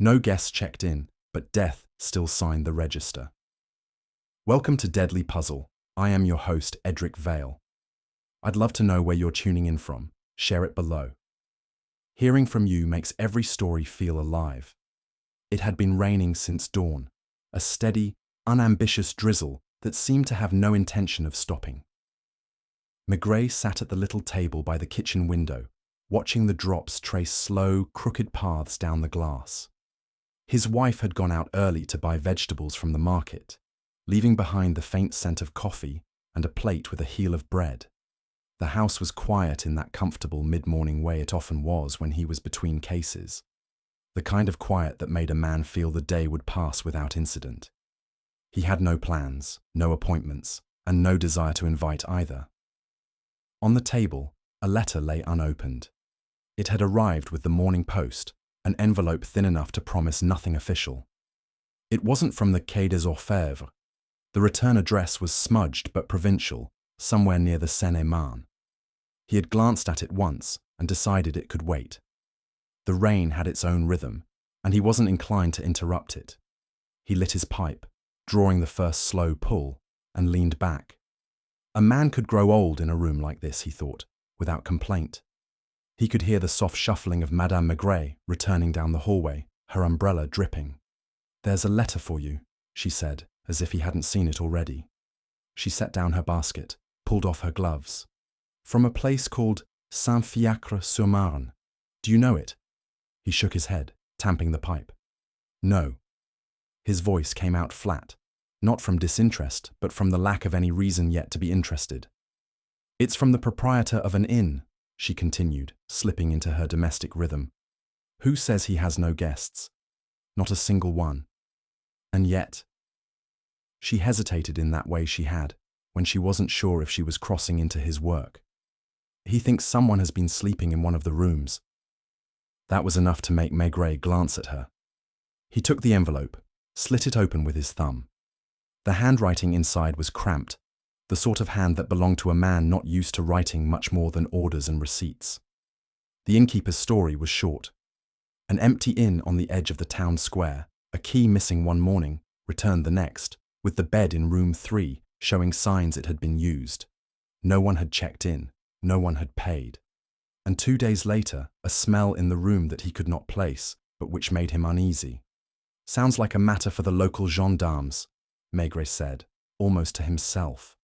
No guests checked in, but death still signed the register. Welcome to Deadly Puzzle. I am your host, Edric Vale. I'd love to know where you're tuning in from. Share it below. Hearing from you makes every story feel alive. It had been raining since dawn, a steady, unambitious drizzle that seemed to have no intention of stopping. Maigret sat at the little table by the kitchen window, watching the drops trace slow, crooked paths down the glass. His wife had gone out early to buy vegetables from the market, leaving behind the faint scent of coffee and a plate with a heel of bread. The house was quiet in that comfortable mid-morning way it often was when he was between cases, the kind of quiet that made a man feel the day would pass without incident. He had no plans, no appointments, and no desire to invite either. On the table, a letter lay unopened. It had arrived with the morning post, an envelope thin enough to promise nothing official. It wasn't from the Quai des Orfèvres. The return address was smudged but provincial, somewhere near the Seine-et-Marne. He had glanced at it once and decided it could wait. The rain had its own rhythm, and he wasn't inclined to interrupt it. He lit his pipe, drawing the first slow pull, and leaned back. A man could grow old in a room like this, he thought, without complaint. He could hear the soft shuffling of Madame Maigret returning down the hallway, her umbrella dripping. "There's a letter for you," she said, as if he hadn't seen it already. She set down her basket, pulled off her gloves. "From a place called Saint-Fiacre-sur-Marne. Do you know it?" He shook his head, tamping the pipe. "No." His voice came out flat, not from disinterest, but from the lack of any reason yet to be interested. "It's from the proprietor of an inn," she continued, slipping into her domestic rhythm. "Who says he has no guests? Not a single one. And yet—" She hesitated in that way she had, when she wasn't sure if she was crossing into his work. "He thinks someone has been sleeping in one of the rooms." That was enough to make Maigret glance at her. He took the envelope, slit it open with his thumb. The handwriting inside was cramped, the sort of hand that belonged to a man not used to writing much more than orders and receipts. The innkeeper's story was short. An empty inn on the edge of the town square, a key missing one morning, returned the next, with the bed in room 3 showing signs it had been used. No one had checked in, no one had paid. And 2 days later, a smell in the room that he could not place, but which made him uneasy. "Sounds like a matter for the local gendarmes," Maigret said, almost to himself.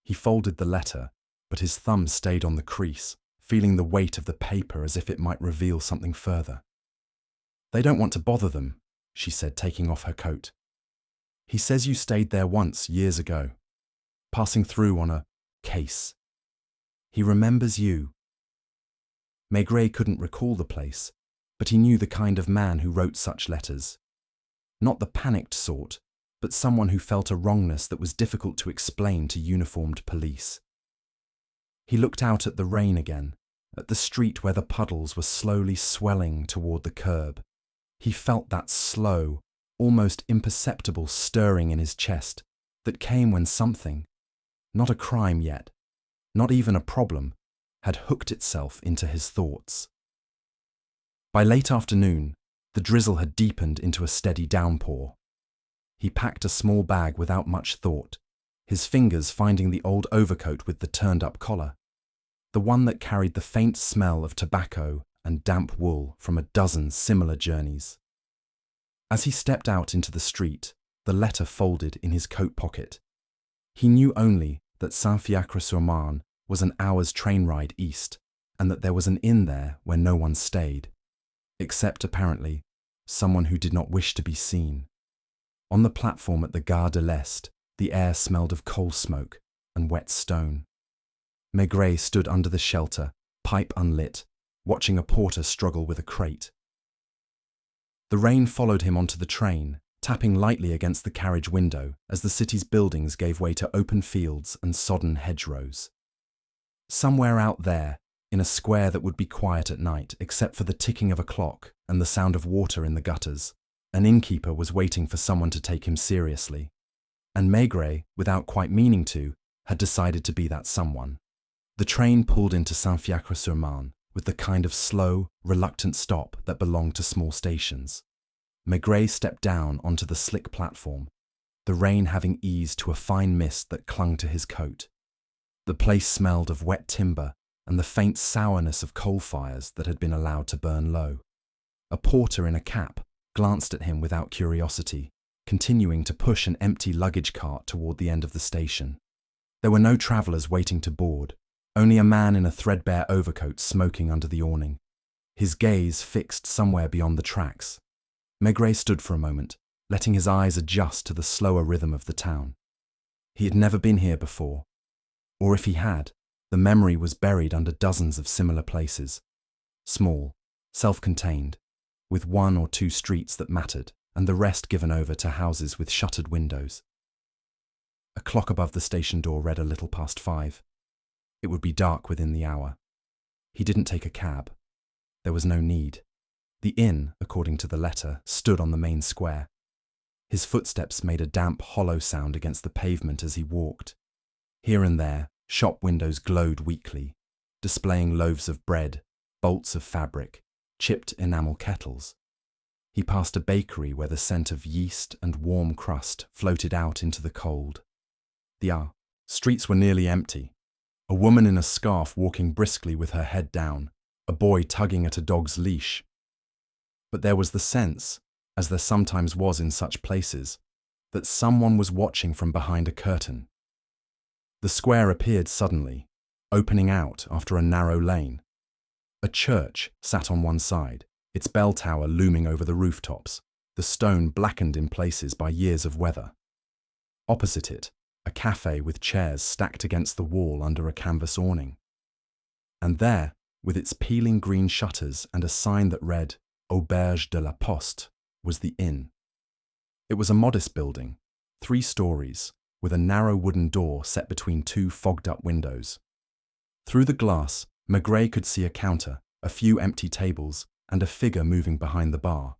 He folded the letter, but his thumb stayed on the crease, feeling the weight of the paper as if it might reveal something further. "They don't want to bother them," she said, taking off her coat. "He says you stayed there once, years ago, passing through on a case. He remembers you." Maigret couldn't recall the place, but he knew the kind of man who wrote such letters. Not the panicked sort, but someone who felt a wrongness that was difficult to explain to uniformed police. He looked out at the rain again, at the street where the puddles were slowly swelling toward the curb. He felt that slow, almost imperceptible stirring in his chest that came when something, not a crime yet, not even a problem, had hooked itself into his thoughts. By late afternoon, the drizzle had deepened into a steady downpour. He packed a small bag without much thought, his fingers finding the old overcoat with the turned-up collar, the one that carried the faint smell of tobacco and damp wool from a dozen similar journeys. As he stepped out into the street, the letter folded in his coat pocket. He knew only that Saint-Fiacre-sur-Marne was an hour's train ride east, and that there was an inn there where no one stayed, except, apparently, someone who did not wish to be seen. On the platform at the Gare de l'Est, the air smelled of coal smoke and wet stone. Maigret stood under the shelter, pipe unlit, watching a porter struggle with a crate. The rain followed him onto the train, tapping lightly against the carriage window as the city's buildings gave way to open fields and sodden hedgerows. Somewhere out there, in a square that would be quiet at night except for the ticking of a clock and the sound of water in the gutters, an innkeeper was waiting for someone to take him seriously. And Maigret, without quite meaning to, had decided to be that someone. The train pulled into Saint-Fiacre-sur-Marne with the kind of slow, reluctant stop that belonged to small stations. Maigret stepped down onto the slick platform, the rain having eased to a fine mist that clung to his coat. The place smelled of wet timber and the faint sourness of coal fires that had been allowed to burn low. A porter in a cap glanced at him without curiosity, continuing to push an empty luggage cart toward the end of the station. There were no travellers waiting to board, only a man in a threadbare overcoat smoking under the awning, his gaze fixed somewhere beyond the tracks. Maigret stood for a moment, letting his eyes adjust to the slower rhythm of the town. He had never been here before, or if he had, the memory was buried under dozens of similar places, small, self-contained, with one or two streets that mattered, and the rest given over to houses with shuttered windows. A clock above the station door read a little past 5. It would be dark within the hour. He didn't take a cab. There was no need. The inn, according to the letter, stood on the main square. His footsteps made a damp, hollow sound against the pavement as he walked. Here and there, shop windows glowed weakly, displaying loaves of bread, bolts of fabric, chipped enamel kettles. He passed a bakery where the scent of yeast and warm crust floated out into the cold. The streets were nearly empty. A woman in a scarf walking briskly with her head down, a boy tugging at a dog's leash. But there was the sense, as there sometimes was in such places, that someone was watching from behind a curtain. The square appeared suddenly, opening out after a narrow lane. A church sat on one side, its bell tower looming over the rooftops, the stone blackened in places by years of weather. Opposite it, a cafe with chairs stacked against the wall under a canvas awning. And there, with its peeling green shutters and a sign that read Auberge de la Poste, was the inn. It was a modest building, 3 stories, with a narrow wooden door set between 2 fogged-up windows. Through the glass, Maigret could see a counter, a few empty tables, and a figure moving behind the bar.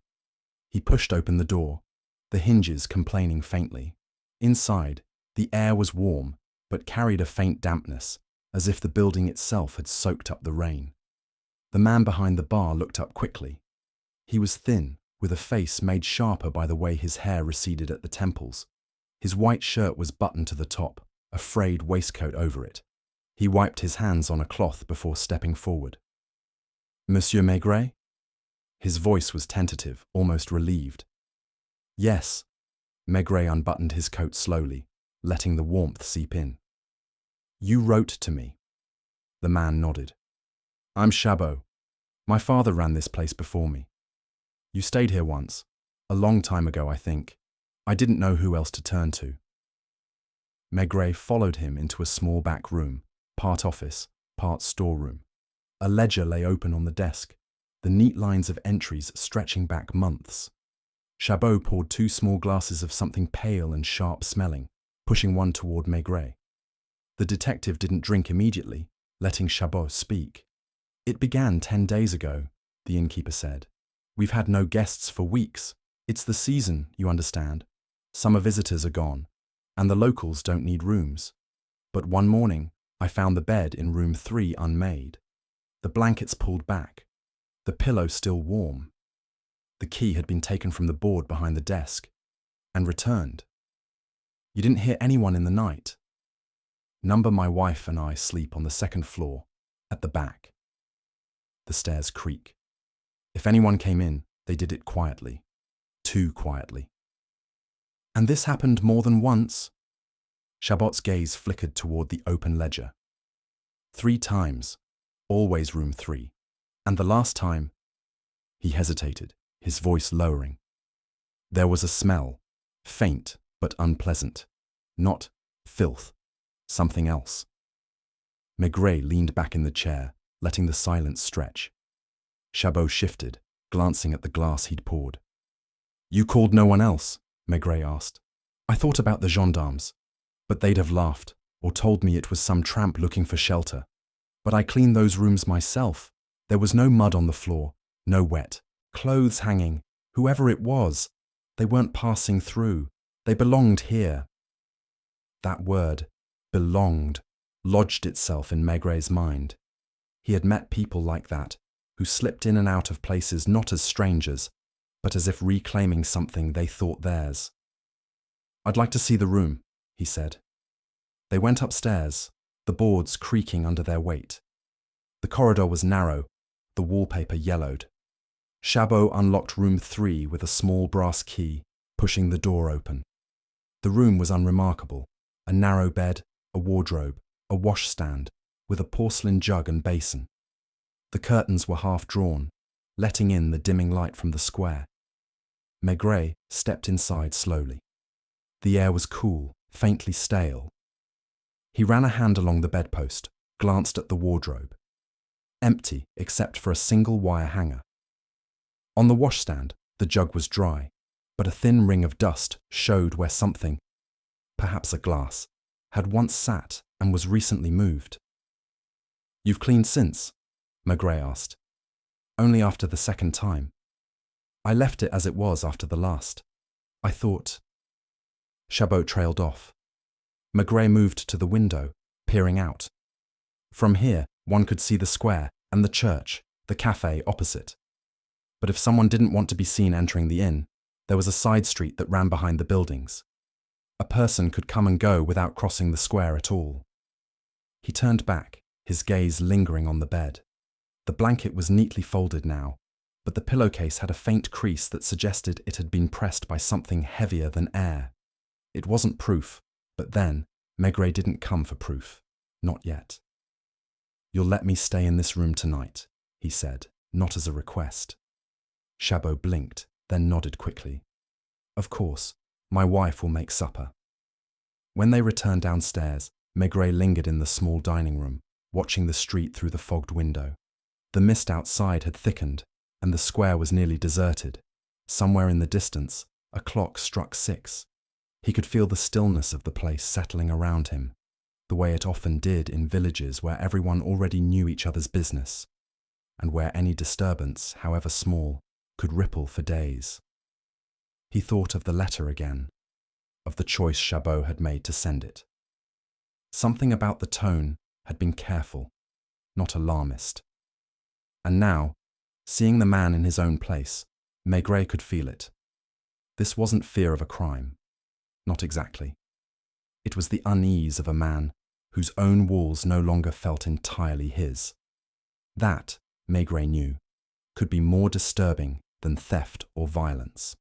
He pushed open the door, the hinges complaining faintly. Inside, the air was warm, but carried a faint dampness, as if the building itself had soaked up the rain. The man behind the bar looked up quickly. He was thin, with a face made sharper by the way his hair receded at the temples. His white shirt was buttoned to the top, a frayed waistcoat over it. He wiped his hands on a cloth before stepping forward. "Monsieur Maigret?" His voice was tentative, almost relieved. "Yes." Maigret unbuttoned his coat slowly, letting the warmth seep in. "You wrote to me." The man nodded. "I'm Chabot. My father ran this place before me. You stayed here once, a long time ago, I think. I didn't know who else to turn to." Maigret followed him into a small back room, part office, part storeroom. A ledger lay open on the desk, the neat lines of entries stretching back months. Chabot poured 2 small glasses of something pale and sharp-smelling, pushing one toward Maigret. The detective didn't drink immediately, letting Chabot speak. "It began 10 days ago," the innkeeper said. "We've had no guests for weeks. It's the season, you understand. Summer visitors are gone, and the locals don't need rooms. But one morning, I found the bed in room 3 unmade. The blankets pulled back, the pillow still warm. The key had been taken from the board behind the desk and returned. You didn't hear anyone in the night. Number my wife and I sleep on the 2nd floor, at the back. The stairs creak. If anyone came in, they did it quietly, too quietly." "And this happened more than once?" Chabot's gaze flickered toward the open ledger. "3 times, always room 3. And the last time—" He hesitated, his voice lowering. "There was a smell, faint but unpleasant. Not filth, something else." Maigret leaned back in the chair, letting the silence stretch. Chabot shifted, glancing at the glass he'd poured. "You called no one else?" Maigret asked. "I thought about the gendarmes, but they'd have laughed or told me it was some tramp looking for shelter. But I cleaned those rooms myself. There was no mud on the floor, no wet, clothes hanging, whoever it was. They weren't passing through. They belonged here." That word, belonged, lodged itself in Maigret's mind. He had met people like that, who slipped in and out of places not as strangers, but as if reclaiming something they thought theirs. "I'd like to see the room," he said. They went upstairs, the boards creaking under their weight. The corridor was narrow, the wallpaper yellowed. Chabot unlocked room 3 with a small brass key, pushing the door open. The room was unremarkable: a narrow bed, a wardrobe, a washstand, with a porcelain jug and basin. The curtains were half drawn, letting in the dimming light from the square. Maigret stepped inside slowly. The air was cool, faintly stale. He ran a hand along the bedpost, glanced at the wardrobe. Empty except for a single wire hanger. On the washstand, the jug was dry, but a thin ring of dust showed where something, perhaps a glass, had once sat and was recently moved. "You've cleaned since?" Maigret asked. "Only after the second time. I left it as it was after the last. I thought—" Chabot trailed off. Maigret moved to the window, peering out. From here, one could see the square and the church, the café opposite. But if someone didn't want to be seen entering the inn, there was a side street that ran behind the buildings. A person could come and go without crossing the square at all. He turned back, his gaze lingering on the bed. The blanket was neatly folded now, but the pillowcase had a faint crease that suggested it had been pressed by something heavier than air. It wasn't proof, but then, Maigret didn't come for proof. Not yet. "You'll let me stay in this room tonight," he said, not as a request. Chabot blinked, then nodded quickly. "Of course, my wife will make supper." When they returned downstairs, Maigret lingered in the small dining room, watching the street through the fogged window. The mist outside had thickened, and the square was nearly deserted. Somewhere in the distance, a clock struck 6. He could feel the stillness of the place settling around him, the way it often did in villages where everyone already knew each other's business, and where any disturbance, however small, could ripple for days. He thought of the letter again, of the choice Chabot had made to send it. Something about the tone had been careful, not alarmist. And now, seeing the man in his own place, Maigret could feel it. This wasn't fear of a crime. Not exactly. It was the unease of a man whose own walls no longer felt entirely his. That, Maigret knew, could be more disturbing than theft or violence.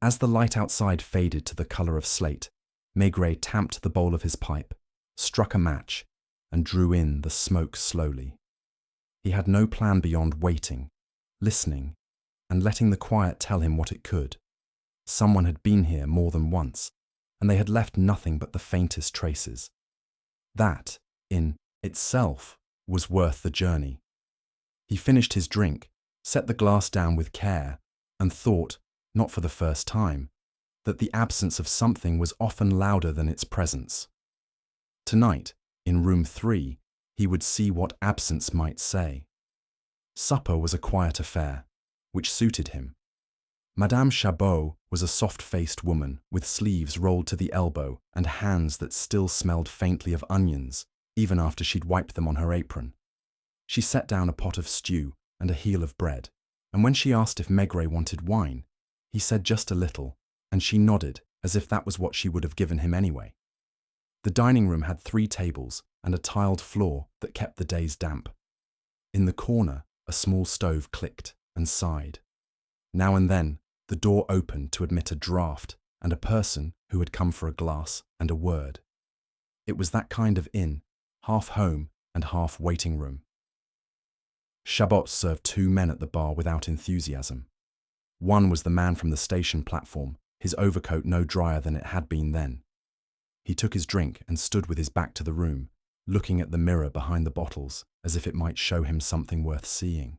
As the light outside faded to the colour of slate, Maigret tamped the bowl of his pipe, struck a match, and drew in the smoke slowly. He had no plan beyond waiting, listening, and letting the quiet tell him what it could. Someone had been here more than once, and they had left nothing but the faintest traces. That, in itself, was worth the journey. He finished his drink, set the glass down with care, and thought, not for the first time, that the absence of something was often louder than its presence. Tonight, in room 3, he would see what absence might say. Supper was a quiet affair, which suited him. Madame Chabot was a soft-faced woman with sleeves rolled to the elbow and hands that still smelled faintly of onions, even after she'd wiped them on her apron. She set down a pot of stew and a heel of bread, and when she asked if Maigret wanted wine, he said just a little, and she nodded as if that was what she would have given him anyway. The dining room had 3 tables and a tiled floor that kept the days damp. In the corner, a small stove clicked and sighed. Now and then, the door opened to admit a draught and a person who had come for a glass and a word. It was that kind of inn, half home and half waiting room. Chabot served 2 men at the bar without enthusiasm. One was the man from the station platform, his overcoat no drier than it had been then. He took his drink and stood with his back to the room, looking at the mirror behind the bottles as if it might show him something worth seeing.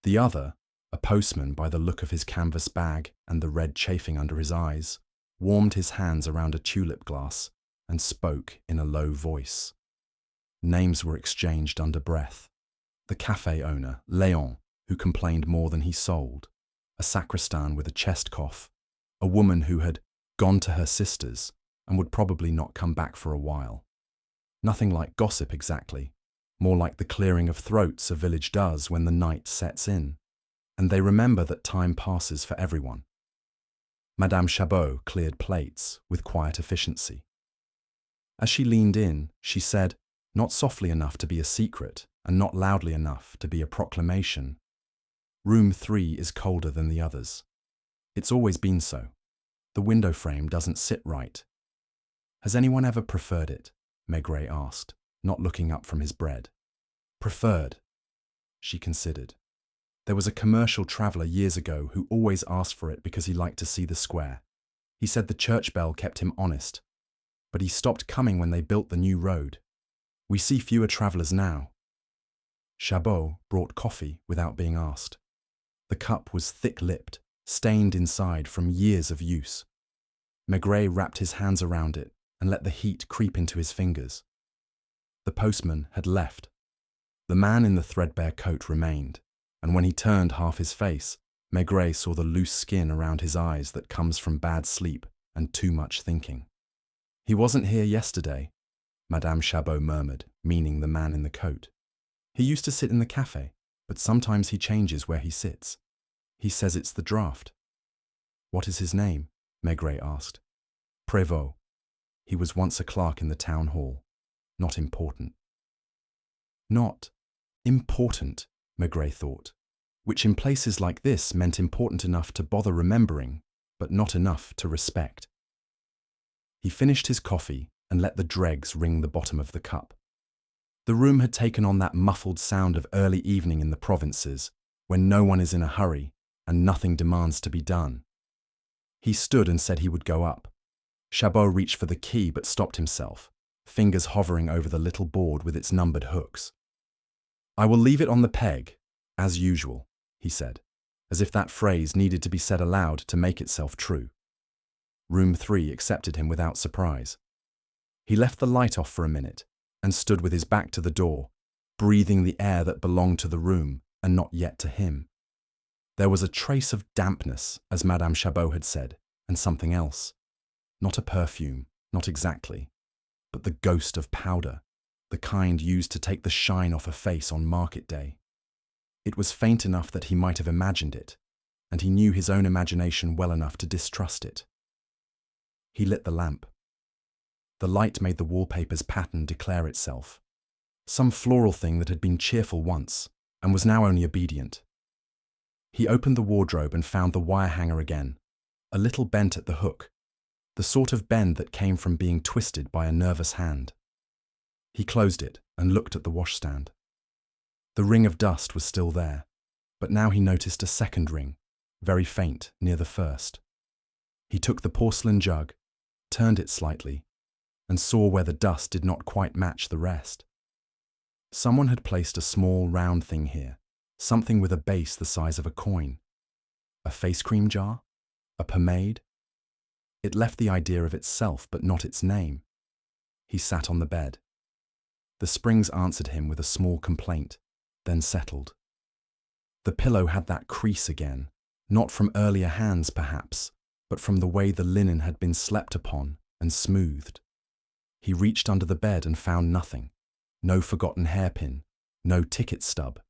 The other, a postman by the look of his canvas bag and the red chafing under his eyes, warmed his hands around a tulip glass and spoke in a low voice. Names were exchanged under breath. The cafe owner, Léon, who complained more than he sold, a sacristan with a chest cough, a woman who had gone to her sister's and would probably not come back for a while. Nothing like gossip exactly, more like the clearing of throats a village does when the night sets in. and they remember that time passes for everyone. Madame Chabot cleared plates with quiet efficiency. As she leaned in, she said, not softly enough to be a secret and not loudly enough to be a proclamation, "Room 3 is colder than the others. It's always been so. The window frame doesn't sit right." "Has anyone ever preferred it?" Maigret asked, not looking up from his bread. "Preferred?" She considered. There was a commercial traveller years ago who always asked for it because he liked to see the square. He said the church bell kept him honest, but he stopped coming when they built the new road. We see fewer travellers now. Chabot brought coffee without being asked. The cup was thick-lipped, stained inside from years of use. Maigret wrapped his hands around it and let the heat creep into his fingers. The postman had left. The man in the threadbare coat remained, and when he turned half his face, Maigret saw the loose skin around his eyes that comes from bad sleep and too much thinking. "He wasn't here yesterday," Madame Chabot murmured, meaning the man in the coat. "He used to sit in the cafe, but sometimes he changes where he sits. He says it's the draft." "What is his name?" Maigret asked. "Prévost. He was once a clerk in the town hall. Not important." Not important, Maigret thought, which in places like this meant important enough to bother remembering, but not enough to respect. He finished his coffee and let the dregs wring the bottom of the cup. The room had taken on that muffled sound of early evening in the provinces, when no one is in a hurry and nothing demands to be done. He stood and said he would go up. Chabot reached for the key but stopped himself, fingers hovering over the little board with its numbered hooks. "I will leave it on the peg, as usual," he said, as if that phrase needed to be said aloud to make itself true. Room 3 accepted him without surprise. He left the light off for a minute and stood with his back to the door, breathing the air that belonged to the room and not yet to him. There was a trace of dampness, as Madame Chabot had said, and something else. Not a perfume, not exactly, but the ghost of powder, the kind used to take the shine off a face on market day. It was faint enough that he might have imagined it, and he knew his own imagination well enough to distrust it. He lit the lamp. The light made the wallpaper's pattern declare itself, some floral thing that had been cheerful once and was now only obedient. He opened the wardrobe and found the wire hanger again, a little bent at the hook, the sort of bend that came from being twisted by a nervous hand. He closed it and looked at the washstand. The ring of dust was still there, but now he noticed a second ring, very faint, near the first. He took the porcelain jug, turned it slightly, and saw where the dust did not quite match the rest. Someone had placed a small round thing here, something with a base the size of a coin. A face cream jar? A pomade? It left the idea of itself, but not its name. He sat on the bed. The springs answered him with a small complaint, then settled. The pillow had that crease again, not from earlier hands perhaps, but from the way the linen had been slept upon and smoothed. He reached under the bed and found nothing, no forgotten hairpin, no ticket stub.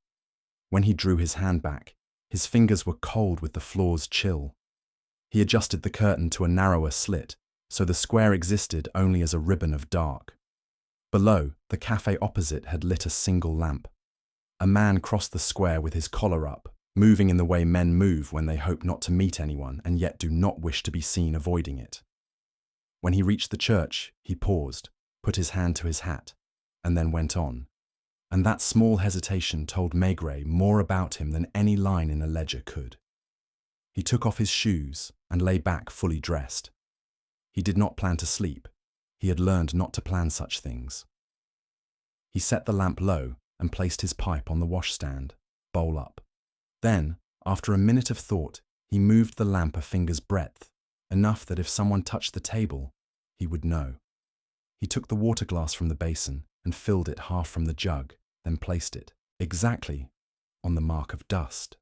When he drew his hand back, his fingers were cold with the floor's chill. He adjusted the curtain to a narrower slit, so the square existed only as a ribbon of dark. Below, the cafe opposite had lit a single lamp. A man crossed the square with his collar up, moving in the way men move when they hope not to meet anyone and yet do not wish to be seen avoiding it. When he reached the church, he paused, put his hand to his hat, and then went on. And that small hesitation told Maigret more about him than any line in a ledger could. He took off his shoes and lay back fully dressed. He did not plan to sleep. He had learned not to plan such things. He set the lamp low and placed his pipe on the washstand, bowl up. Then, after a minute of thought, he moved the lamp a finger's breadth, enough that if someone touched the table, he would know. He took the water glass from the basin and filled it half from the jug, then placed it, exactly, on the mark of dust.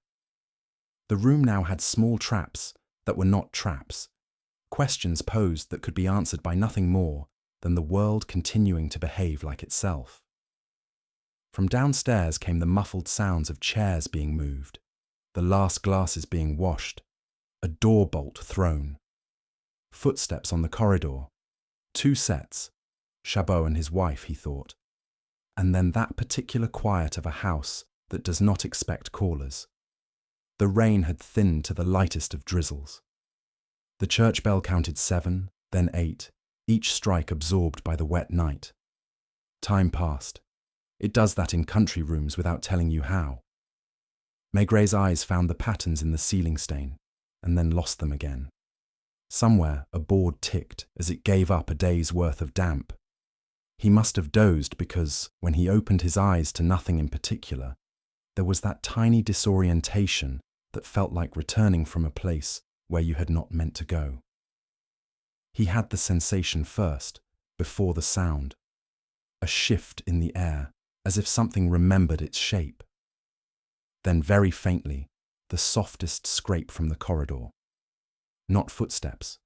The room now had small traps that were not traps, questions posed that could be answered by nothing more than the world continuing to behave like itself. From downstairs came the muffled sounds of chairs being moved, the last glasses being washed, a door bolt thrown. Footsteps on the corridor. 2 sets. Chabot and his wife, he thought. And then that particular quiet of a house that does not expect callers. The rain had thinned to the lightest of drizzles. The church bell counted 7, then 8, each strike absorbed by the wet night. Time passed. It does that in country rooms without telling you how. Maigret's eyes found the patterns in the ceiling stain, and then lost them again. Somewhere a board ticked as it gave up a day's worth of damp. He must have dozed because, when he opened his eyes to nothing in particular, there was that tiny disorientation that felt like returning from a place where you had not meant to go. He had the sensation first, before the sound. A shift in the air, as if something remembered its shape. Then very faintly, the softest scrape from the corridor. Not footsteps.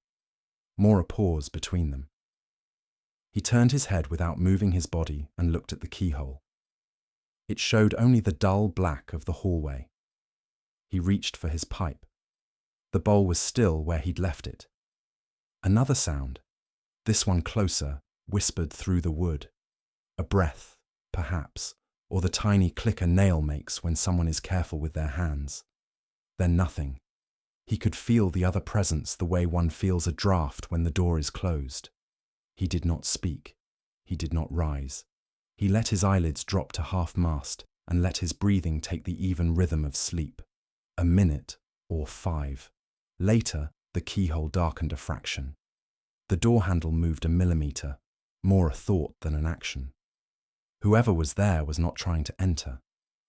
More a pause between them. He turned his head without moving his body and looked at the keyhole. It showed only the dull black of the hallway. He reached for his pipe. The bowl was still where he'd left it. Another sound, this one closer, whispered through the wood. A breath, perhaps, or the tiny click a nail makes when someone is careful with their hands. Then nothing. He could feel the other presence the way one feels a draft when the door is closed. He did not speak. He did not rise. He let his eyelids drop to half-mast and let his breathing take the even rhythm of sleep. A minute, or 5. Later, the keyhole darkened a fraction. The door handle moved a millimetre, more a thought than an action. Whoever was there was not trying to enter.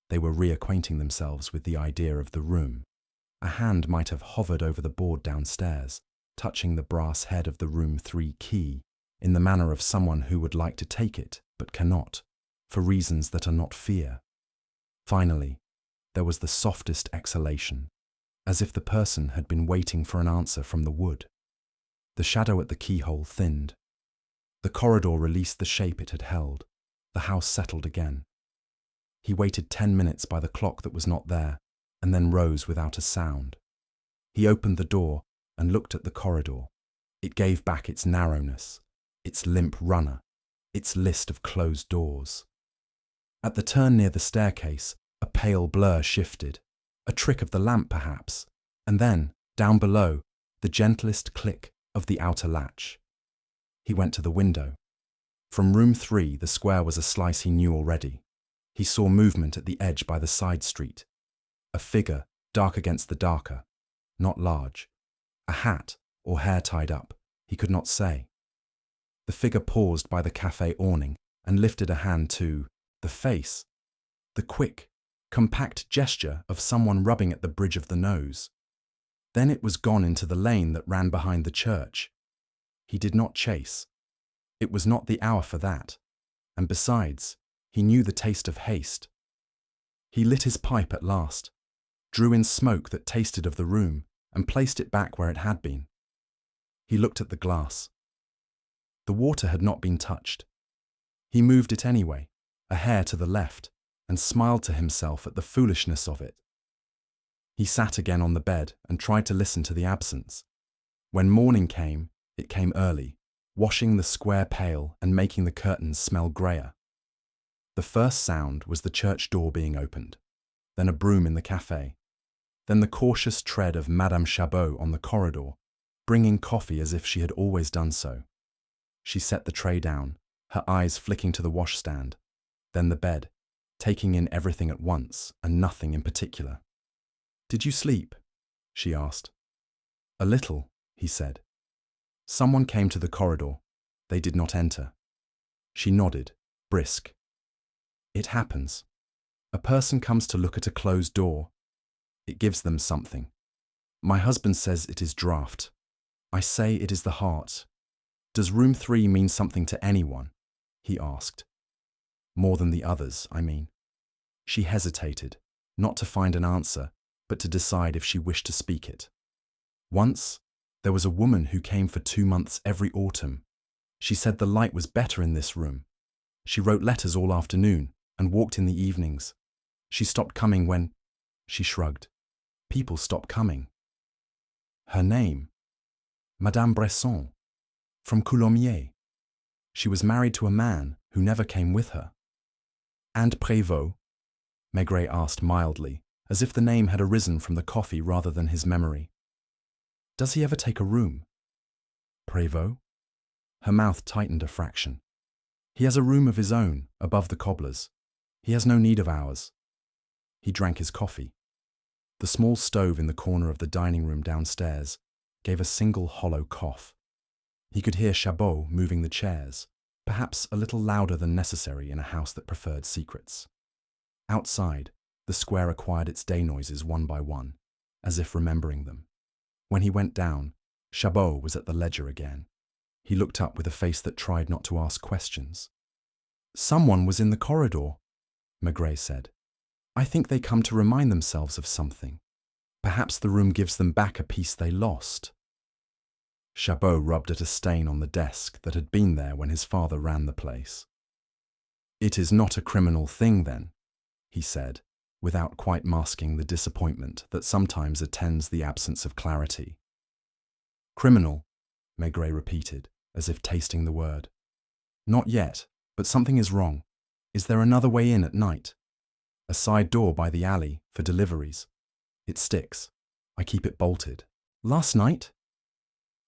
They were reacquainting themselves with the idea of the room. A hand might have hovered over the board downstairs, touching the brass head of the room 3 key, in the manner of someone who would like to take it, but cannot, for reasons that are not fear. Finally, there was the softest exhalation, as if the person had been waiting for an answer from the wood. The shadow at the keyhole thinned. The corridor released the shape it had held. The house settled again. He waited 10 minutes by the clock that was not there, and then rose without a sound. He opened the door and looked at the corridor. It gave back its narrowness, its limp runner, its list of closed doors. At the turn near the staircase, a pale blur shifted, a trick of the lamp perhaps, and then, down below, the gentlest click of the outer latch. He went to the window. From room 3, the square was a slice he knew already. He saw movement at the edge by the side street. A figure, dark against the darker, not large. A hat, or hair tied up, he could not say. The figure paused by the cafe awning and lifted a hand to the face. The quick, compact gesture of someone rubbing at the bridge of the nose. Then it was gone into the lane that ran behind the church. He did not chase. It was not the hour for that. And besides, he knew the taste of haste. He lit his pipe at last, drew in smoke that tasted of the room, and placed it back where it had been. He looked at the glass. The water had not been touched. He moved it anyway, a hair to the left, and smiled to himself at the foolishness of it. He sat again on the bed and tried to listen to the absence. When morning came, it came early, washing the square pale and making the curtains smell greyer. The first sound was the church door being opened, then a broom in the cafe, then the cautious tread of Madame Chabot on the corridor, bringing coffee as if she had always done so. She set the tray down, her eyes flicking to the washstand, then the bed, taking in everything at once and nothing in particular. "Did you sleep?" she asked. "A little," he said. Someone came to the corridor. They did not enter. She nodded, brisk. "It happens. A person comes to look at a closed door. It gives them something. My husband says it is draught. I say it is the heart. Does room 3 mean something to anyone?" he asked. "More than the others, I mean." She hesitated, not to find an answer, but to decide if she wished to speak it. Once, there was a woman who came for 2 months every autumn. She said the light was better in this room. She wrote letters all afternoon and walked in the evenings. She stopped coming when... She shrugged. People stopped coming. Her name? Madame Bresson, from Coulommiers. She was married to a man who never came with her. And Prévost? Maigret asked mildly, as if the name had arisen from the coffee rather than his memory. Does he ever take a room? Prévost? Her mouth tightened a fraction. He has a room of his own, above the cobbler's. He has no need of ours. He drank his coffee. The small stove in the corner of the dining room downstairs gave a single hollow cough. He could hear Chabot moving the chairs, perhaps a little louder than necessary in a house that preferred secrets. Outside, the square acquired its day noises one by one, as if remembering them. When he went down, Chabot was at the ledger again. He looked up with a face that tried not to ask questions. Someone was in the corridor, Maigret said. I think they come to remind themselves of something. Perhaps the room gives them back a piece they lost. Chabot rubbed at a stain on the desk that had been there when his father ran the place. It is not a criminal thing, then, he said, without quite masking the disappointment that sometimes attends the absence of clarity. Criminal, Maigret repeated, as if tasting the word. Not yet, but something is wrong. Is there another way in at night? A side door by the alley, for deliveries. It sticks. I keep it bolted. Last night?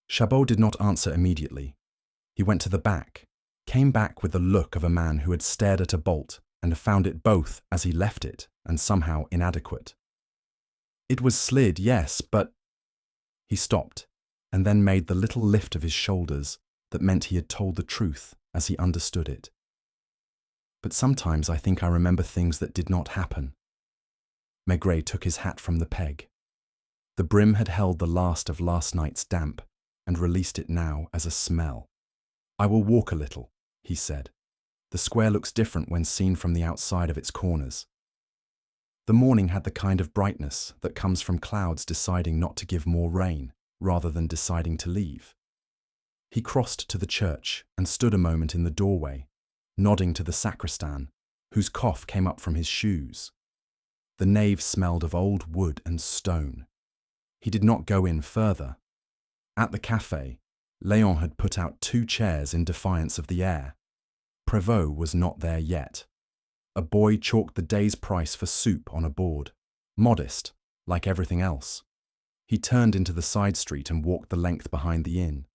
Chabot did not answer immediately. He went to the back, came back with the look of a man who had stared at a bolt and found it both as he left it and somehow inadequate. It was slid, yes, but... He stopped, and then made the little lift of his shoulders that meant he had told the truth as he understood it. But sometimes I think I remember things that did not happen. Maigret took his hat from the peg. The brim had held the last of last night's damp and released it now as a smell. I will walk a little, he said. The square looks different when seen from the outside of its corners. The morning had the kind of brightness that comes from clouds deciding not to give more rain rather than deciding to leave. He crossed to the church and stood a moment in the doorway, nodding to the sacristan, whose cough came up from his shoes. The nave smelled of old wood and stone. He did not go in further. At the café, Léon had put out 2 chairs in defiance of the air. Prévost was not there yet. A boy chalked the day's price for soup on a board, modest, like everything else. He turned into the side street and walked the length behind the inn.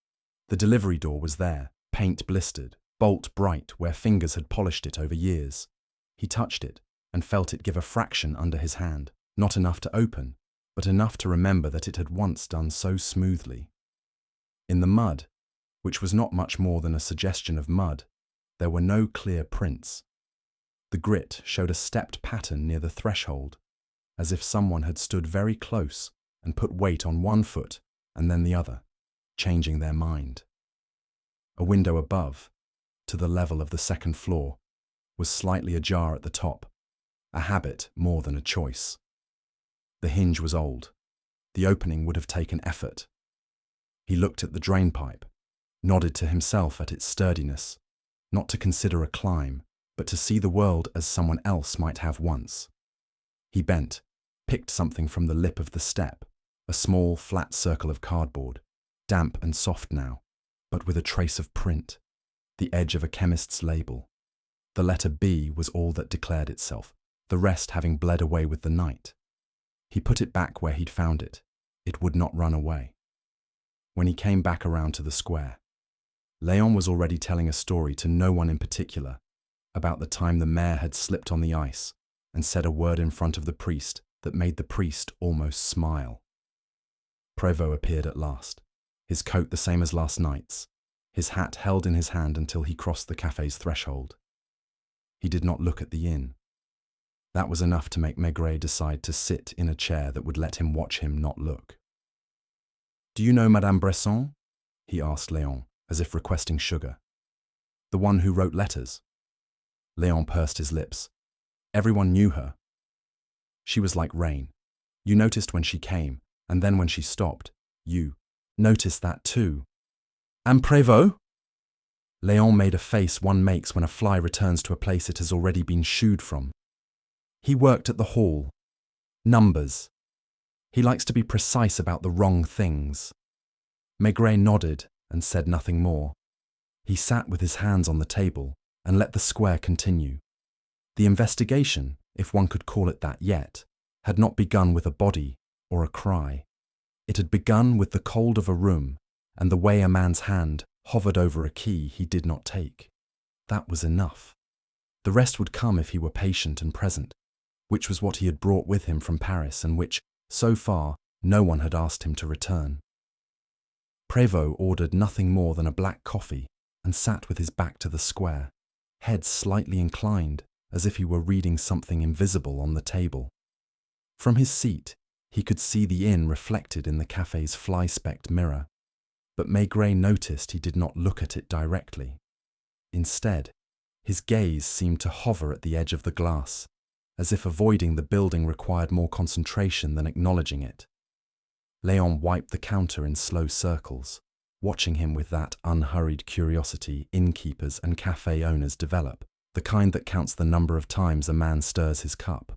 The delivery door was there, paint blistered, bolt bright where fingers had polished it over years. He touched it and felt it give a fraction under his hand, not enough to open, but enough to remember that it had once done so smoothly. In the mud, which was not much more than a suggestion of mud, there were no clear prints. The grit showed a stepped pattern near the threshold, as if someone had stood very close and put weight on one foot and then the other, changing their mind. A window above, to the level of the second floor, was slightly ajar at the top, a habit more than a choice. The hinge was old. The opening would have taken effort. He looked at the drainpipe, nodded to himself at its sturdiness, not to consider a climb, but to see the world as someone else might have once. He bent, picked something from the lip of the step, a small, flat circle of cardboard, damp and soft now, but with a trace of print, the edge of a chemist's label. The letter B was all that declared itself, the rest having bled away with the night. He put it back where he'd found it. It would not run away. When he came back around to the square, Léon was already telling a story to no one in particular about the time the mayor had slipped on the ice and said a word in front of the priest that made the priest almost smile. Prévost appeared at last, his coat the same as last night's, his hat held in his hand until he crossed the café's threshold. He did not look at the inn. That was enough to make Maigret decide to sit in a chair that would let him watch him not look. Do you know Madame Bresson? He asked Léon, as if requesting sugar. The one who wrote letters. Léon pursed his lips. Everyone knew her. She was like rain. You noticed when she came, and then when she stopped, you noticed that too. And Prévost? Léon made a face one makes when a fly returns to a place it has already been shooed from. He worked at the hall. Numbers. He likes to be precise about the wrong things. Maigret nodded and said nothing more. He sat with his hands on the table and let the square continue. The investigation, if one could call it that yet, had not begun with a body or a cry. It had begun with the cold of a room and the way a man's hand hovered over a key he did not take. That was enough. The rest would come if he were patient and present, which was what he had brought with him from Paris and which, so far, no one had asked him to return. Prévost ordered nothing more than a black coffee and sat with his back to the square, head slightly inclined as if he were reading something invisible on the table. From his seat, he could see the inn reflected in the cafe's fly-specked mirror, but Maigret noticed he did not look at it directly. Instead, his gaze seemed to hover at the edge of the glass, as if avoiding the building required more concentration than acknowledging it. Léon wiped the counter in slow circles, watching him with that unhurried curiosity innkeepers and café owners develop, the kind that counts the number of times a man stirs his cup.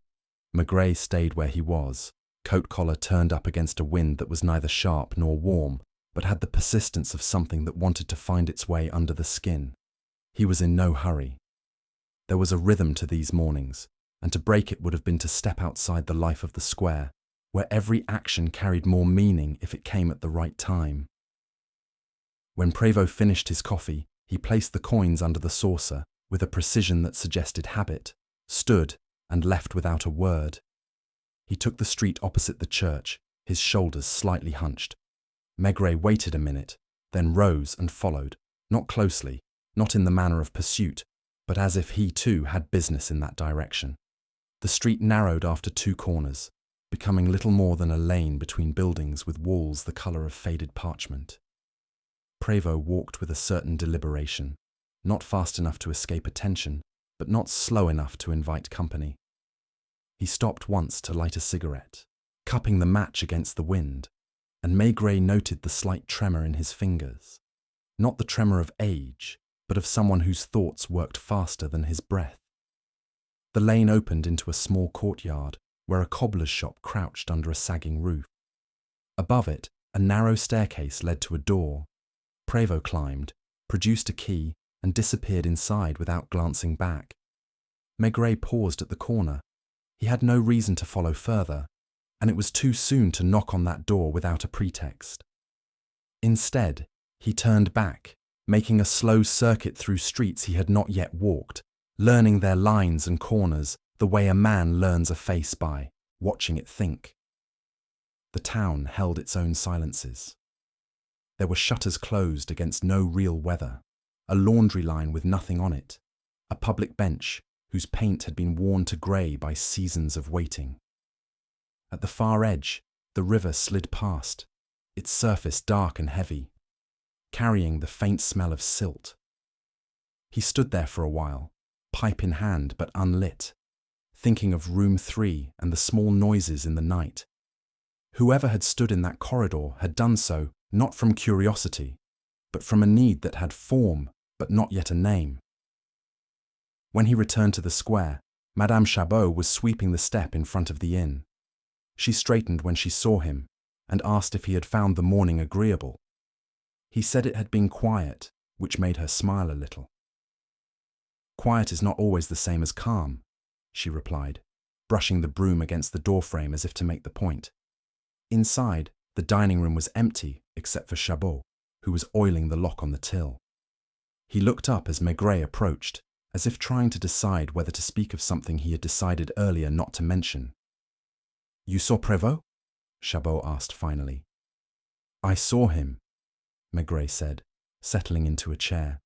Maigret stayed where he was, coat collar turned up against a wind that was neither sharp nor warm, but had the persistence of something that wanted to find its way under the skin. He was in no hurry. There was a rhythm to these mornings, and to break it would have been to step outside the life of the square, where every action carried more meaning if it came at the right time. When Prévost finished his coffee, he placed the coins under the saucer with a precision that suggested habit, stood, and left without a word. He took the street opposite the church, his shoulders slightly hunched. Maigret waited a minute, then rose and followed, not closely, not in the manner of pursuit, but as if he too had business in that direction. The street narrowed after two corners, becoming little more than a lane between buildings with walls the colour of faded parchment. Prévost walked with a certain deliberation, not fast enough to escape attention, but not slow enough to invite company. He stopped once to light a cigarette, cupping the match against the wind, and Maigret noted the slight tremor in his fingers, not the tremor of age, but of someone whose thoughts worked faster than his breath. The lane opened into a small courtyard where a cobbler's shop crouched under a sagging roof. Above it, a narrow staircase led to a door. Prévost climbed, produced a key, and disappeared inside without glancing back. Maigret paused at the corner. He had no reason to follow further, and it was too soon to knock on that door without a pretext. Instead, he turned back, making a slow circuit through streets he had not yet walked, learning their lines and corners the way a man learns a face by watching it think. The town held its own silences. There were shutters closed against no real weather, a laundry line with nothing on it, a public bench whose paint had been worn to grey by seasons of waiting. At the far edge, the river slid past, its surface dark and heavy, carrying the faint smell of silt. He stood there for a while, pipe in hand but unlit, thinking of room 3 and the small noises in the night. Whoever had stood in that corridor had done so not from curiosity, but from a need that had form but not yet a name. When he returned to the square, Madame Chabot was sweeping the step in front of the inn. She straightened when she saw him and asked if he had found the morning agreeable. He said it had been quiet, which made her smile a little. "Quiet is not always the same as calm," she replied, brushing the broom against the doorframe as if to make the point. Inside, the dining room was empty except for Chabot, who was oiling the lock on the till. He looked up as Maigret approached, as if trying to decide whether to speak of something he had decided earlier not to mention. "You saw Prévost?" Chabot asked finally. "I saw him," Maigret said, settling into a chair.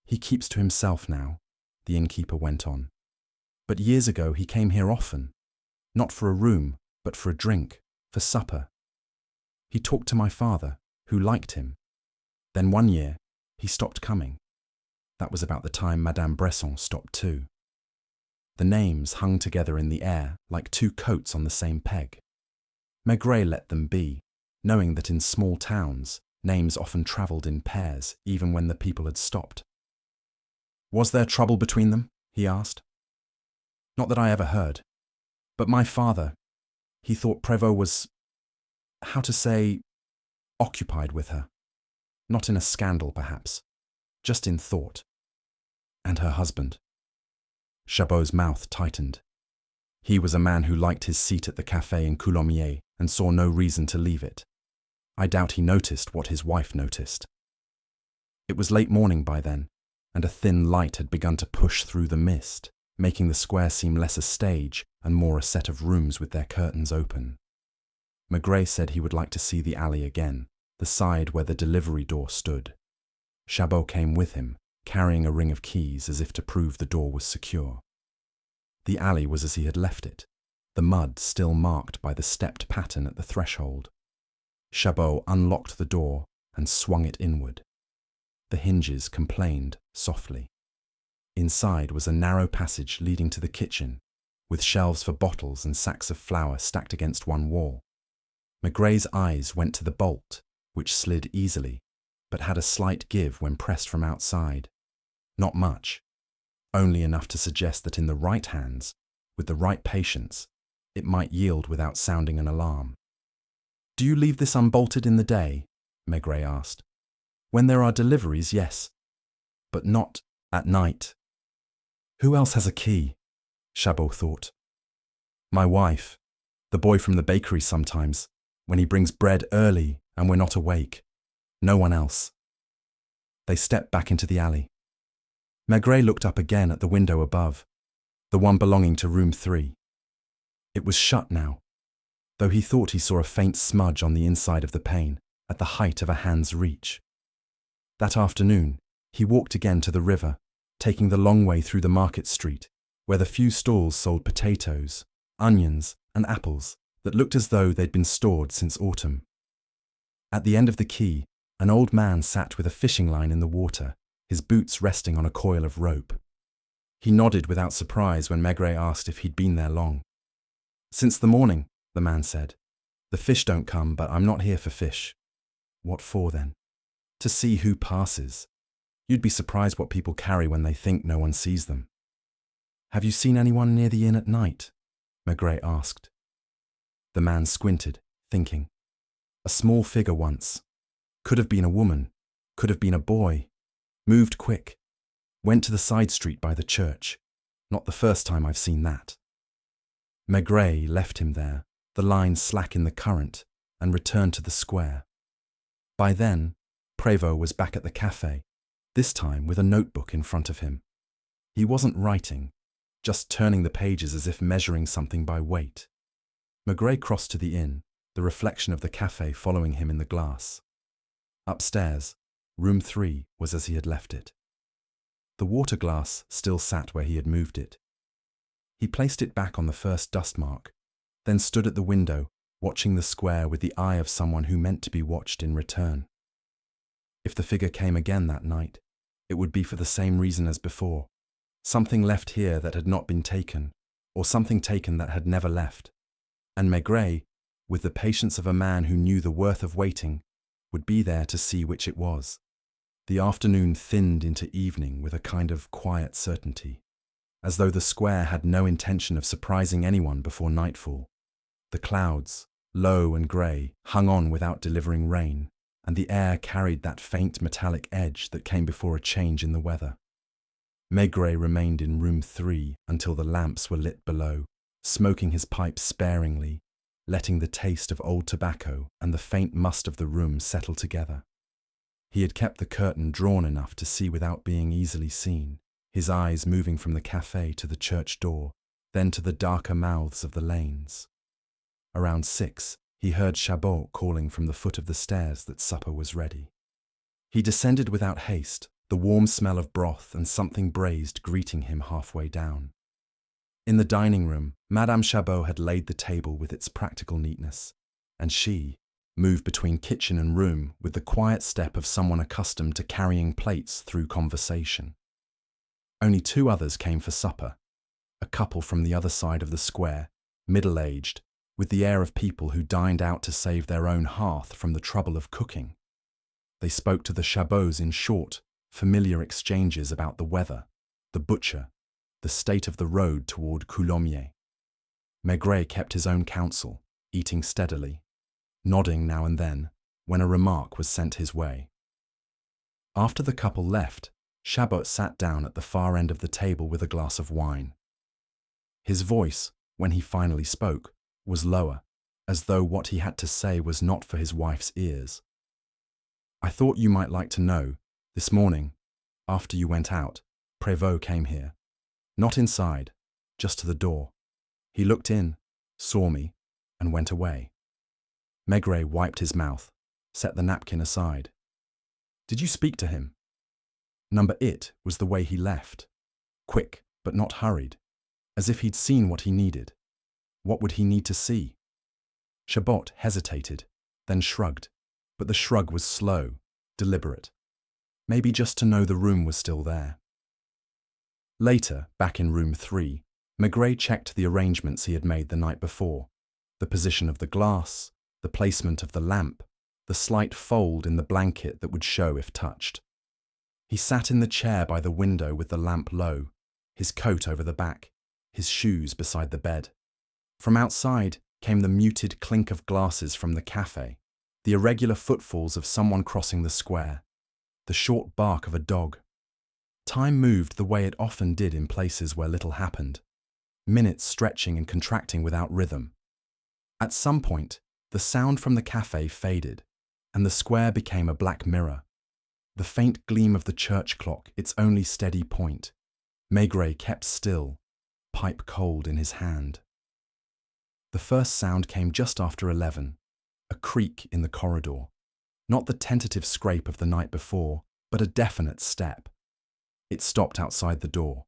"He keeps to himself now," the innkeeper went on. "But years ago he came here often, not for a room, but for a drink, for supper. He talked to my father, who liked him. Then one year, he stopped coming. That was about the time Madame Bresson stopped too. The names hung together in the air like two coats on the same peg. Maigret let them be, knowing that in small towns, names often travelled in pairs even when the people had stopped. "Was there trouble between them?" he asked. "Not that I ever heard. But my father, he thought Prévost was how to say, occupied with her. Not in a scandal, perhaps, just in thought. And her husband. Chabot's mouth tightened. He was a man who liked his seat at the café in Coulommiers and saw no reason to leave it. I doubt he noticed what his wife noticed. It was late morning by then, and a thin light had begun to push through the mist, making the square seem less a stage and more a set of rooms with their curtains open. Maigret said he would like to see the alley again, the side where the delivery door stood. Chabot came with him, carrying a ring of keys as if to prove the door was secure. The alley was as he had left it, the mud still marked by the stepped pattern at the threshold. Chabot unlocked the door and swung it inward. The hinges complained softly. Inside was a narrow passage leading to the kitchen, with shelves for bottles and sacks of flour stacked against one wall. Maigret's eyes went to the bolt, which slid easily, but had a slight give when pressed from outside. Not much, only enough to suggest that in the right hands, with the right patience, it might yield without sounding an alarm. "Do you leave this unbolted in the day?" Maigret asked. "When there are deliveries, yes, but not at night." "Who else has a key?" Chabot thought. "My wife, the boy from the bakery sometimes, when he brings bread early and we're not awake. No one else." They stepped back into the alley. Maigret looked up again at the window above, the one belonging to room 3. It was shut now, though he thought he saw a faint smudge on the inside of the pane, at the height of a hand's reach. That afternoon, he walked again to the river, taking the long way through the market street, where the few stalls sold potatoes, onions, and apples that looked as though they'd been stored since autumn. At the end of the quay, an old man sat with a fishing line in the water, his boots resting on a coil of rope. He nodded without surprise when Maigret asked if he'd been there long. "Since the morning," the man said. "The fish don't come, but I'm not here for fish." "What for, then?" "To see who passes. You'd be surprised what people carry when they think no one sees them." "Have you seen anyone near the inn at night?" Maigret asked. The man squinted, thinking. "A small figure once. Could have been a woman, could have been a boy. Moved quick. Went to the side street by the church. Not the first time I've seen that." Maigret left him there, the line slack in the current, and returned to the square. By then, Prévost was back at the café, this time with a notebook in front of him. He wasn't writing, just turning the pages as if measuring something by weight. Maigret crossed to the inn, the reflection of the café following him in the glass. Upstairs, room 3 was as he had left it. The water glass still sat where he had moved it. He placed it back on the first dust mark, then stood at the window, watching the square with the eye of someone who meant to be watched in return. If the figure came again that night, it would be for the same reason as before. Something left here that had not been taken, or something taken that had never left. And Maigret, with the patience of a man who knew the worth of waiting, would be there to see which it was. The afternoon thinned into evening with a kind of quiet certainty, as though the square had no intention of surprising anyone before nightfall. The clouds, low and grey, hung on without delivering rain, and the air carried that faint metallic edge that came before a change in the weather. Maigret remained in room 3 until the lamps were lit below, smoking his pipe sparingly, letting the taste of old tobacco and the faint must of the room settle together. He had kept the curtain drawn enough to see without being easily seen, his eyes moving from the café to the church door, then to the darker mouths of the lanes. Around 6, he heard Chabot calling from the foot of the stairs that supper was ready. He descended without haste, the warm smell of broth and something braised greeting him halfway down. In the dining room, Madame Chabot had laid the table with its practical neatness, and she moved between kitchen and room with the quiet step of someone accustomed to carrying plates through conversation. Only 2 others came for supper, a couple from the other side of the square, middle-aged, with the air of people who dined out to save their own hearth from the trouble of cooking. They spoke to the Chabots in short, familiar exchanges about the weather, the butcher, the state of the road toward Coulommiers. Maigret kept his own counsel, eating steadily. nodding now and then when a remark was sent his way. After the couple left, Chabot sat down at the far end of the table with a glass of wine. His voice, when he finally spoke, was lower, as though what he had to say was not for his wife's ears. "I thought you might like to know, this morning, after you went out, Prévost came here. Not inside, just to the door. He looked in, saw me, and went away." Maigret wiped his mouth, set the napkin aside. "Did you speak to him?" Number It was the way he left. Quick, but not hurried, as if he'd seen what he needed. What would he need to see? Chabot hesitated, then shrugged, but the shrug was slow, deliberate. Maybe just to know the room was still there. Later, back in room 3, Maigret checked the arrangements he had made the night before, the position of the glass, the placement of the lamp, the slight fold in the blanket that would show if touched. He sat in the chair by the window with the lamp low, his coat over the back, his shoes beside the bed. From outside came the muted clink of glasses from the cafe, the irregular footfalls of someone crossing the square, the short bark of a dog. Time moved the way it often did in places where little happened, minutes stretching and contracting without rhythm. At some point, the sound from the cafe faded, and the square became a black mirror. The faint gleam of the church clock, its only steady point. Maigret kept still, pipe cold in his hand. The first sound came just after 11, a creak in the corridor. Not the tentative scrape of the night before, but a definite step. It stopped outside the door.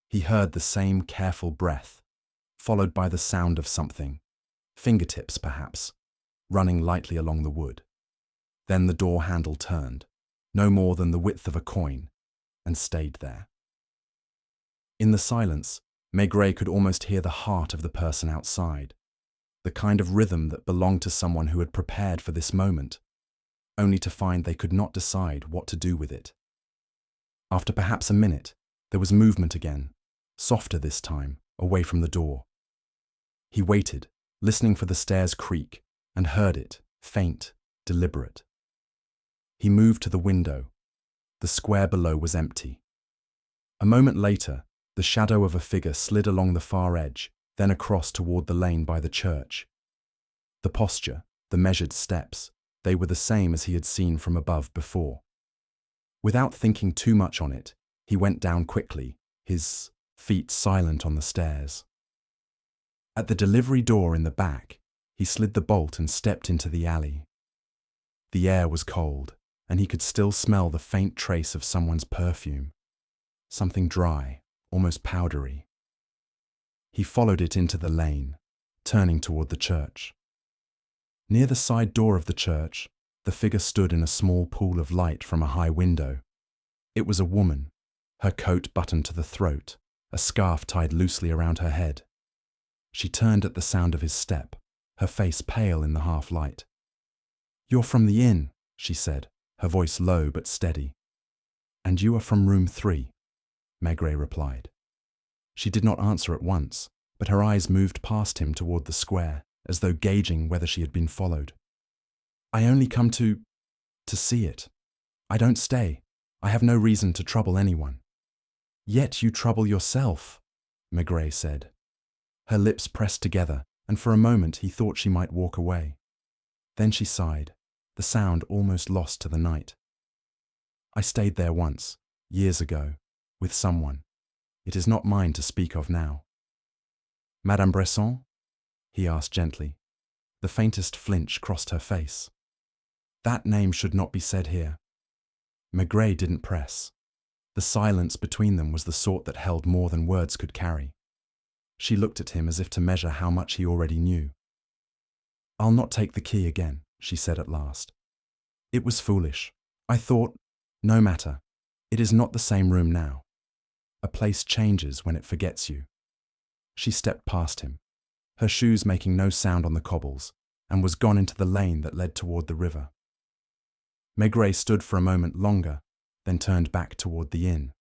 He heard the same careful breath, followed by the sound of something, fingertips perhaps, running lightly along the wood. Then the door handle turned, no more than the width of a coin, and stayed there. In the silence, Maigret could almost hear the heart of the person outside, the kind of rhythm that belonged to someone who had prepared for this moment, only to find they could not decide what to do with it. After perhaps a minute, there was movement again, softer this time, away from the door. He waited, listening for the stairs creak, and heard it, faint, deliberate. He moved to the window. The square below was empty. A moment later, the shadow of a figure slid along the far edge, then across toward the lane by the church. The posture, the measured steps, they were the same as he had seen from above before. Without thinking too much on it, he went down quickly, his feet silent on the stairs. At the delivery door in the back, he slid the bolt and stepped into the alley. The air was cold, and he could still smell the faint trace of someone's perfume, something dry, almost powdery. He followed it into the lane, turning toward the church. Near the side door of the church, the figure stood in a small pool of light from a high window. It was a woman, her coat buttoned to the throat, a scarf tied loosely around her head. She turned at the sound of his step, her face pale in the half-light. "You're from the inn," she said, her voice low but steady. "And you are from room 3, Maigret replied. She did not answer at once, but her eyes moved past him toward the square, as though gauging whether she had been followed. "I only come to see it. I don't stay. I have no reason to trouble anyone." "Yet you trouble yourself," Maigret said. Her lips pressed together, and for a moment he thought she might walk away. Then she sighed, the sound almost lost to the night. "I stayed there once, years ago, with someone. It is not mine to speak of now." "Madame Bresson?" he asked gently. The faintest flinch crossed her face. "That name should not be said here." Maigret didn't press. The silence between them was the sort that held more than words could carry. She looked at him as if to measure how much he already knew. "I'll not take the key again," she said at last. "It was foolish. I thought, no matter, it is not the same room now. A place changes when it forgets you." She stepped past him, her shoes making no sound on the cobbles, and was gone into the lane that led toward the river. Maigret stood for a moment longer, then turned back toward the inn.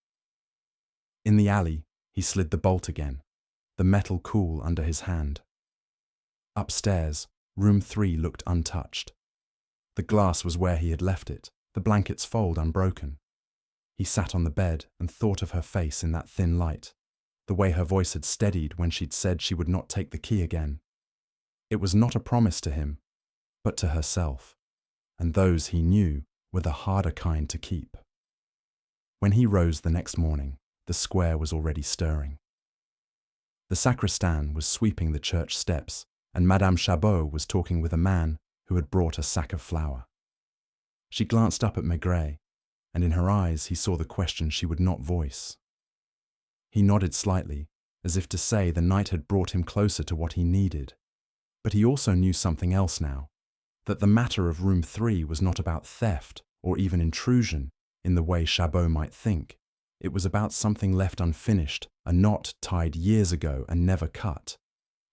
In the alley, he slid the bolt again, the metal cool under his hand. Upstairs, Room 3 looked untouched. The glass was where he had left it, the blanket's fold unbroken. He sat on the bed and thought of her face in that thin light, the way her voice had steadied when she'd said she would not take the key again. It was not a promise to him, but to herself, and those he knew were the harder kind to keep. When he rose the next morning, the square was already stirring. The sacristan was sweeping the church steps, and Madame Chabot was talking with a man who had brought a sack of flour. She glanced up at Maigret, and in her eyes he saw the question she would not voice. He nodded slightly, as if to say the night had brought him closer to what he needed. But he also knew something else now, that the matter of room 3 was not about theft or even intrusion in the way Chabot might think. It was about something left unfinished, a knot tied years ago and never cut.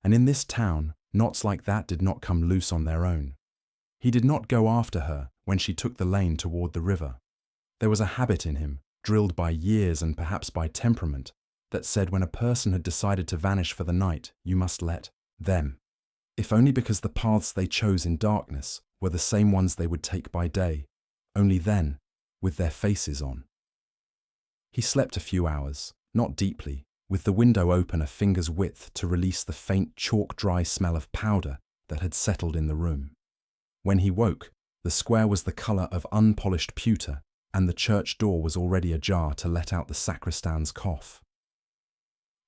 And in this town, knots like that did not come loose on their own. He did not go after her when she took the lane toward the river. There was a habit in him, drilled by years and perhaps by temperament, that said when a person had decided to vanish for the night, you must let them. If only because the paths they chose in darkness were the same ones they would take by day, only then, with their faces on. He slept a few hours, not deeply, with the window open a finger's width to release the faint chalk-dry smell of powder that had settled in the room. When he woke, the square was the colour of unpolished pewter, and the church door was already ajar to let out the sacristan's cough.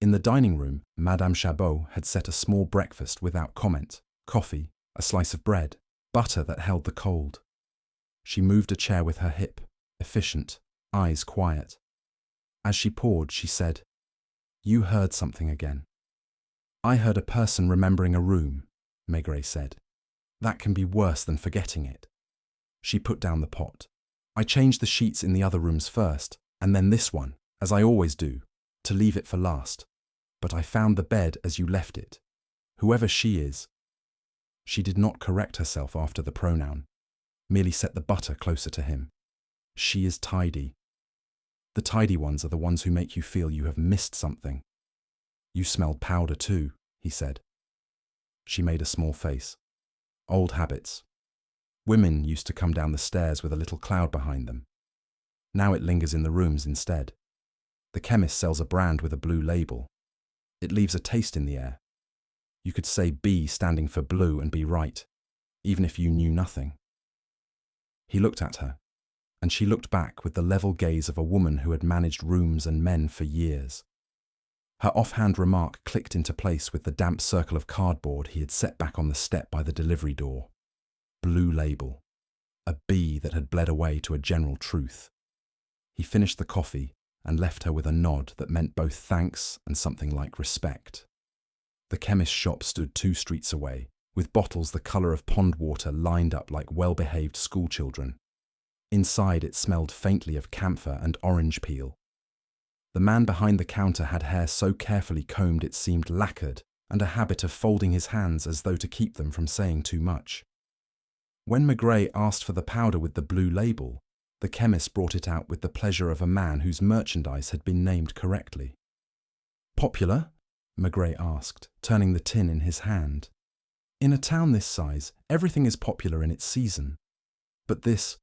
In the dining room, Madame Chabot had set a small breakfast without comment, coffee, a slice of bread, butter that held the cold. She moved a chair with her hip, efficient, eyes quiet. As she poured, she said, "You heard something again." "I heard a person remembering a room," Maigret said. "That can be worse than forgetting it." She put down the pot. "I changed the sheets in the other rooms first, and then this one, as I always do, to leave it for last. But I found the bed as you left it. Whoever she is." She did not correct herself after the pronoun, merely set the butter closer to him. "She is tidy. The tidy ones are the ones who make you feel you have missed something." "You smelled powder too," he said. She made a small face. "Old habits. Women used to come down the stairs with a little cloud behind them. Now it lingers in the rooms instead. The chemist sells a brand with a blue label. It leaves a taste in the air. You could say B standing for blue and be right, even if you knew nothing." He looked at her, and she looked back with the level gaze of a woman who had managed rooms and men for years. Her offhand remark clicked into place with the damp circle of cardboard he had set back on the step by the delivery door. Blue label. A B that had bled away to a general truth. He finished the coffee and left her with a nod that meant both thanks and something like respect. The chemist's shop stood 2 streets away, with bottles the colour of pond water lined up like well-behaved schoolchildren. Inside it smelled faintly of camphor and orange peel. The man behind the counter had hair so carefully combed it seemed lacquered, and a habit of folding his hands as though to keep them from saying too much. When Maigret asked for the powder with the blue label, the chemist brought it out with the pleasure of a man whose merchandise had been named correctly. "Popular?" Maigret asked, turning the tin in his hand. "In a town this size, everything is popular in its season. But this,"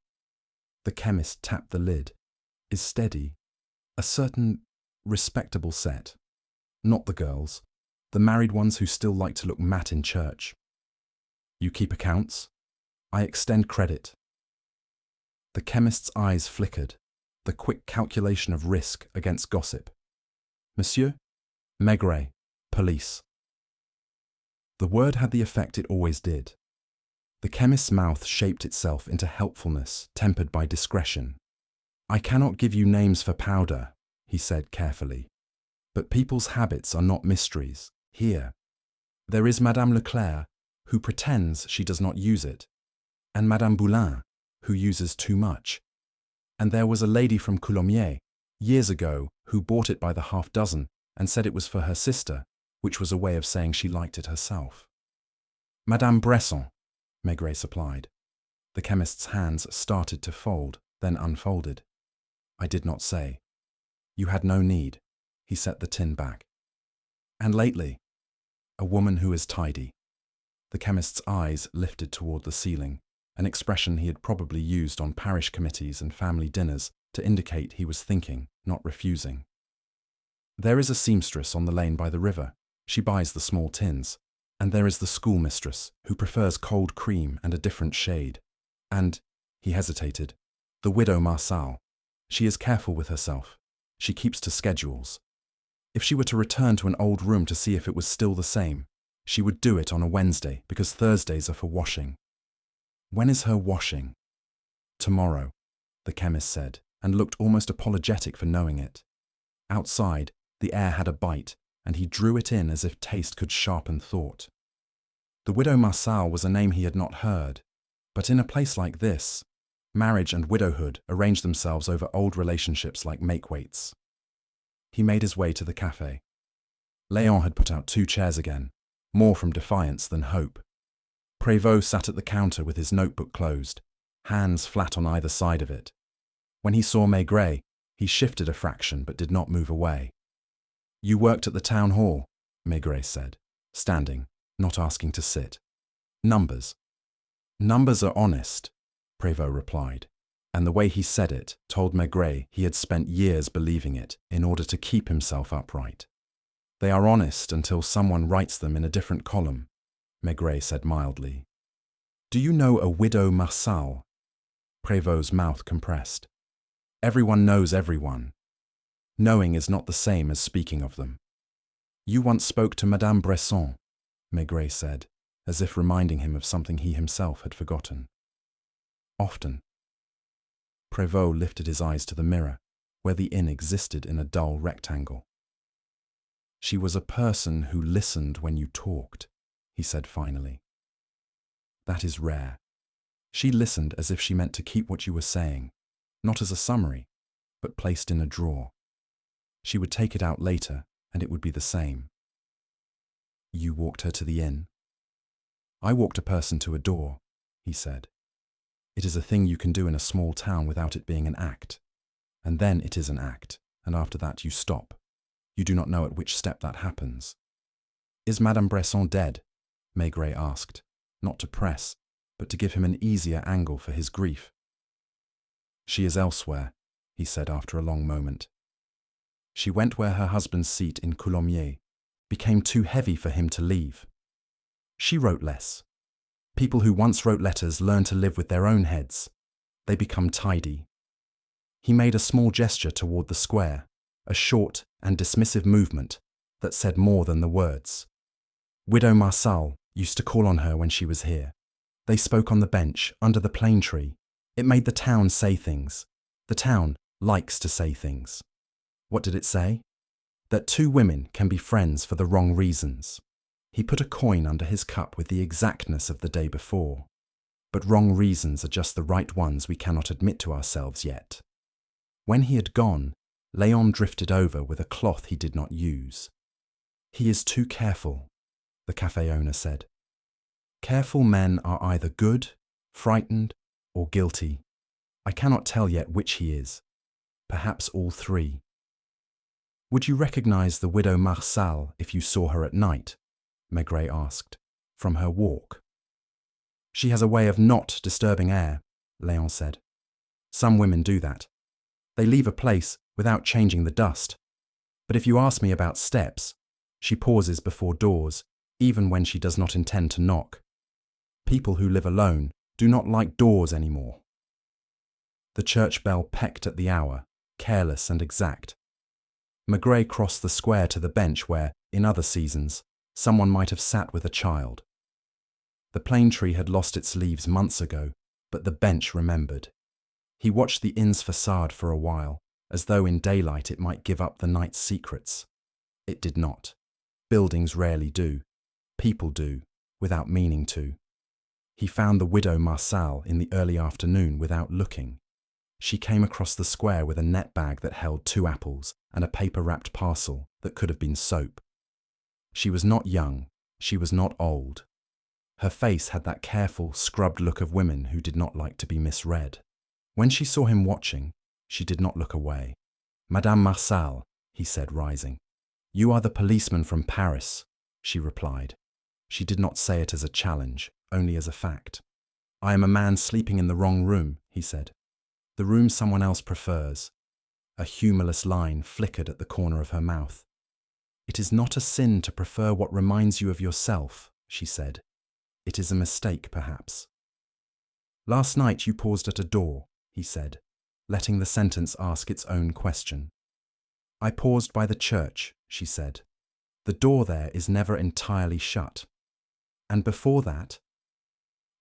the chemist tapped the lid, "is steady. A certain respectable set. Not the girls, the married ones who still like to look matte in church. You keep accounts? I extend credit." The chemist's eyes flickered, the quick calculation of risk against gossip. "Monsieur?" "Maigret, police." The word had the effect it always did. The chemist's mouth shaped itself into helpfulness tempered by discretion. "I cannot give you names for powder," he said carefully. "But people's habits are not mysteries. Here. There is Madame Leclerc, who pretends she does not use it, and Madame Boulin, who uses too much. And there was a lady from Coulommiers, years ago, who bought it by the half-dozen and said it was for her sister, which was a way of saying she liked it herself." "Madame Bresson," Maigret supplied. The chemist's hands started to fold, then unfolded. "I did not say. You had no need." He set the tin back. "And lately, a woman who is tidy." The chemist's eyes lifted toward the ceiling, an expression he had probably used on parish committees and family dinners to indicate he was thinking, not refusing. There is a seamstress on the lane by the river. She buys the small tins. And there is the schoolmistress, who prefers cold cream and a different shade. And, he hesitated, the widow Marçal. She is careful with herself. She keeps to schedules. If she were to return to an old room to see if it was still the same, she would do it on a Wednesday because Thursdays are for washing. When is her washing? Tomorrow, the chemist said, and looked almost apologetic for knowing it. Outside, the air had a bite, and he drew it in as if taste could sharpen thought. The widow Marçal was a name he had not heard, but in a place like this, marriage and widowhood arranged themselves over old relationships like make-weights. He made his way to the café. Léon had put out 2 chairs again, more from defiance than hope. Prévost sat at the counter with his notebook closed, hands flat on either side of it. When he saw Maigret, he shifted a fraction but did not move away. "You worked at the town hall," Maigret said, standing, not asking to sit. "Numbers." "Numbers are honest," Prévost replied, and the way he said it told Maigret he had spent years believing it in order to keep himself upright. "They are honest until someone writes them in a different column," Maigret said mildly. "Do you know a widow Marçal?" Prévost's mouth compressed. "Everyone knows everyone. Knowing is not the same as speaking of them." "You once spoke to Madame Bresson," Maigret said, as if reminding him of something he himself had forgotten. "Often." Prévost lifted his eyes to the mirror, where the inn existed in a dull rectangle. "She was a person who listened when you talked," he said finally. "That is rare. She listened as if she meant to keep what you were saying, not as a summary, but placed in a drawer. She would take it out later, and it would be the same." "You walked her to the inn?" "I walked a person to a door," he said. "It is a thing you can do in a small town without it being an act. And then it is an act, and after that you stop. You do not know at which step that happens." "Is Madame Bresson dead?" Maigret asked, not to press, but to give him an easier angle for his grief. "She is elsewhere," he said after a long moment. "She went where her husband's seat in Coulommiers became too heavy for him to leave. She wrote less. People who once wrote letters learn to live with their own heads. They become tidy." He made a small gesture toward the square, a short and dismissive movement that said more than the words. "Widow Marçal used to call on her when she was here. They spoke on the bench under the plane tree. It made the town say things. The town likes to say things." What did it say? That 2 women can be friends for the wrong reasons. He put a coin under his cup with the exactness of the day before. But wrong reasons are just the right ones we cannot admit to ourselves yet. When he had gone, Léon drifted over with a cloth he did not use. "He is too careful," the cafe owner said. "Careful men are either good, frightened, or guilty. I cannot tell yet which he is. Perhaps all 3. "Would you recognize the widow Marçal if you saw her at night?" Maigret asked, "from her walk?" "She has a way of not disturbing air," Léon said. "Some women do that. They leave a place without changing the dust. But if you ask me about steps, she pauses before doors, even when she does not intend to knock. People who live alone do not like doors anymore." The church bell pecked at the hour, careless and exact. Maigret crossed the square to the bench where, in other seasons, someone might have sat with a child. The plane tree had lost its leaves months ago, but the bench remembered. He watched the inn's facade for a while, as though in daylight it might give up the night's secrets. It did not. Buildings rarely do. People do, without meaning to. He found the widow Marçal in the early afternoon without looking. She came across the square with a net bag that held 2 apples and a paper-wrapped parcel that could have been soap. She was not young, she was not old. Her face had that careful, scrubbed look of women who did not like to be misread. When she saw him watching, she did not look away. "Madame Marçal," he said, rising. "You are the policeman from Paris," she replied. She did not say it as a challenge, only as a fact. "I am a man sleeping in the wrong room," he said. "The room someone else prefers." A humorless line flickered at the corner of her mouth. "It is not a sin to prefer what reminds you of yourself," she said. "It is a mistake, perhaps." "Last night you paused at a door," he said, letting the sentence ask its own question. "I paused by the church," she said. "The door there is never entirely shut. And before that?"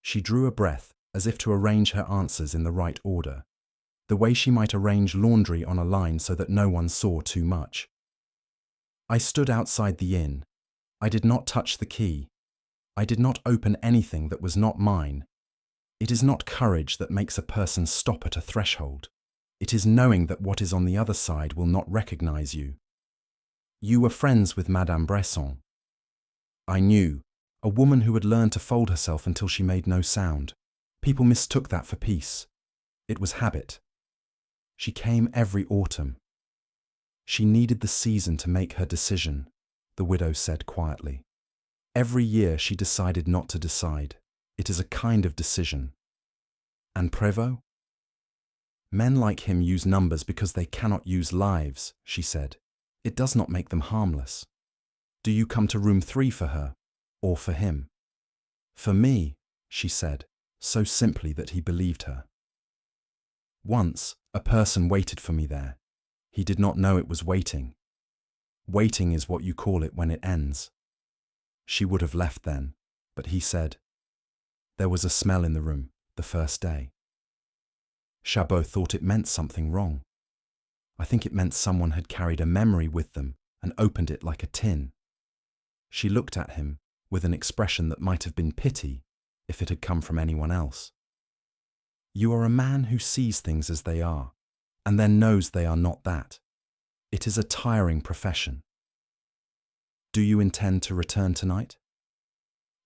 She drew a breath, as if to arrange her answers in the right order, the way she might arrange laundry on a line so that no one saw too much. "I stood outside the inn. I did not touch the key. I did not open anything that was not mine. It is not courage that makes a person stop at a threshold. It is knowing that what is on the other side will not recognize you. You were friends with Madame Bresson." "I knew. A woman who had learned to fold herself until she made no sound. People mistook that for peace. It was habit. She came every autumn." "She needed the season to make her decision," the widow said quietly. "Every year she decided not to decide. It is a kind of decision." "And Prévost?" "Men like him use numbers because they cannot use lives," she said. "It does not make them harmless. Do you come to room 3 for her, or for him?" "For me," she said, so simply that he believed her. "Once, a person waited for me there. He did not know it was waiting. Waiting is what you call it when it ends." She would have left then, but he said, "There was a smell in the room, the first day." Chabot thought it meant something wrong. "I think it meant someone had carried a memory with them and opened it like a tin." She looked at him with an expression that might have been pity if it had come from anyone else. "You are a man who sees things as they are, and then knows they are not that. It is a tiring profession." "Do you intend to return tonight?"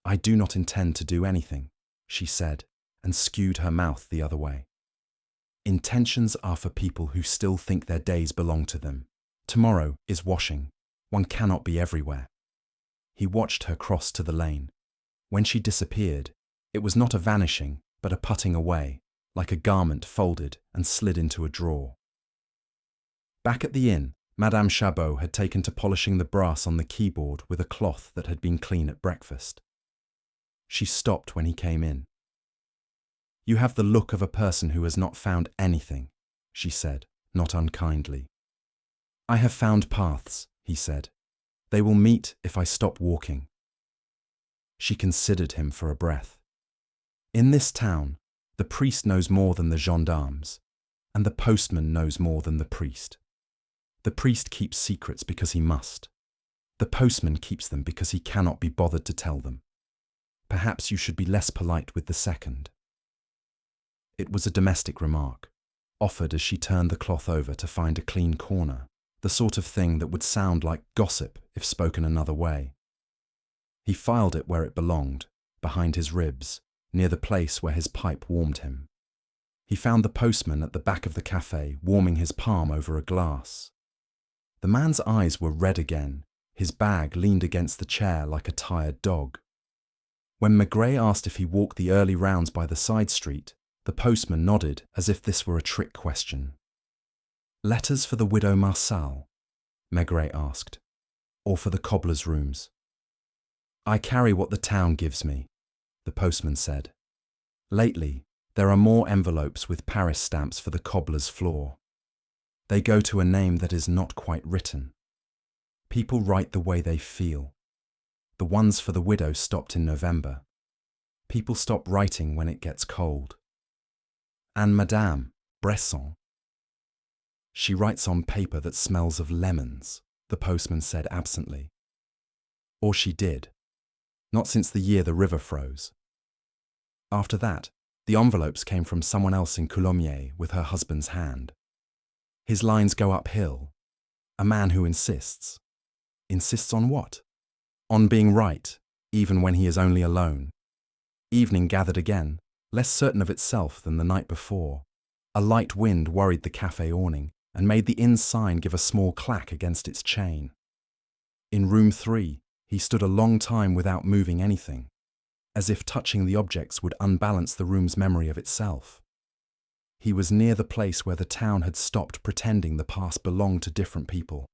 "I do not intend to do anything," she said, and skewed her mouth the other way. "Intentions are for people who still think their days belong to them. Tomorrow is washing. One cannot be everywhere." He watched her cross to the lane. When she disappeared, it was not a vanishing, but a putting away, like a garment folded and slid into a drawer. Back at the inn, Madame Chabot had taken to polishing the brass on the keyboard with a cloth that had been clean at breakfast. She stopped when he came in. "You have the look of a person who has not found anything," she said, not unkindly. "I have found paths," he said. "They will meet if I stop walking." She considered him for a breath. "In this town, the priest knows more than the gendarmes, and the postman knows more than the priest. The priest keeps secrets because he must. The postman keeps them because he cannot be bothered to tell them. Perhaps you should be less polite with the second." It was a domestic remark, offered as she turned the cloth over to find a clean corner, the sort of thing that would sound like gossip if spoken another way. He filed it where it belonged, behind his ribs, near the place where his pipe warmed him. He found the postman at the back of the cafe warming his palm over a glass. The man's eyes were red again. His bag leaned against the chair like a tired dog. When Maigret asked if he walked the early rounds by the side street, the postman nodded as if this were a trick question. "Letters for the widow Marsal?" Maigret asked. "Or for the cobbler's rooms?" "I carry what the town gives me," the postman said. "Lately, there are more envelopes with Paris stamps for the cobbler's floor. They go to a name that is not quite written. People write the way they feel. The ones for the widow stopped in November. People stop writing when it gets cold." "And Madame Bresson?" "She writes on paper that smells of lemons," the postman said absently. "Or she did. Not since the year the river froze. After that, the envelopes came from someone else in Coulommiers with her husband's hand. His lines go uphill. A man who insists. Insists on what? On being right, even when he is only alone. Evening gathered again, less certain of itself than the night before. A light wind worried the cafe awning and made the inn sign give a small clack against its chain. In room 3, He stood a long time without moving anything, as if touching the objects would unbalance the room's memory of itself. He was near the place where the town had stopped pretending the past belonged to different people.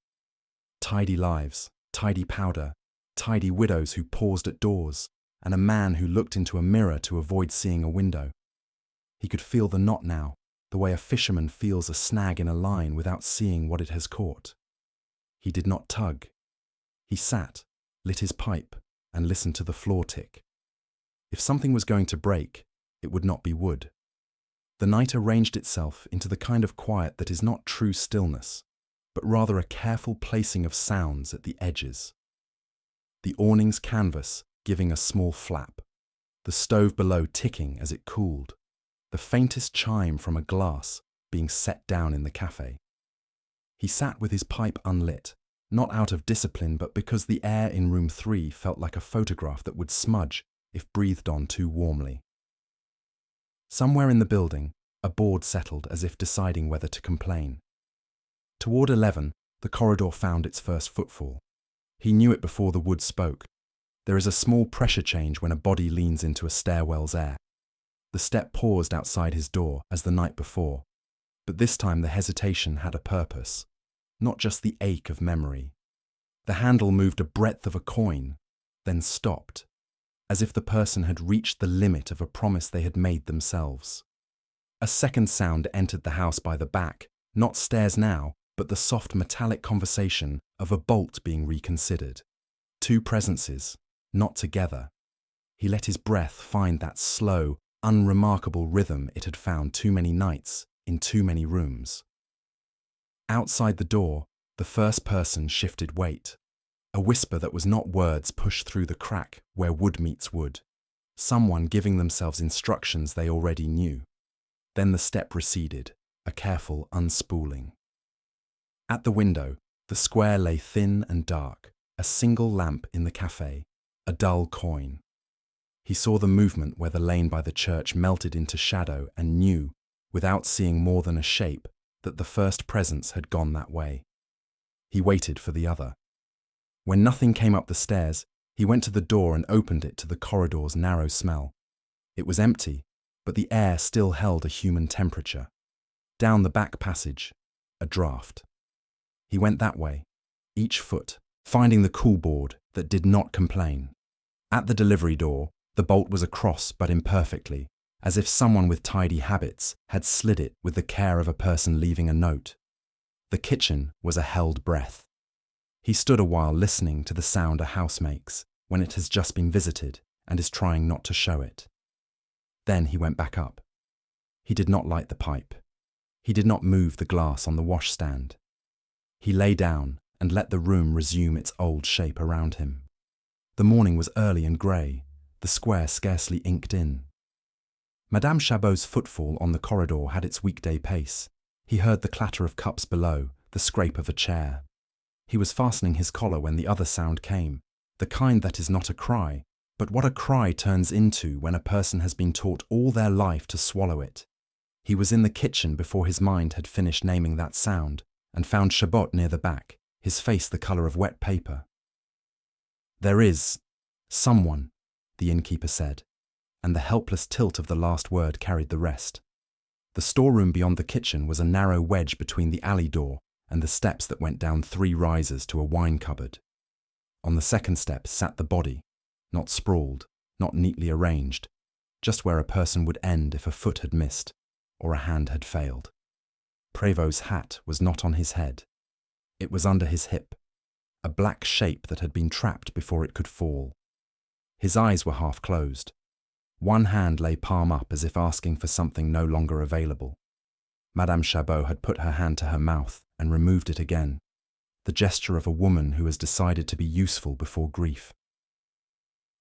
Tidy lives, tidy powder, tidy widows who paused at doors, and a man who looked into a mirror to avoid seeing a window. He could feel the knot now, the way a fisherman feels a snag in a line without seeing what it has caught. He did not tug. He sat, lit his pipe, and listened to the floor tick. If something was going to break, it would not be wood. The night arranged itself into the kind of quiet that is not true stillness, but rather a careful placing of sounds at the edges. The awning's canvas giving a small flap, the stove below ticking as it cooled, the faintest chime from a glass being set down in the cafe. He sat with his pipe unlit, not out of discipline but because the air in room 3 felt like a photograph that would smudge if breathed on too warmly. Somewhere in the building, a board settled as if deciding whether to complain. Toward 11, the corridor found its first footfall. He knew it before the wood spoke. There is a small pressure change when a body leans into a stairwell's air. The step paused outside his door as the night before, but this time the hesitation had a purpose, not just the ache of memory. The handle moved a breadth of a coin, then stopped, as if the person had reached the limit of a promise they had made themselves. A second sound entered the house by the back, not stairs now, but the soft metallic conversation of a bolt being reconsidered. Two presences, not together. He let his breath find that slow, unremarkable rhythm it had found too many nights in too many rooms. Outside the door, the first person shifted weight. A whisper that was not words pushed through the crack where wood meets wood. Someone giving themselves instructions they already knew. Then the step receded, a careful unspooling. At the window, the square lay thin and dark, a single lamp in the cafe, a dull coin. He saw the movement where the lane by the church melted into shadow and knew, without seeing more than a shape, that the first presence had gone that way. He waited for the other. When nothing came up the stairs, he went to the door and opened it to the corridor's narrow smell. It was empty, but the air still held a human temperature. Down the back passage, a draught. He went that way, each foot, finding the cool board that did not complain. At the delivery door, the bolt was across but imperfectly, as if someone with tidy habits had slid it with the care of a person leaving a note. The kitchen was a held breath. He stood a while listening to the sound a house makes when it has just been visited and is trying not to show it. Then he went back up. He did not light the pipe. He did not move the glass on the washstand. He lay down and let the room resume its old shape around him. The morning was early and grey, the square scarcely inked in. Madame Chabot's footfall on the corridor had its weekday pace. He heard the clatter of cups below, the scrape of a chair. He was fastening his collar when the other sound came, the kind that is not a cry, but what a cry turns into when a person has been taught all their life to swallow it. He was in the kitchen before his mind had finished naming that sound, and found Chabot near the back, his face the colour of wet paper. "There is someone," the innkeeper said, and the helpless tilt of the last word carried the rest. The storeroom beyond the kitchen was a narrow wedge between the alley door and the steps that went down 3 risers to a wine cupboard. On the second step sat the body, not sprawled, not neatly arranged, just where a person would end if a foot had missed or a hand had failed. Prévost's hat was not on his head. It was under his hip, a black shape that had been trapped before it could fall. His eyes were half closed. One hand lay palm up as if asking for something no longer available. Madame Chabot had put her hand to her mouth and removed it again, the gesture of a woman who has decided to be useful before grief.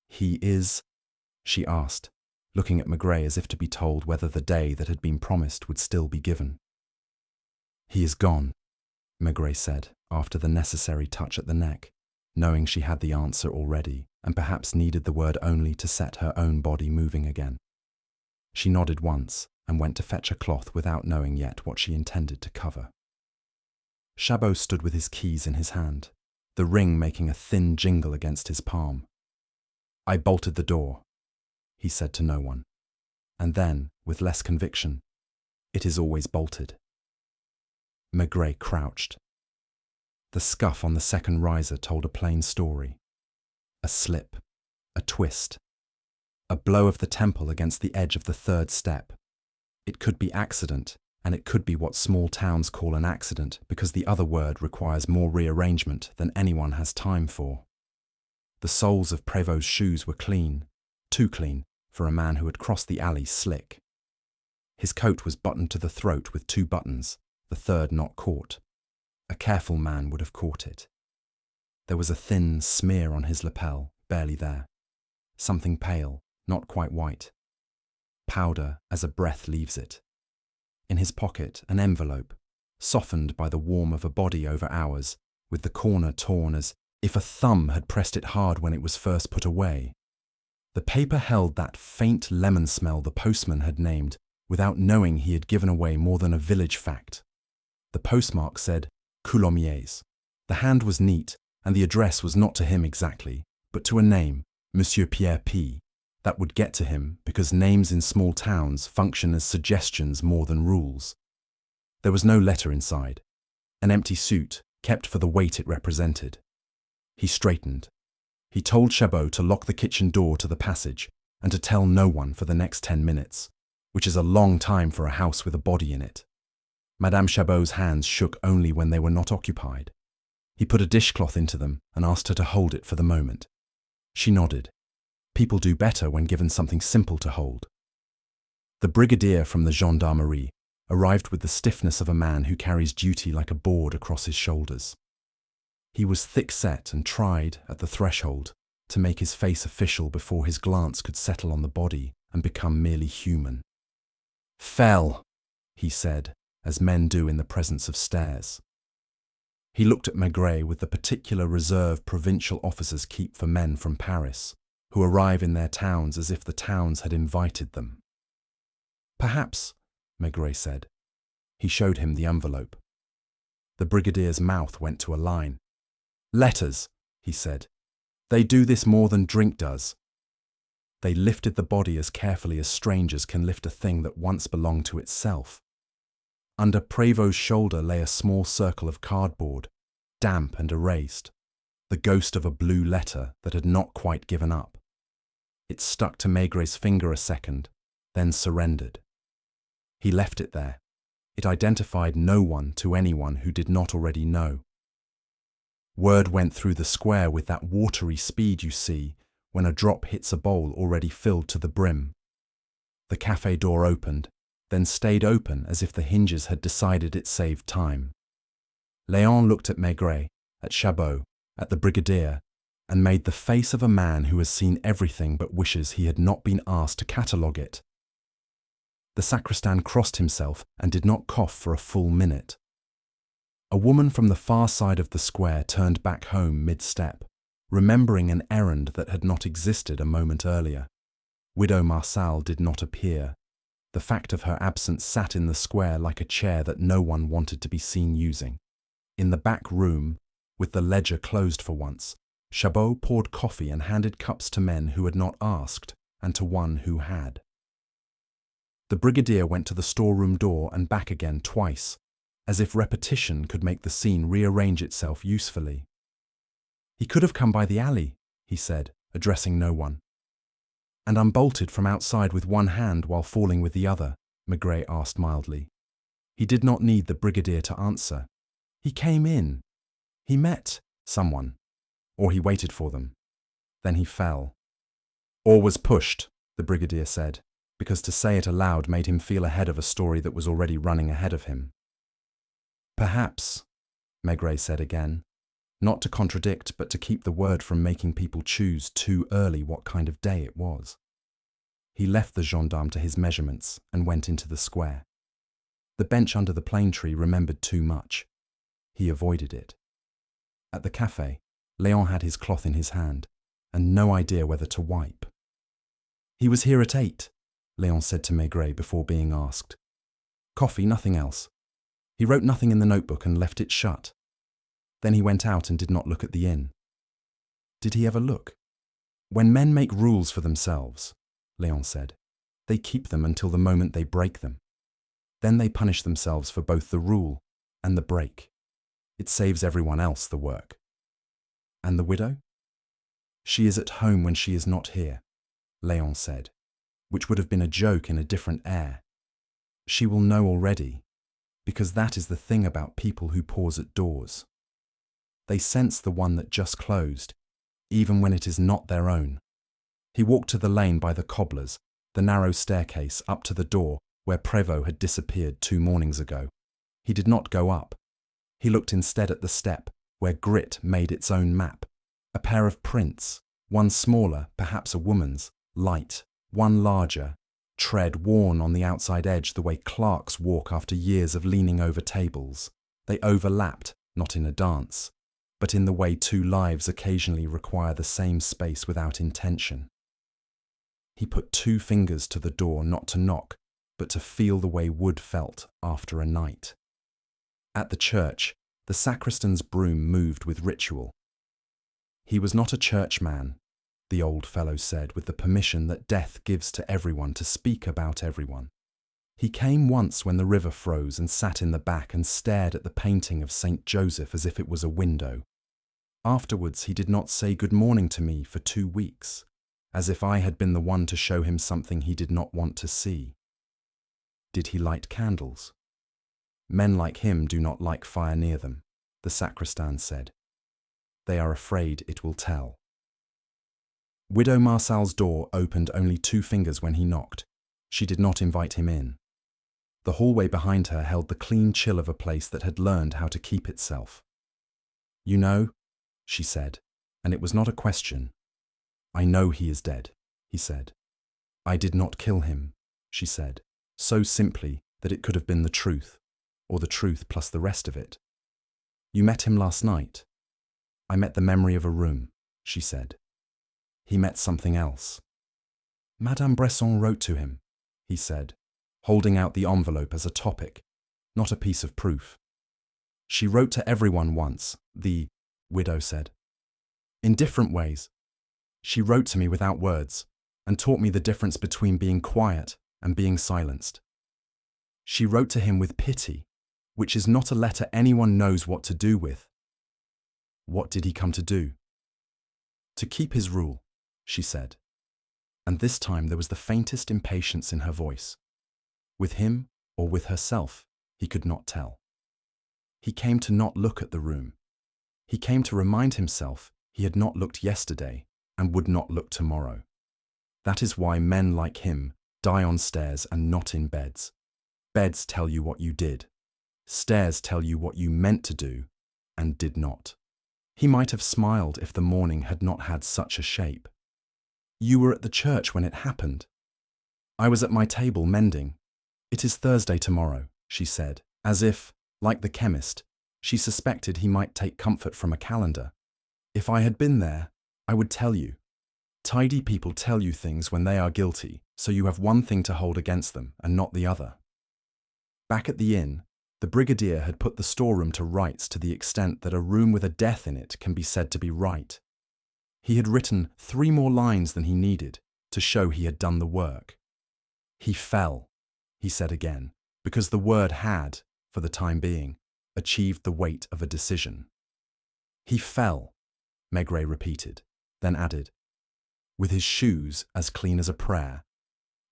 "He is?" she asked, looking at Maigret as if to be told whether the day that had been promised would still be given. "He is gone," Maigret said, after the necessary touch at the neck, knowing she had the answer already and perhaps needed the word only to set her own body moving again. She nodded once and went to fetch a cloth without knowing yet what she intended to cover. Chabot stood with his keys in his hand. the ring making a thin jingle against his palm. "I bolted the door," he said to no one. And then, with less conviction, "It is always bolted." Maigret crouched. The scuff on the second riser told a plain story. A slip, a twist, a blow of the temple against the edge of the third step. It could be accident, and it could be what small towns call an accident because the other word requires more rearrangement than anyone has time for. The soles of Prévost's shoes were clean, too clean for a man who had crossed the alley slick. His coat was buttoned to the throat with 2 buttons, the third not caught. A careful man would have caught it. There was a thin smear on his lapel, barely there. Something pale, not quite white. Powder as a breath leaves it. In his pocket, an envelope, softened by the warmth of a body over hours, with the corner torn as if a thumb had pressed it hard when it was first put away. The paper held that faint lemon smell the postman had named, without knowing he had given away more than a village fact. The postmark said Coulommiers. The hand was neat, and the address was not to him exactly, but to a name, Monsieur Pierre P. That would get to him because names in small towns function as suggestions more than rules. There was no letter inside. An empty suit, kept for the weight it represented. He straightened. He told Chabot to lock the kitchen door to the passage and to tell no one for the next 10 minutes, which is a long time for a house with a body in it. Madame Chabot's hands shook only when they were not occupied. He put a dishcloth into them and asked her to hold it for the moment. She nodded. People do better when given something simple to hold. The brigadier from the gendarmerie arrived with the stiffness of a man who carries duty like a board across his shoulders. He was thick-set and tried, at the threshold, to make his face official before his glance could settle on the body and become merely human. "Fell," he said, as men do in the presence of stairs. He looked at Maigret with the particular reserve provincial officers keep for men from Paris, who arrive in their towns as if the towns had invited them. "Perhaps," Maigret said. He showed him the envelope. The brigadier's mouth went to a line. "Letters," he said. "They do this more than drink does." They lifted the body as carefully as strangers can lift a thing that once belonged to itself. Under Prévost's shoulder lay a small circle of cardboard, damp and erased, the ghost of a blue letter that had not quite given up. It stuck to Maigret's finger a second, then surrendered. He left it there. It identified no one to anyone who did not already know. Word went through the square with that watery speed you see when a drop hits a bowl already filled to the brim. The café door opened, then stayed open as if the hinges had decided it saved time. Léon looked at Maigret, at Chabot, at the brigadier, and made the face of a man who has seen everything but wishes he had not been asked to catalogue it. The sacristan crossed himself and did not cough for a full minute. A woman from the far side of the square turned back home mid-step, remembering an errand that had not existed a moment earlier. Widow Marsal did not appear. The fact of her absence sat in the square like a chair that no one wanted to be seen using. In the back room, with the ledger closed for once, Chabot poured coffee and handed cups to men who had not asked, and to one who had. The brigadier went to the storeroom door and back again twice, as if repetition could make the scene rearrange itself usefully. "He could have come by the alley," he said, addressing no one. "And unbolted from outside with one hand while falling with the other?" Maigret asked mildly. He did not need the brigadier to answer. He came in. He met someone. Or he waited for them. Then he fell. "Or was pushed," the brigadier said, because to say it aloud made him feel ahead of a story that was already running ahead of him. "Perhaps," Maigret said again, not to contradict but to keep the word from making people choose too early what kind of day it was. He left the gendarme to his measurements and went into the square. The bench under the plane tree remembered too much. He avoided it. At the café, Léon had his cloth in his hand, and no idea whether to wipe. "He was here at 8, Léon said to Maigret before being asked. "Coffee, nothing else. He wrote nothing in the notebook and left it shut." Then he went out and did not look at the inn. Did he ever look? When men make rules for themselves, Léon said, they keep them until the moment they break them. Then they punish themselves for both the rule and the break. It saves everyone else the work. And the widow? She is at home when she is not here, Léon said, which would have been a joke in a different air. She will know already, because that is the thing about people who pause at doors. They sense the one that just closed, even when it is not their own. He walked to the lane by the cobblers, the narrow staircase up to the door where Prévost had disappeared 2 mornings ago. He did not go up. He looked instead at the step where grit made its own map. A pair of prints, one smaller, perhaps a woman's, light, one larger, tread worn on the outside edge the way clerks walk after years of leaning over tables. They overlapped, not in a dance, but in the way 2 lives occasionally require the same space without intention. He put 2 fingers to the door not to knock, but to feel the way wood felt after a night. At the church, the sacristan's broom moved with ritual. He was not a churchman, the old fellow said with the permission that death gives to everyone to speak about everyone. He came once when the river froze and sat in the back and stared at the painting of St. Joseph as if it was a window. Afterwards he did not say good morning to me for 2 weeks, as if I had been the one to show him something he did not want to see. Did he light candles? Men like him do not like fire near them, the sacristan said. They are afraid it will tell. Widow Marsal's door opened only 2 fingers when he knocked. She did not invite him in. The hallway behind her held the clean chill of a place that had learned how to keep itself. You know, she said, and it was not a question. I know he is dead, he said. I did not kill him, she said, so simply that it could have been the truth, or the truth plus the rest of it. You met him last night. I met the memory of a room, she said. He met something else. Madame Bresson wrote to him, he said, holding out the envelope as a topic, not a piece of proof. She wrote to everyone once, the widow said. In different ways. She wrote to me without words, and taught me the difference between being quiet and being silenced. She wrote to him with pity, which is not a letter anyone knows what to do with. What did he come to do? To keep his rule, she said. And this time there was the faintest impatience in her voice. With him or with herself, he could not tell. He came to not look at the room. He came to remind himself he had not looked yesterday and would not look tomorrow. That is why men like him die on stairs and not in beds. Beds tell you what you did. Stairs tell you what you meant to do and did not. He might have smiled if the morning had not had such a shape. You were at the church when it happened. I was at my table mending. It is Thursday tomorrow, she said, as if, like the chemist, she suspected he might take comfort from a calendar. If I had been there, I would tell you. Tidy people tell you things when they are guilty, so you have one thing to hold against them and not the other. Back at the inn, the brigadier had put the storeroom to rights to the extent that a room with a death in it can be said to be right. He had written 3 more lines than he needed to show he had done the work. He fell, he said again, because the word had, for the time being, achieved the weight of a decision. He fell, Maigret repeated, then added, with his shoes as clean as a prayer,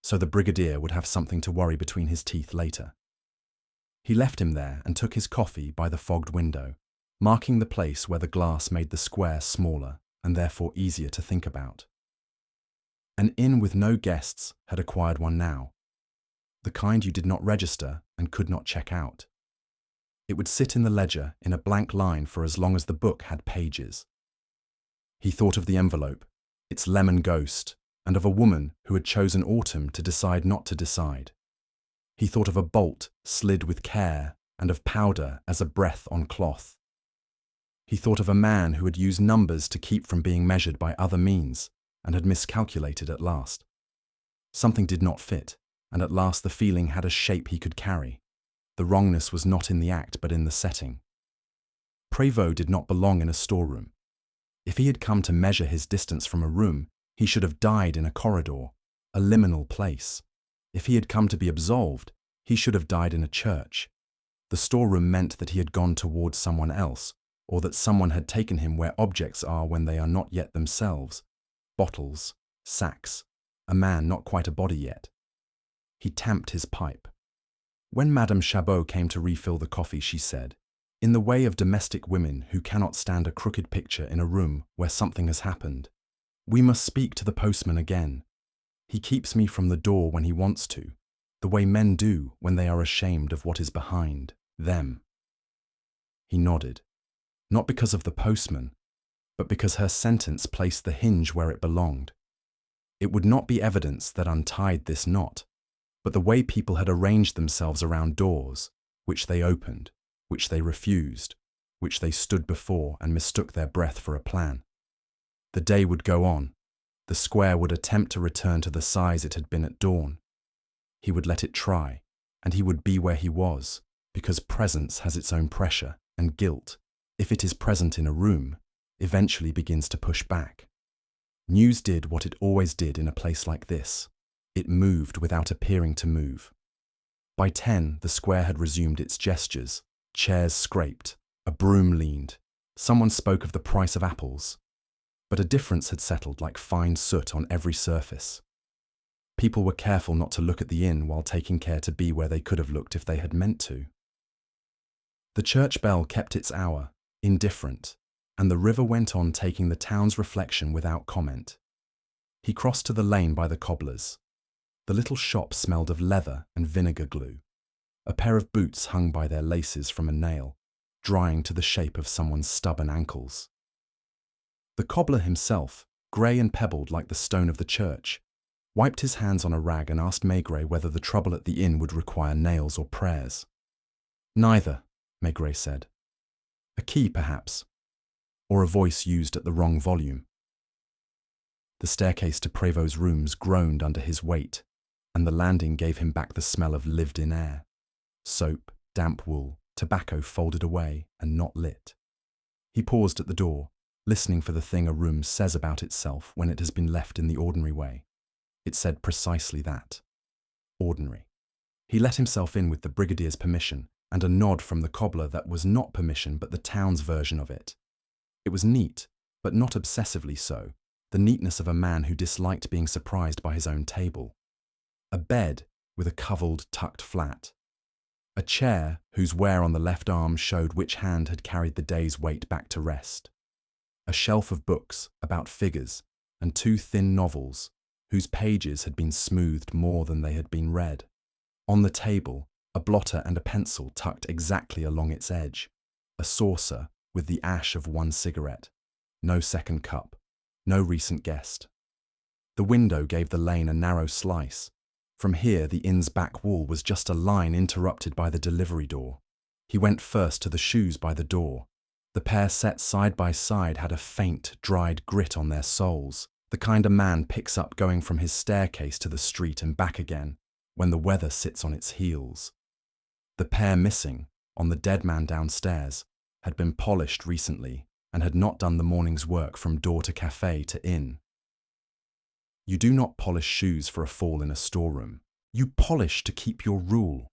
so the brigadier would have something to worry between his teeth later. He left him there and took his coffee by the fogged window, marking the place where the glass made the square smaller and therefore easier to think about. An inn with no guests had acquired one now, the kind you did not register and could not check out. It would sit in the ledger in a blank line for as long as the book had pages. He thought of the envelope, its lemon ghost, and of a woman who had chosen autumn to decide not to decide. He thought of a bolt slid with care and of powder as a breath on cloth. He thought of a man who had used numbers to keep from being measured by other means and had miscalculated at last. Something did not fit, and at last the feeling had a shape he could carry. The wrongness was not in the act but in the setting. Prévost did not belong in a storeroom. If he had come to measure his distance from a room, he should have died in a corridor, a liminal place. If he had come to be absolved, he should have died in a church. The storeroom meant that he had gone towards someone else, or that someone had taken him where objects are when they are not yet themselves. Bottles, sacks, a man not quite a body yet. He tamped his pipe. When Madame Chabot came to refill the coffee, she said, in the way of domestic women who cannot stand a crooked picture in a room where something has happened, "We must speak to the postman again. He keeps me from the door when he wants to, the way men do when they are ashamed of what is behind them." He nodded, not because of the postman, but because her sentence placed the hinge where it belonged. It would not be evidence that untied this knot, but the way people had arranged themselves around doors, which they opened, which they refused, which they stood before and mistook their breath for a plan. The day would go on. The square would attempt to return to the size it had been at dawn. He would let it try, and he would be where he was, because presence has its own pressure, and guilt, if it is present in a room, eventually begins to push back. News did what it always did in a place like this. It moved without appearing to move. By 10, the square had resumed its gestures. Chairs scraped, a broom leaned, someone spoke of the price of apples. But a difference had settled like fine soot on every surface. People were careful not to look at the inn while taking care to be where they could have looked if they had meant to. The church bell kept its hour, indifferent, and the river went on taking the town's reflection without comment. He crossed to the lane by the cobbler's. The little shop smelled of leather and vinegar glue. A pair of boots hung by their laces from a nail, drying to the shape of someone's stubborn ankles. The cobbler himself, grey and pebbled like the stone of the church, wiped his hands on a rag and asked Maigret whether the trouble at the inn would require nails or prayers. "Neither," Maigret said. "A key, perhaps, or a voice used at the wrong volume." The staircase to Prévost's rooms groaned under his weight, and the landing gave him back the smell of lived-in air. Soap, damp wool, tobacco folded away and not lit. He paused at the door, listening for the thing a room says about itself when it has been left in the ordinary way. It said precisely that. Ordinary. He let himself in with the brigadier's permission and a nod from the cobbler that was not permission but the town's version of it. It was neat, but not obsessively so, the neatness of a man who disliked being surprised by his own table. A bed with a covered, tucked flat. A chair whose wear on the left arm showed which hand had carried the day's weight back to rest. A shelf of books about figures and 2 thin novels whose pages had been smoothed more than they had been read. On the table, a blotter and a pencil tucked exactly along its edge. A saucer with the ash of 1 cigarette. No second cup. No recent guest. The window gave the lane a narrow slice. From here, the inn's back wall was just a line interrupted by the delivery door. He went first to the shoes by the door. The pair set side by side had a faint, dried grit on their soles, the kind a man picks up going from his staircase to the street and back again, when the weather sits on its heels. The pair missing, on the dead man downstairs, had been polished recently and had not done the morning's work from door to café to inn. You do not polish shoes for a fall in a storeroom. You polish to keep your rule.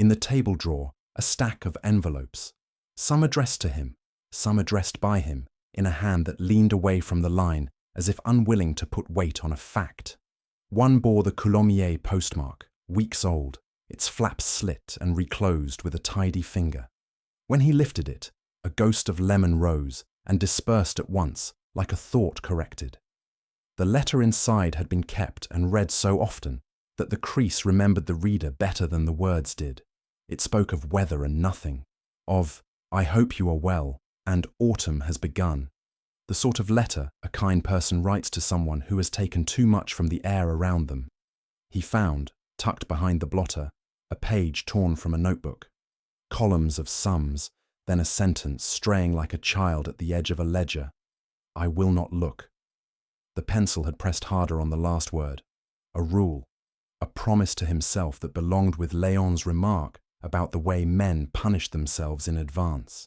In the table drawer, a stack of envelopes, some addressed to him, some addressed by him, in a hand that leaned away from the line as if unwilling to put weight on a fact. One bore the Coulommiers postmark, weeks old, its flaps slit and reclosed with a tidy finger. When he lifted it, a ghost of lemon rose and dispersed at once, like a thought corrected. The letter inside had been kept and read so often that the crease remembered the reader better than the words did. It spoke of weather and nothing, of "I hope you are well" and "autumn has begun," the sort of letter a kind person writes to someone who has taken too much from the air around them. He found, tucked behind the blotter, a page torn from a notebook, columns of sums, then a sentence straying like a child at the edge of a ledger. "I will not look." The pencil had pressed harder on the last word. A rule, a promise to himself that belonged with Léon's remark about the way men punished themselves in advance.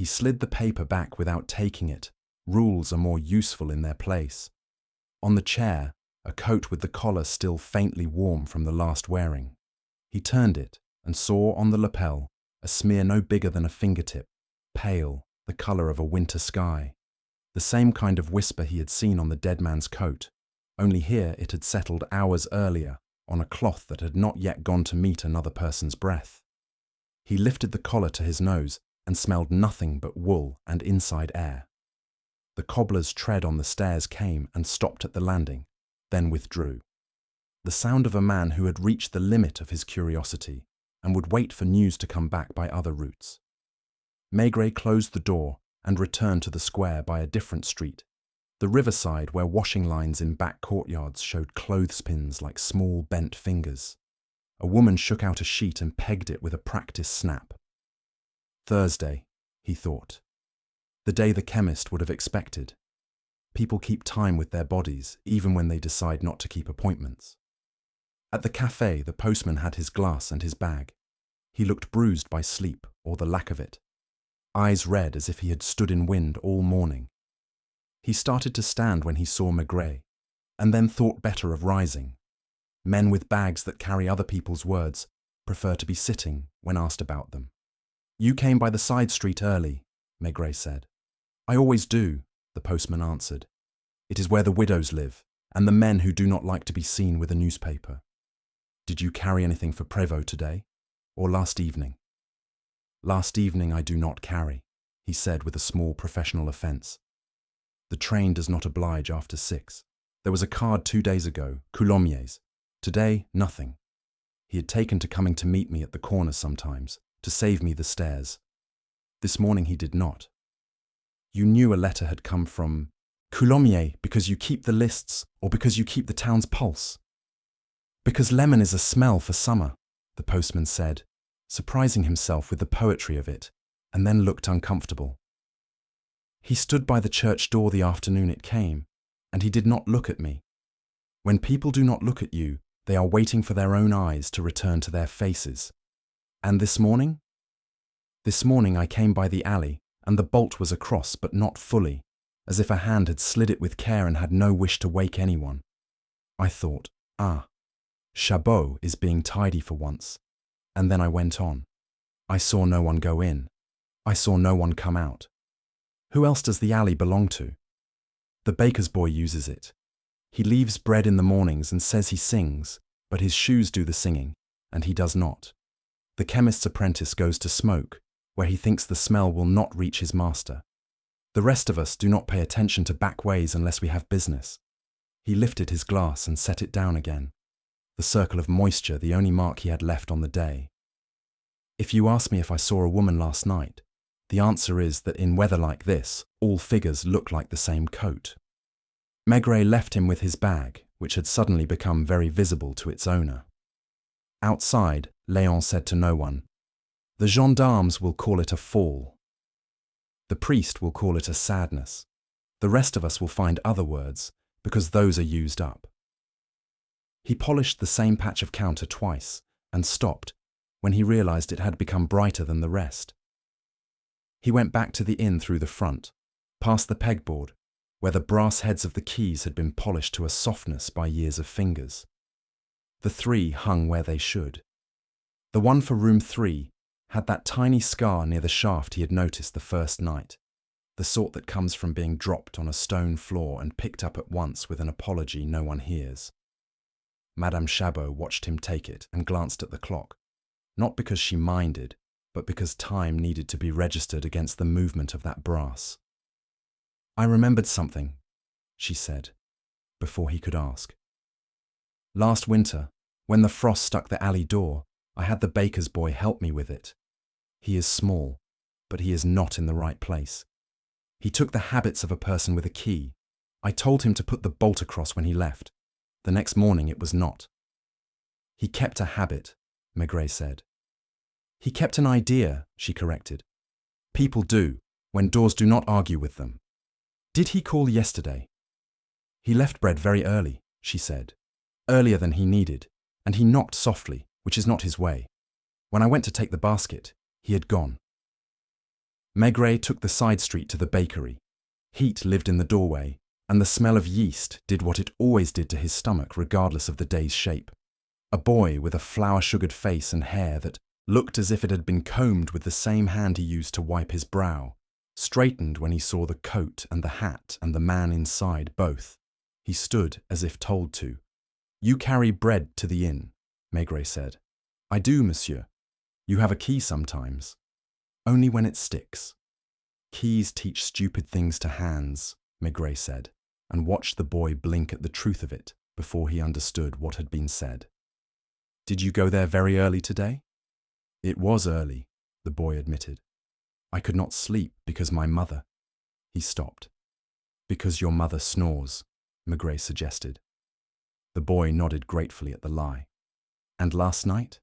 He slid the paper back without taking it. Rules are more useful in their place. On the chair, a coat with the collar still faintly warm from the last wearing. He turned it and saw on the lapel a smear no bigger than a fingertip, pale, the colour of a winter sky. The same kind of whisper he had seen on the dead man's coat, only here it had settled hours earlier on a cloth that had not yet gone to meet another person's breath. He lifted the collar to his nose and smelled nothing but wool and inside air. The cobbler's tread on the stairs came and stopped at the landing, then withdrew. The sound of a man who had reached the limit of his curiosity and would wait for news to come back by other routes. Maigret closed the door and returned to the square by a different street, the riverside where washing lines in back courtyards showed clothespins like small bent fingers. A woman shook out a sheet and pegged it with a practiced snap. Thursday, he thought. The day the chemist would have expected. People keep time with their bodies, even when they decide not to keep appointments. At the café, the postman had his glass and his bag. He looked bruised by sleep, or the lack of it. Eyes red as if he had stood in wind all morning. He started to stand when he saw Maigret, and then thought better of rising. Men with bags that carry other people's words prefer to be sitting when asked about them. "You came by the side street early," Maigret said. "I always do," the postman answered. "It is where the widows live, and the men who do not like to be seen with a newspaper. Did you carry anything for Prévost today, or last evening?" "Last evening I do not carry," he said with a small professional offence. "The train does not oblige after 6. There was a card 2 days ago, Coulommiers. Today, nothing. He had taken to coming to meet me at the corner sometimes, to save me the stairs. This morning he did not." "You knew a letter had come from Coulommiers because you keep the lists or because you keep the town's pulse?" "Because lemon is a smell for summer," the postman said, surprising himself with the poetry of it, and then looked uncomfortable. "He stood by the church door the afternoon it came, and he did not look at me. When people do not look at you, they are waiting for their own eyes to return to their faces. And this morning? This morning I came by the alley, and the bolt was across, but not fully, as if a hand had slid it with care and had no wish to wake anyone. I thought, Chabot is being tidy for once. And then I went on. I saw no one go in. I saw no one come out. Who else does the alley belong to? The baker's boy uses it. He leaves bread in the mornings and says he sings, but his shoes do the singing, and he does not. The chemist's apprentice goes to smoke, where he thinks the smell will not reach his master. The rest of us do not pay attention to back ways unless we have business. He lifted his glass and set it down again. The circle of moisture, the only mark he had left on the day. If you ask me if I saw a woman last night, the answer is that in weather like this, all figures look like the same coat. Maigret left him with his bag, which had suddenly become very visible to its owner. Outside, Léon said to no one, "The gendarmes will call it a fall. The priest will call it a sadness. The rest of us will find other words, because those are used up." He polished the same patch of counter twice, and stopped, when he realized it had become brighter than the rest. He went back to the inn through the front, past the pegboard, where the brass heads of the keys had been polished to a softness by years of fingers. The 3 hung where they should. The one for room 3 had that tiny scar near the shaft he had noticed the first night, the sort that comes from being dropped on a stone floor and picked up at once with an apology no one hears. Madame Chabot watched him take it and glanced at the clock, not because she minded, but because time needed to be registered against the movement of that brass. "I remembered something," she said, before he could ask. "Last winter, when the frost stuck the alley door, I had the baker's boy help me with it. He is small, but he is not in the right place. He took the habits of a person with a key. I told him to put the bolt across when he left. The next morning it was not." "He kept a habit," Maigret said. "He kept an idea," she corrected. "People do, when doors do not argue with them. Did he call yesterday?" "He left bread very early," she said. "Earlier than he needed, and he knocked softly, which is not his way. When I went to take the basket, he had gone." Maigret took the side street to the bakery. Heat lived in the doorway, and the smell of yeast did what it always did to his stomach regardless of the day's shape. A boy with a flour-sugared face and hair that looked as if it had been combed with the same hand he used to wipe his brow, straightened when he saw the coat and the hat and the man inside both. He stood as if told to. "You carry bread to the inn," Maigret said. "I do, monsieur. You have a key sometimes. Only when it sticks." "Keys teach stupid things to hands," Maigret said, and watched the boy blink at the truth of it before he understood what had been said. "Did you go there very early today?" "It was early," the boy admitted. "I could not sleep because my mother—" He stopped. "Because your mother snores," Maigret suggested. The boy nodded gratefully at the lie. "And last night?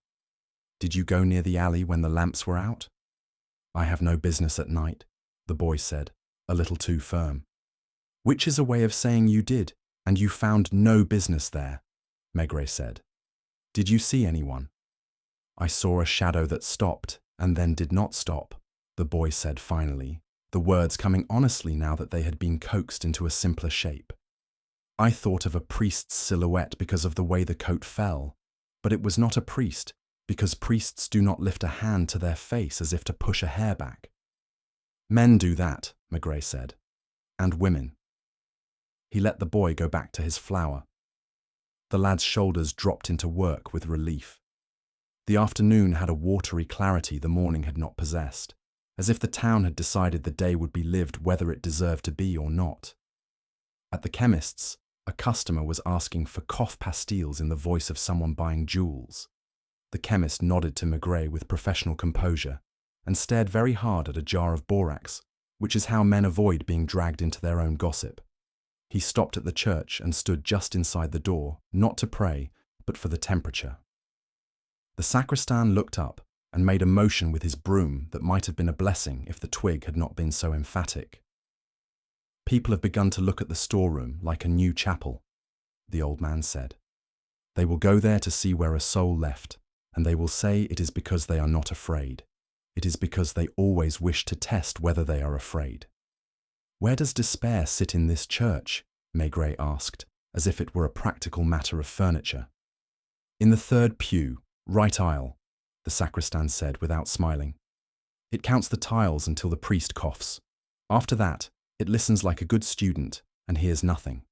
Did you go near the alley when the lamps were out?" "I have no business at night," the boy said, a little too firm. "Which is a way of saying you did, and you found no business there," Maigret said. "Did you see anyone?" "I saw a shadow that stopped and then did not stop," the boy said finally, the words coming honestly now that they had been coaxed into a simpler shape. "I thought of a priest's silhouette because of the way the coat fell, but it was not a priest, because priests do not lift a hand to their face as if to push a hair back." "Men do that," Maigret said, "and women." He let the boy go back to his flour. The lad's shoulders dropped into work with relief. The afternoon had a watery clarity the morning had not possessed, as if the town had decided the day would be lived whether it deserved to be or not. At the chemist's, a customer was asking for cough pastilles in the voice of someone buying jewels. The chemist nodded to Maigret with professional composure and stared very hard at a jar of borax, which is how men avoid being dragged into their own gossip. He stopped at the church and stood just inside the door, not to pray, but for the temperature. The sacristan looked up and made a motion with his broom that might have been a blessing if the twig had not been so emphatic. "People have begun to look at the storeroom like a new chapel," the old man said. "They will go there to see where a soul left, and they will say it is because they are not afraid. It is because they always wish to test whether they are afraid." "Where does despair sit in this church?" Maigret asked, as if it were a practical matter of furniture. "In the third pew, right aisle," the sacristan said without smiling. "It counts the tiles until the priest coughs. After that, it listens like a good student and hears nothing."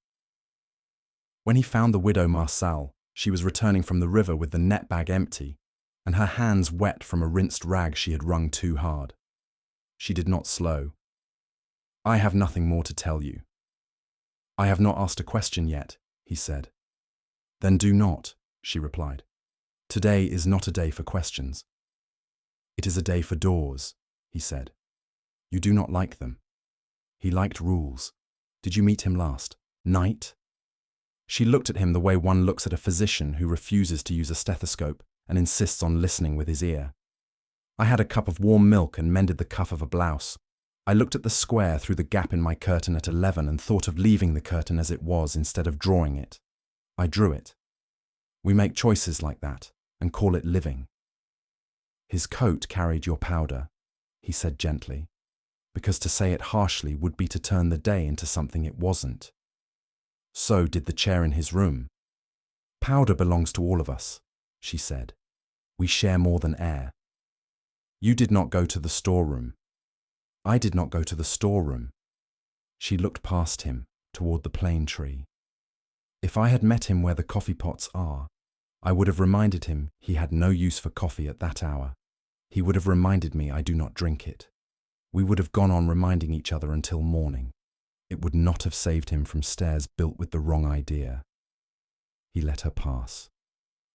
When he found the widow Marçal, she was returning from the river with the net bag empty, and her hands wet from a rinsed rag she had wrung too hard. She did not slow. "I have nothing more to tell you." "I have not asked a question yet," he said. "Then do not," she replied. "Today is not a day for questions." "It is a day for doors," he said. "You do not like them." He liked rules. "Did you meet him last night?" She looked at him the way one looks at a physician who refuses to use a stethoscope and insists on listening with his ear. "I had a cup of warm milk and mended the cuff of a blouse. I looked at the square through the gap in my curtain at 11 and thought of leaving the curtain as it was instead of drawing it. I drew it. We make choices like that and call it living." "His coat carried your powder," he said gently, because to say it harshly would be to turn the day into something it wasn't. "So did the chair in his room." "Powder belongs to all of us," she said. "We share more than air." "You did not go to the storeroom." "I did not go to the storeroom." She looked past him, toward the plane tree. "If I had met him where the coffee pots are, I would have reminded him he had no use for coffee at that hour. He would have reminded me I do not drink it. We would have gone on reminding each other until morning. It would not have saved him from stairs built with the wrong idea." He let her pass.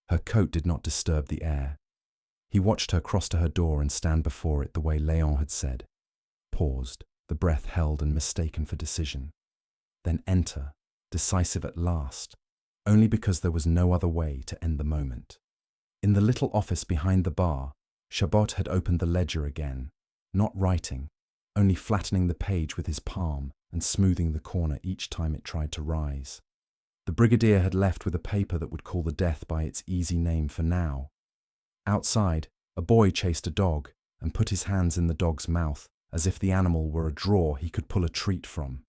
Her coat did not disturb the air. He watched her cross to her door and stand before it the way Léon had said, paused, the breath held and mistaken for decision, then enter, decisive at last, only because there was no other way to end the moment. In the little office behind the bar, Chabot had opened the ledger again, not writing, only flattening the page with his palm and smoothing the corner each time it tried to rise. The brigadier had left with a paper that would call the death by its easy name for now. Outside, a boy chased a dog and put his hands in the dog's mouth as if the animal were a drawer he could pull a treat from.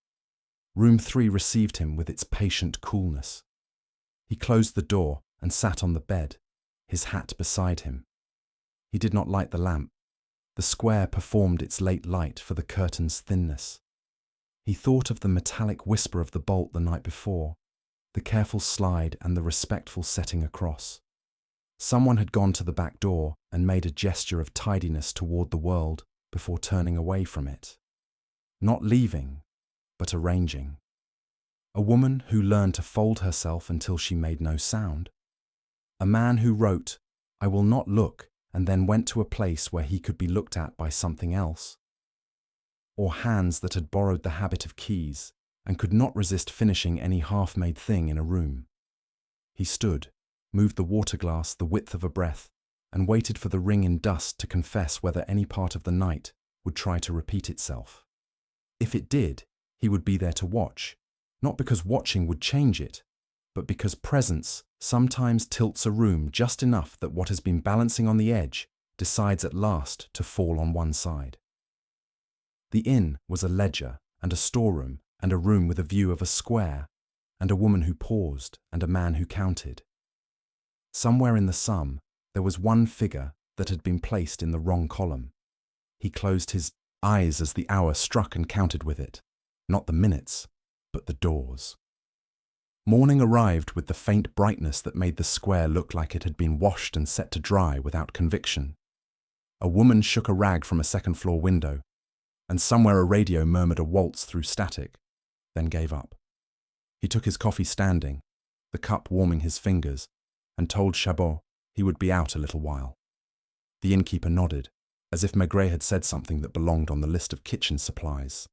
Room 3 received him with its patient coolness. He closed the door and sat on the bed, his hat beside him. He did not light the lamp. The square performed its late light for the curtain's thinness. He thought of the metallic whisper of the bolt the night before, the careful slide and the respectful setting across. Someone had gone to the back door and made a gesture of tidiness toward the world before turning away from it. Not leaving, but arranging. A woman who learned to fold herself until she made no sound. A man who wrote, "I will not look," and then went to a place where he could be looked at by something else. Or hands that had borrowed the habit of keys and could not resist finishing any half-made thing in a room. He stood, moved the water glass the width of a breath, and waited for the ring in dust to confess whether any part of the night would try to repeat itself. If it did, he would be there to watch, not because watching would change it, but because presence sometimes tilts a room just enough that what has been balancing on the edge decides at last to fall on one side. The inn was a ledger and a storeroom and a room with a view of a square, and a woman who paused and a man who counted. Somewhere in the sum, there was one figure that had been placed in the wrong column. He closed his eyes as the hour struck and counted with it, not the minutes, but the doors. Morning arrived with the faint brightness that made the square look like it had been washed and set to dry without conviction. A woman shook a rag from a second-floor window, and somewhere a radio murmured a waltz through static, then gave up. He took his coffee standing, the cup warming his fingers, and told Chabot he would be out a little while. The innkeeper nodded, as if Maigret had said something that belonged on the list of kitchen supplies.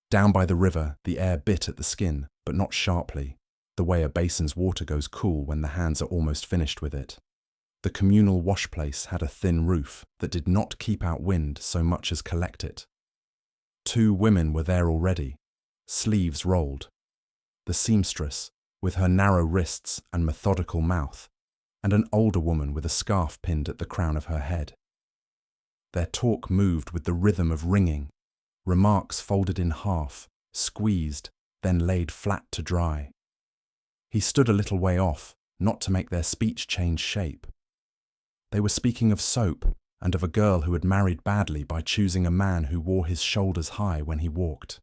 Down by the river, the air bit at the skin, but not sharply, the way a basin's water goes cool when the hands are almost finished with it. The communal wash place had a thin roof that did not keep out wind so much as collect it. 2 women were there already, sleeves rolled. The seamstress, with her narrow wrists and methodical mouth, and an older woman with a scarf pinned at the crown of her head. Their talk moved with the rhythm of ringing, remarks folded in half, squeezed, then laid flat to dry. He stood a little way off, not to make their speech change shape. They were speaking of soap and of a girl who had married badly by choosing a man who wore his shoulders high when he walked.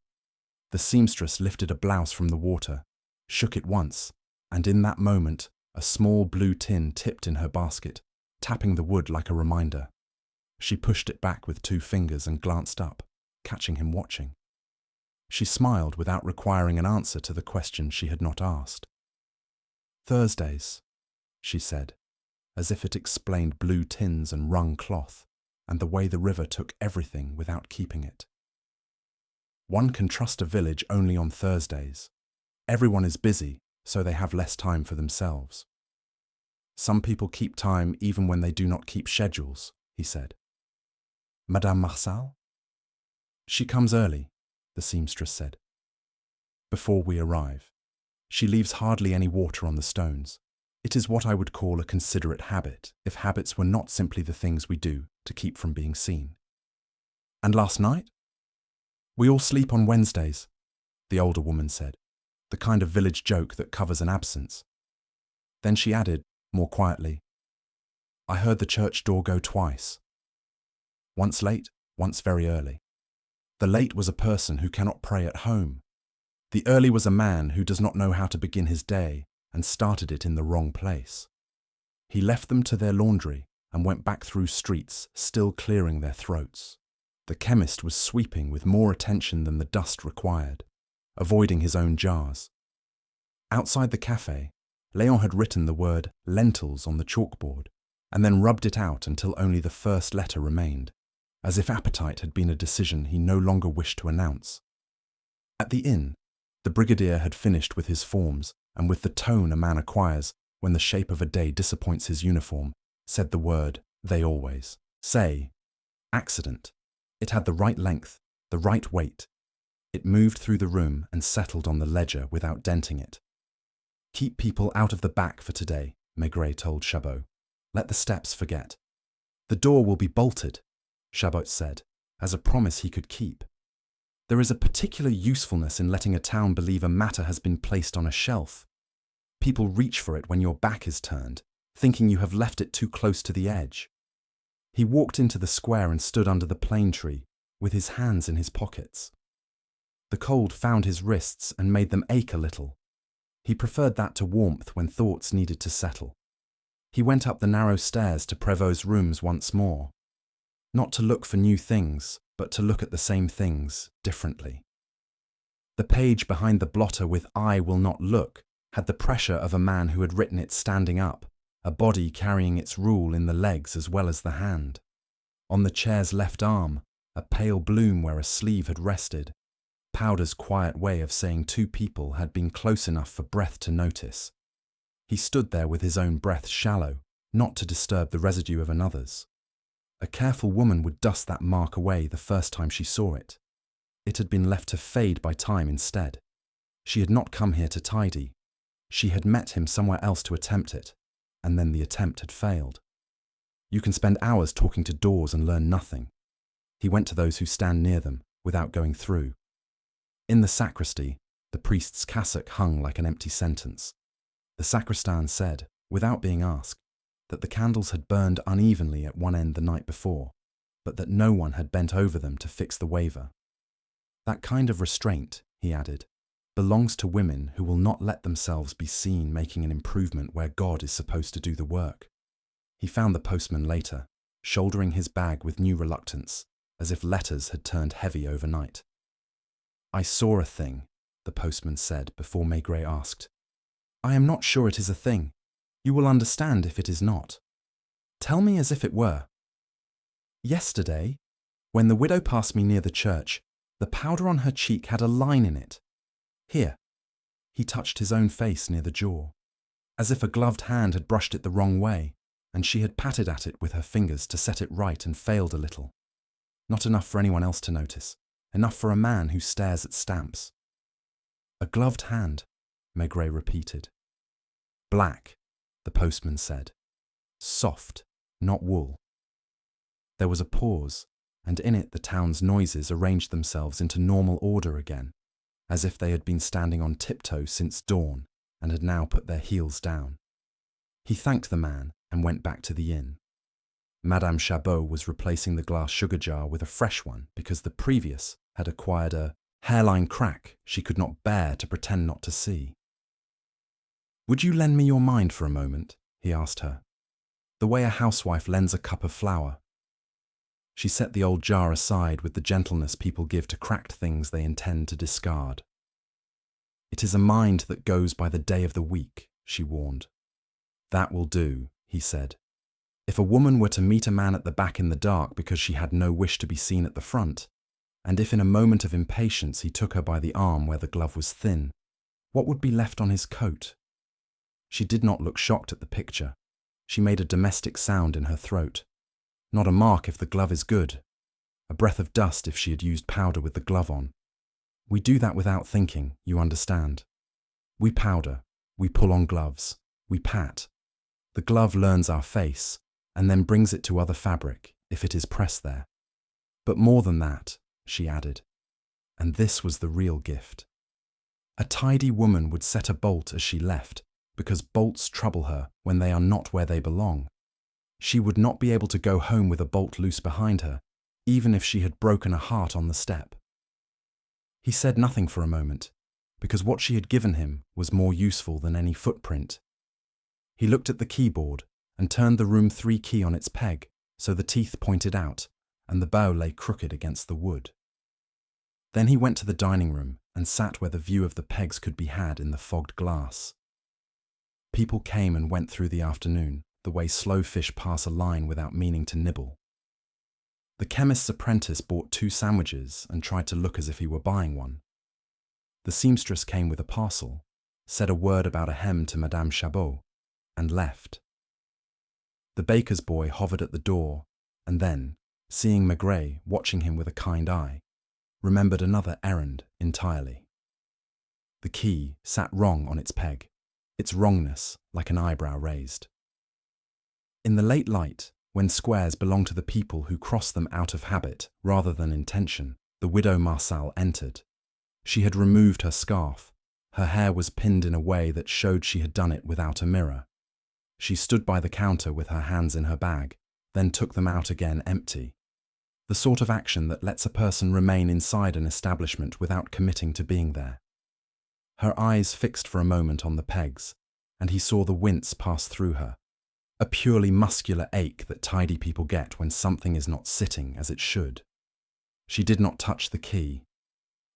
The seamstress lifted a blouse from the water, shook it once, and in that moment a small blue tin tipped in her basket, tapping the wood like a reminder. She pushed it back with 2 fingers and glanced up, catching him watching. She smiled without requiring an answer to the question she had not asked. "Thursdays," she said, as if it explained blue tins and wrung cloth, and the way the river took everything without keeping it. One can trust a village only on Thursdays. Everyone is busy, so they have less time for themselves. "Some people keep time even when they do not keep schedules," he said. "Madame Marsal?" "She comes early," the seamstress said. "Before we arrive. She leaves hardly any water on the stones. It is what I would call a considerate habit, if habits were not simply the things we do to keep from being seen." "And last night?" "We all sleep on Wednesdays," the older woman said, the kind of village joke that covers an absence. Then she added, more quietly, "I heard the church door go twice. Once late, once very early. The late was a person who cannot pray at home. The early was a man who does not know how to begin his day and started it in the wrong place. He left them to their laundry and went back through streets, still clearing their throats. The chemist was sweeping with more attention than the dust required, avoiding his own jars. Outside the cafe, Léon had written the word lentils on the chalkboard and then rubbed it out until only the first letter remained, as if appetite had been a decision he no longer wished to announce. At the inn, the brigadier had finished with his forms and with the tone a man acquires when the shape of a day disappoints his uniform, said the word they always say, accident. It had the right length, the right weight. It moved through the room and settled on the ledger without denting it. "Keep people out of the back for today," Maigret told Chabot. "Let the steps forget." "The door will be bolted," Chabot said, as a promise he could keep. There is a particular usefulness in letting a town believe a matter has been placed on a shelf. People reach for it when your back is turned, thinking you have left it too close to the edge. He walked into the square and stood under the plane tree, with his hands in his pockets. The cold found his wrists and made them ache a little. He preferred that to warmth when thoughts needed to settle. He went up the narrow stairs to Prévost's rooms once more. Not to look for new things, but to look at the same things differently. The page behind the blotter with "I will not look" had the pressure of a man who had written it standing up, a body carrying its rule in the legs as well as the hand. On the chair's left arm, a pale bloom where a sleeve had rested. Powder's quiet way of saying two people had been close enough for breath to notice. He stood there with his own breath shallow, not to disturb the residue of another's. A careful woman would dust that mark away the first time she saw it. It had been left to fade by time instead. She had not come here to tidy. She had met him somewhere else to attempt it, and then the attempt had failed. You can spend hours talking to doors and learn nothing. He went to those who stand near them, without going through. In the sacristy, the priest's cassock hung like an empty sentence. The sacristan said, without being asked, that the candles had burned unevenly at one end the night before, but that no one had bent over them to fix the waver. That kind of restraint, he added, belongs to women who will not let themselves be seen making an improvement where God is supposed to do the work. He found the postman later, shouldering his bag with new reluctance, as if letters had turned heavy overnight. "I saw a thing," the postman said before Maigret asked. "I am not sure it is a thing. You will understand if it is not. Tell me as if it were. Yesterday, when the widow passed me near the church, the powder on her cheek had a line in it. Here." He touched his own face near the jaw, as if a gloved hand had brushed it the wrong way, and she had patted at it with her fingers to set it right and failed a little. Not enough for anyone else to notice, enough for a man who stares at stamps. "A gloved hand," Maigret repeated. "Black," the postman said. "Soft, not wool." There was a pause, and in it the town's noises arranged themselves into normal order again, as if they had been standing on tiptoe since dawn and had now put their heels down. He thanked the man and went back to the inn. Madame Chabot was replacing the glass sugar jar with a fresh one because the previous had acquired a hairline crack she could not bear to pretend not to see. "Would you lend me your mind for a moment?" he asked her. "The way a housewife lends a cup of flour." She set the old jar aside with the gentleness people give to cracked things they intend to discard. "It is a mind that goes by the day of the week," she warned. "That will do," he said. "If a woman were to meet a man at the back in the dark because she had no wish to be seen at the front, and if in a moment of impatience he took her by the arm where the glove was thin, what would be left on his coat?" She did not look shocked at the picture. She made a domestic sound in her throat. Not a mark if the glove is good. A breath of dust if she had used powder with the glove on. We do that without thinking, you understand. We powder, we pull on gloves, we pat. The glove learns our face, and then brings it to other fabric, if it is pressed there. But more than that, she added, and this was the real gift. A tidy woman would set a bolt as she left, because bolts trouble her when they are not where they belong. She would not be able to go home with a bolt loose behind her, even if she had broken a heart on the step. He said nothing for a moment, because what she had given him was more useful than any footprint. He looked at the keyboard and turned the room 3 key on its peg so the teeth pointed out and the bow lay crooked against the wood. Then he went to the dining room and sat where the view of the pegs could be had in the fogged glass. People came and went through the afternoon, the way slow fish pass a line without meaning to nibble. The chemist's apprentice bought 2 sandwiches and tried to look as if he were buying one. The seamstress came with a parcel, said a word about a hem to Madame Chabot, and left. The baker's boy hovered at the door, and then, seeing Maigret watching him with a kind eye, remembered another errand entirely. The key sat wrong on its peg, its wrongness like an eyebrow raised. In the late light, When squares belong to the people who cross them out of habit rather than intention, the widow Marple entered. She had removed her scarf. Her hair was pinned in a way that showed she had done it without a mirror. She stood by the counter with her hands in her bag, then took them out again empty. The sort of action that lets a person remain inside an establishment without committing to being there. Her eyes fixed for a moment on the pegs, and he saw the wince pass through her, a purely muscular ache that tidy people get when something is not sitting as it should. She did not touch the key.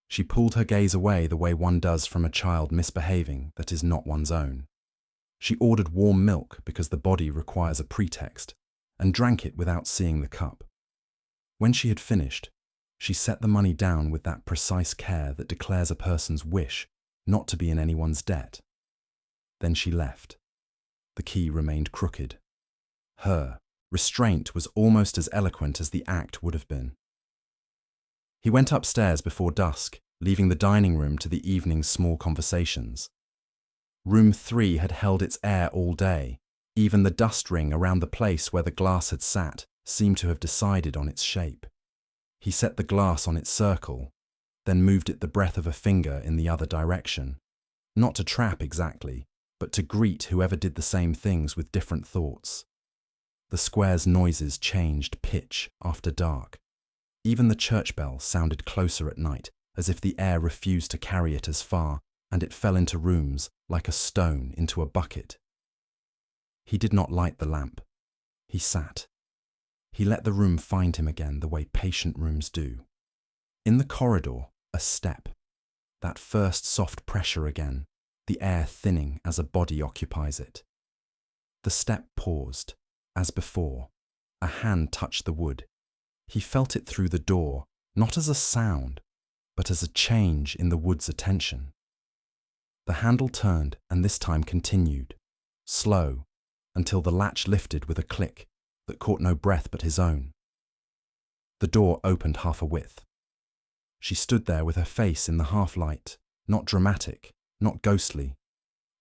She pulled her gaze away the way one does from a child misbehaving that is not one's own. She ordered warm milk because the body requires a pretext, and drank it without seeing the cup. When she had finished, she set the money down with that precise care that declares a person's wish not to be in anyone's debt. Then she left. The key remained crooked. Her restraint was almost as eloquent as the act would have been. He went upstairs before dusk, leaving the dining room to the evening's small conversations. Room 3 had held its air all day. Even the dust ring around the place where the glass had sat seemed to have decided on its shape. He set the glass on its circle, then moved it the breadth of a finger in the other direction, not to trap exactly, but to greet whoever did the same things with different thoughts. The square's noises changed pitch after dark. Even the church bell sounded closer at night, as if the air refused to carry it as far, and it fell into rooms like a stone into a bucket. He did not light the lamp. He sat. He let the room find him again the way patient rooms do. In the corridor, a step. That first soft pressure again, the air thinning as a body occupies it. The step paused. As before, a hand touched the wood. He felt it through the door, not as a sound, but as a change in the wood's attention. The handle turned and this time continued, slow, until the latch lifted with a click that caught no breath but his own. The door opened half a width. She stood there with her face in the half-light, not dramatic, not ghostly,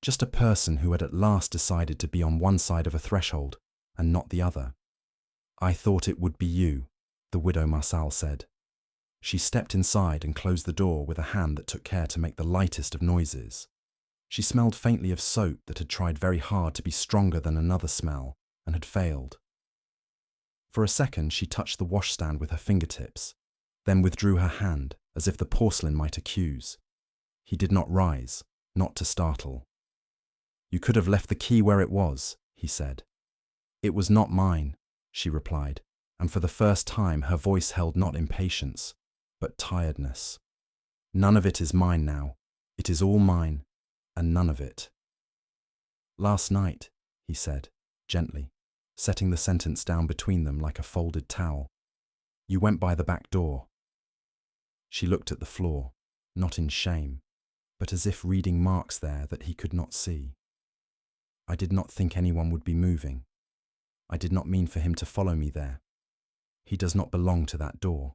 just a person who had at last decided to be on one side of a threshold and not the other. "I thought it would be you," the widow Marple said. She stepped inside and closed the door with a hand that took care to make the lightest of noises. She smelled faintly of soap that had tried very hard to be stronger than another smell and had failed. For a second she touched the washstand with her fingertips, then withdrew her hand as if the porcelain might accuse. He did not rise, not to startle. "You could have left the key where it was," he said. "It was not mine," she replied, and for the first time her voice held not impatience, but tiredness. "None of it is mine now. It is all mine, and none of it." "Last night," he said, gently, setting the sentence down between them like a folded towel, "you went by the back door." She looked at the floor, not in shame, but as if reading marks there that he could not see. "I did not think anyone would be moving. I did not mean for him to follow me there. He does not belong to that door."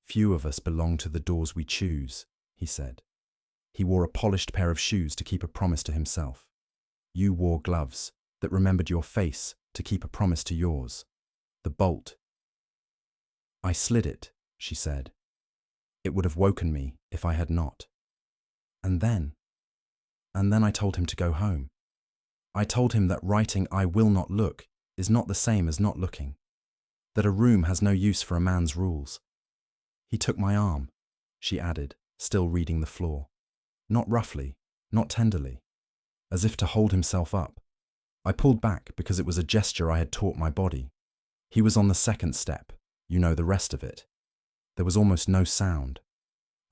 "Few of us belong to the doors we choose," he said. He wore a polished pair of shoes to keep a promise to himself. You wore gloves that remembered your face to keep a promise to yours. The bolt. "I slid it," she said. "It would have woken me if I had not. And then I told him to go home. I told him that writing 'I will not look' is not the same as not looking, that a room has no use for a man's rules. He took my arm," she added, still reading the floor. "Not roughly, not tenderly, as if to hold himself up. I pulled back because it was a gesture I had taught my body. He was on the second step, you know the rest of it. There was almost no sound.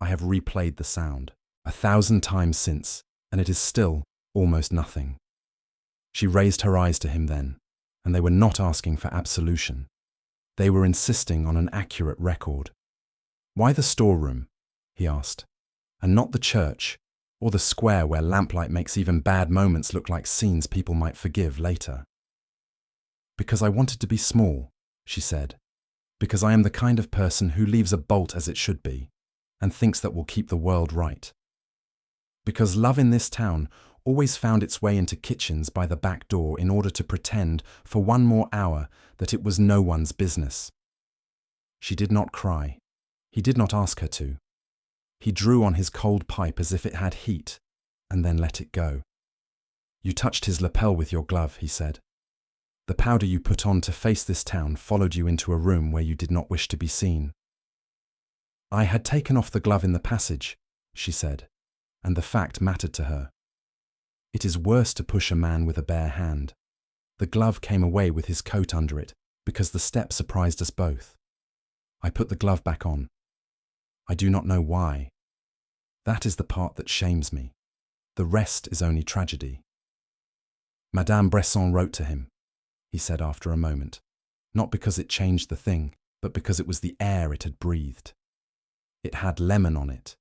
I have replayed the sound 1,000 times since, and it is still almost nothing." She raised her eyes to him then, and they were not asking for absolution. They were insisting on an accurate record. "Why the storeroom?" he asked, "and not the church, or the square where lamplight makes even bad moments look like scenes people might forgive later?" "Because I wanted to be small," she said. "Because I am the kind of person who leaves a bolt as it should be, and thinks that will keep the world right. Because love in this town always found its way into kitchens by the back door in order to pretend for one more hour that it was no one's business. She did not cry. He did not ask her to. He drew on his cold pipe as if it had heat, and then let it go. "You touched his lapel with your glove," he said. "The powder you put on to face this town followed you into a room where you did not wish to be seen." "I had taken off the glove in the passage," she said, and the fact mattered to her. It is worse to push a man with a bare hand. The glove came away with his coat under it, because the step surprised us both. I put the glove back on. I do not know why. That is the part that shames me. The rest is only tragedy. "Madame Bresson wrote to him," he said after a moment, not because it changed the thing, but because it was the air it had breathed. It had lemon on it.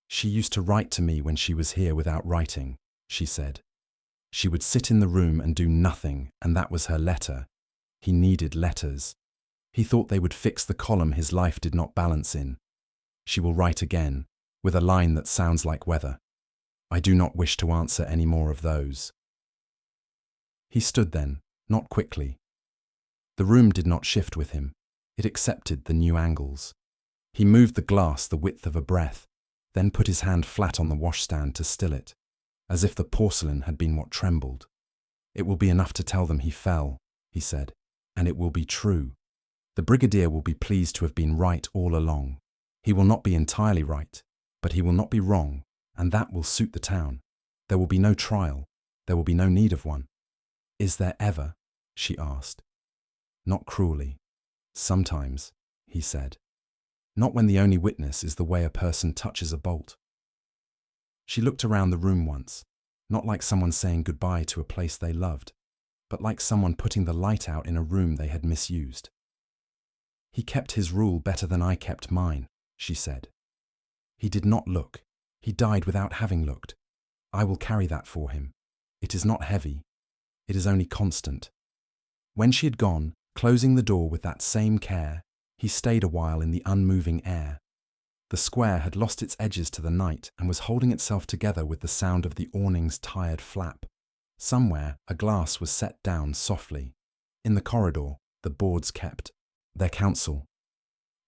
"She used to write to me when she was here without writing," she said. "She would sit in the room and do nothing, and that was her letter. He needed letters. He thought they would fix the column his life did not balance in. She will write again, with a line that sounds like weather. I do not wish to answer any more of those." He stood then, not quickly. The room did not shift with him. It accepted the new angles. He moved the glass the width of a breath, then put his hand flat on the washstand to still it, as if the porcelain had been what trembled. "It will be enough to tell them he fell," he said, "and it will be true. The brigadier will be pleased to have been right all along. He will not be entirely right, but he will not be wrong, and that will suit the town. There will be no trial. There will be no need of one." "Is there ever?" she asked. "Not cruelly. Sometimes," he said. "Not when the only witness is the way a person touches a bolt." She looked around the room once, not like someone saying goodbye to a place they loved, but like someone putting the light out in a room they had misused. "He kept his rule better than I kept mine," she said. "He did not look. He died without having looked. I will carry that for him. It is not heavy. It is only constant." When she had gone, closing the door with that same care, he stayed a while in the unmoving air. The square had lost its edges to the night and was holding itself together with the sound of the awning's tired flap. Somewhere a glass was set down softly. In the corridor, the boards kept their counsel.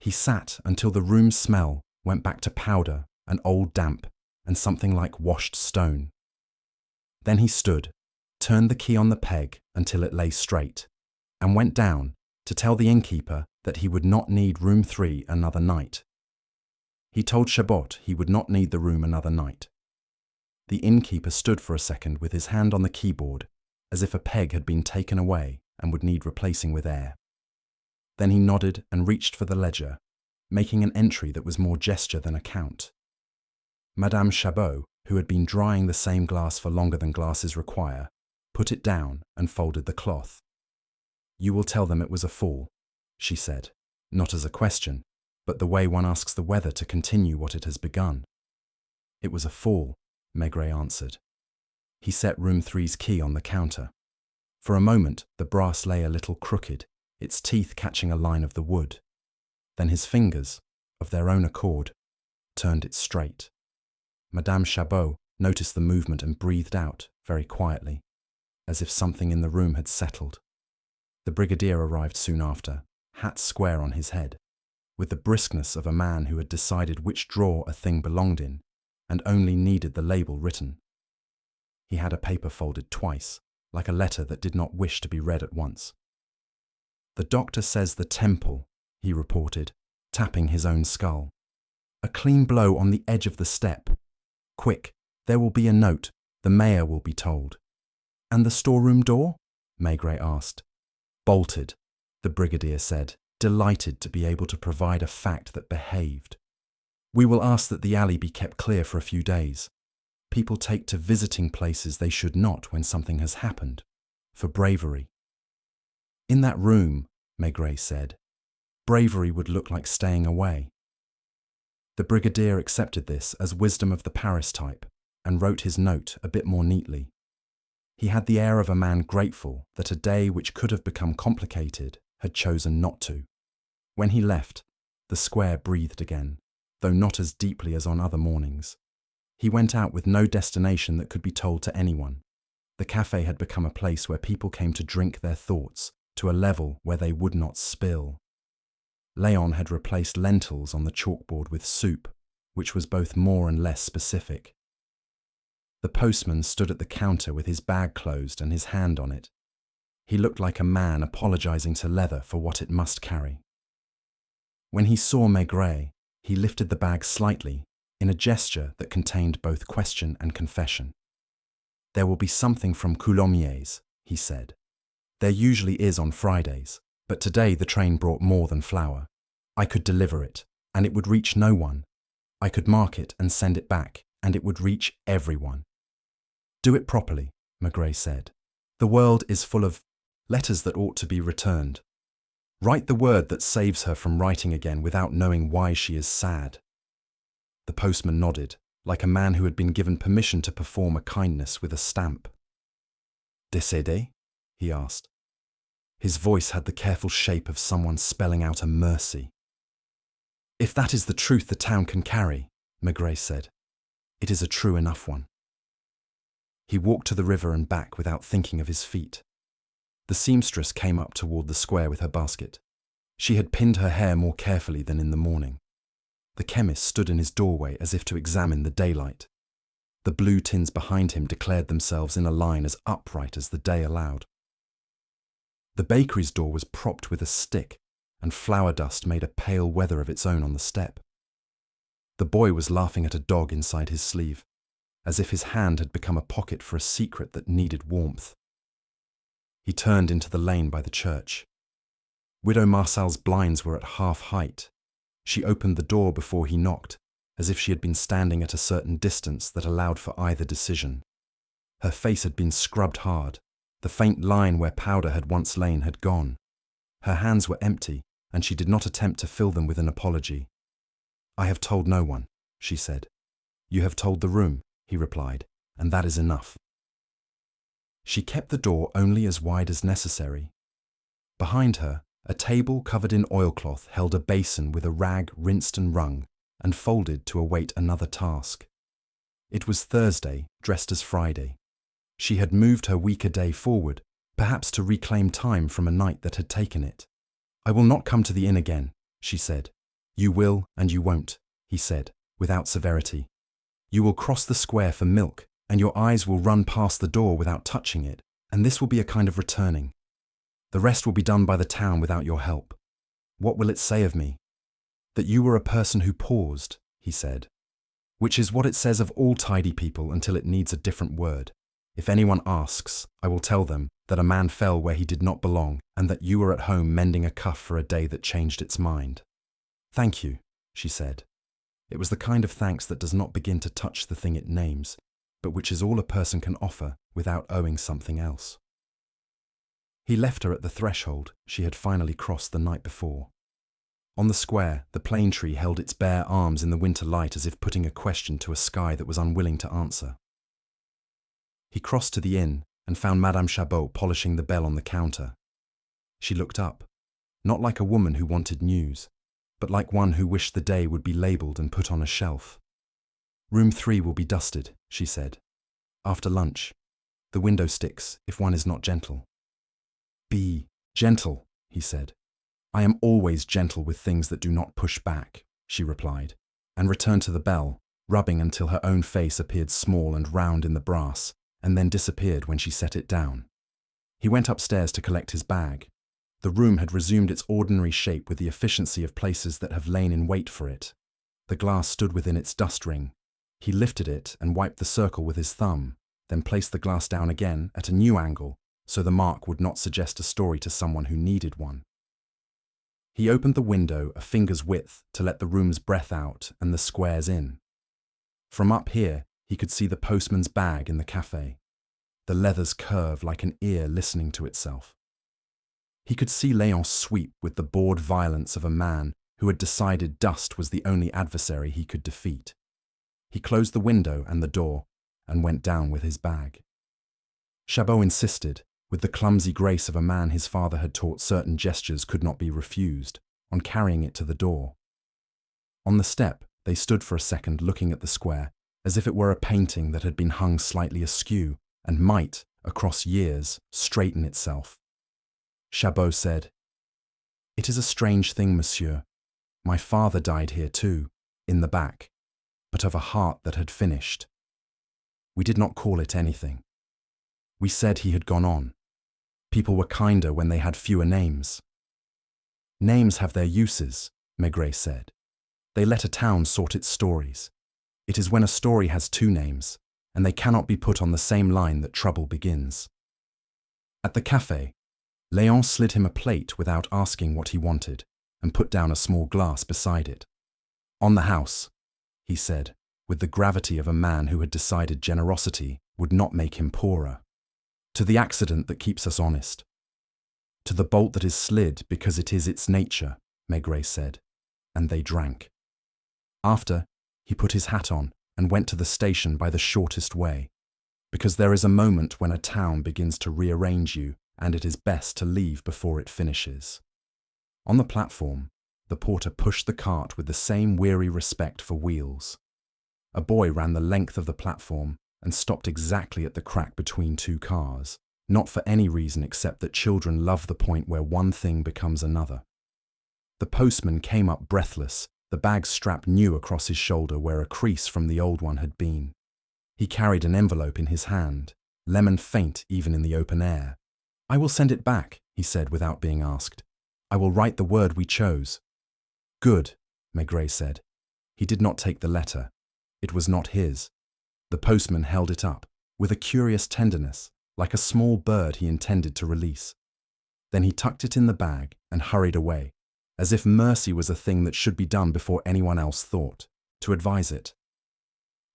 He sat until the room's smell went back to powder and old damp and something like washed stone. Then he stood, turned the key on the peg until it lay straight, and went down to tell the innkeeper that he would not need room 3 another night. He told Chabot he would not need the room another night. The innkeeper stood for a second with his hand on the keyboard, as if a peg had been taken away and would need replacing with air. Then he nodded and reached for the ledger, making an entry that was more gesture than account. Madame Chabot, who had been drying the same glass for longer than glasses require, put it down and folded the cloth. "You will tell them it was a fall," she said, not as a question, but the way one asks the weather to continue what it has begun. "It was a fall," Maigret answered. He set room 3's key on the counter. For a moment the brass lay a little crooked, its teeth catching a line of the wood. Then his fingers, of their own accord, turned it straight. Madame Chabot noticed the movement and breathed out, very quietly, as if something in the room had settled. The brigadier arrived soon after, hat square on his head, with the briskness of a man who had decided which drawer a thing belonged in, and only needed the label written. He had a paper folded twice, like a letter that did not wish to be read at once. "The doctor says the temple," he reported, tapping his own skull. "A clean blow on the edge of the step. Quick, there will be a note. The mayor will be told." "And the storeroom door?" Maigret asked. "Bolted," the brigadier said, delighted to be able to provide a fact that behaved. "We will ask that the alley be kept clear for a few days. People take to visiting places they should not when something has happened, for bravery." "In that room," Maigret said, "bravery would look like staying away." The brigadier accepted this as wisdom of the Paris type and wrote his note a bit more neatly. He had the air of a man grateful that a day which could have become complicated had chosen not to. When he left, the square breathed again, though not as deeply as on other mornings. He went out with no destination that could be told to anyone. The cafe had become a place where people came to drink their thoughts to a level where they would not spill. Léon had replaced lentils on the chalkboard with soup, which was both more and less specific. The postman stood at the counter with his bag closed and his hand on it. He looked like a man apologizing to leather for what it must carry. When he saw Maigret, he lifted the bag slightly, in a gesture that contained both question and confession. "There will be something from Coulommiers," he said. "There usually is on Fridays, but today the train brought more than flour. I could deliver it, and it would reach no one. I could mark it and send it back, and it would reach everyone." "Do it properly," Maigret said. "The world is full of letters that ought to be returned. Write the word that saves her from writing again without knowing why she is sad." The postman nodded, like a man who had been given permission to perform a kindness with a stamp. "Décédé?" he asked. His voice had the careful shape of someone spelling out a mercy. "If that is the truth the town can carry," Maigret said, "it is a true enough one." He walked to the river and back without thinking of his feet. The seamstress came up toward the square with her basket. She had pinned her hair more carefully than in the morning. The chemist stood in his doorway as if to examine the daylight. The blue tins behind him declared themselves in a line as upright as the day allowed. The bakery's door was propped with a stick, and flour dust made a pale weather of its own on the step. The boy was laughing at a dog inside his sleeve, as if his hand had become a pocket for a secret that needed warmth. He turned into the lane by the church. Widow Marsal's blinds were at half height. She opened the door before he knocked, as if she had been standing at a certain distance that allowed for either decision. Her face had been scrubbed hard. The faint line where powder had once lain had gone. Her hands were empty, and she did not attempt to fill them with an apology. "I have told no one," she said. "You have told the room," he replied, "and that is enough." She kept the door only as wide as necessary. Behind her, a table covered in oilcloth held a basin with a rag rinsed and wrung, and folded to await another task. It was Thursday, dressed as Friday. She had moved her week a day forward, perhaps to reclaim time from a night that had taken it. "I will not come to the inn again," she said. "You will and you won't," he said, without severity. "You will cross the square for milk, and your eyes will run past the door without touching it, and this will be a kind of returning. The rest will be done by the town without your help. What will it say of me? That you were a person who paused," he said, "which is what it says of all tidy people until it needs a different word. If anyone asks, I will tell them that a man fell where he did not belong, and that you were at home mending a cuff for a day that changed its mind." "Thank you," she said. It was the kind of thanks that does not begin to touch the thing it names, but which is all a person can offer without owing something else. He left her at the threshold she had finally crossed the night before. On the square, the plane tree held its bare arms in the winter light as if putting a question to a sky that was unwilling to answer. He crossed to the inn and found Madame Chabot polishing the bell on the counter. She looked up, not like a woman who wanted news, but like one who wished the day would be labelled and put on a shelf. "Room 3 will be dusted," she said. "After lunch. The window sticks if one is not gentle." "Be gentle," he said. "I am always gentle with things that do not push back," she replied, and returned to the bell, rubbing until her own face appeared small and round in the brass, and then disappeared when she set it down. He went upstairs to collect his bag. The room had resumed its ordinary shape with the efficiency of places that have lain in wait for it. The glass stood within its dust ring. He lifted it and wiped the circle with his thumb, then placed the glass down again at a new angle, so the mark would not suggest a story to someone who needed one. He opened the window a finger's width to let the room's breath out and the squares in. From up here, he could see the postman's bag in the cafe, the leathers curve like an ear listening to itself. He could see Léon sweep with the bored violence of a man who had decided dust was the only adversary he could defeat. He closed the window and the door and went down with his bag. Chabot insisted, with the clumsy grace of a man his father had taught certain gestures could not be refused, on carrying it to the door. On the step, they stood for a second looking at the square, as if it were a painting that had been hung slightly askew and might, across years, straighten itself. Chabot said, "It is a strange thing, monsieur. My father died here too, in the back, but of a heart that had finished. We did not call it anything. We said he had gone on. People were kinder when they had fewer names." "Names have their uses," Maigret said. "They let a town sort its stories. It is when a story has two names, and they cannot be put on the same line that trouble begins." At the café, Léon slid him a plate without asking what he wanted, and put down a small glass beside it. "On the house," he said, with the gravity of a man who had decided generosity would not make him poorer. "To the accident that keeps us honest." "To the bolt that is slid because it is its nature," Maigret said, and they drank. After, he put his hat on and went to the station by the shortest way, because there is a moment when a town begins to rearrange you, and it is best to leave before it finishes. On the platform, the porter pushed the cart with the same weary respect for wheels. A boy ran the length of the platform and stopped exactly at the crack between two cars, not for any reason except that children love the point where one thing becomes another. The postman came up breathless, the bag strapped new across his shoulder where a crease from the old one had been. He carried an envelope in his hand, lemon faint even in the open air. "I will send it back," he said without being asked. "I will write the word we chose." "Good," Maigret said. He did not take the letter. It was not his. The postman held it up, with a curious tenderness, like a small bird he intended to release. Then he tucked it in the bag and hurried away, as if mercy was a thing that should be done before anyone else thought, to advise it.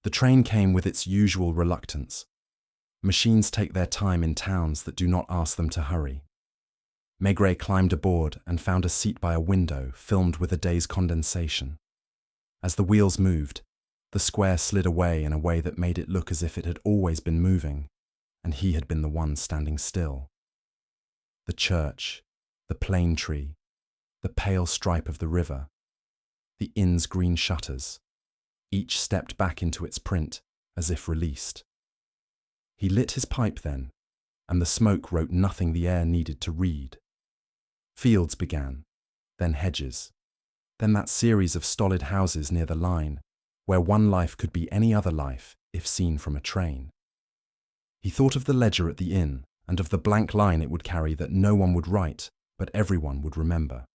The train came with its usual reluctance. Machines take their time in towns that do not ask them to hurry. Maigret climbed aboard and found a seat by a window filmed with a day's condensation. As the wheels moved, the square slid away in a way that made it look as if it had always been moving, and he had been the one standing still. The church, the plane tree, the pale stripe of the river, the inn's green shutters, each stepped back into its print, as if released. He lit his pipe then, and the smoke wrote nothing the air needed to read. Fields began, then hedges, then that series of stolid houses near the line, where one life could be any other life if seen from a train. He thought of the ledger at the inn, and of the blank line it would carry that no one would write, but everyone would remember.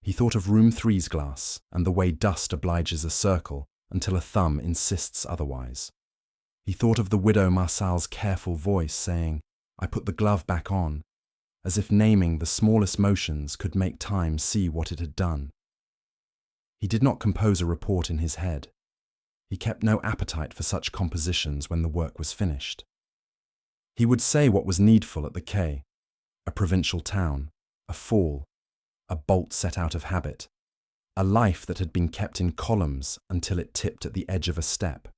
He thought of room 3's glass, and the way dust obliges a circle until a thumb insists otherwise. He thought of the widow Marsal's careful voice saying, "I put the glove back on," as if naming the smallest motions could make time see what it had done. He did not compose a report in his head. He kept no appetite for such compositions when the work was finished. He would say what was needful at the quay, a provincial town, a fall, a bolt set out of habit, a life that had been kept in columns until it tipped at the edge of a step.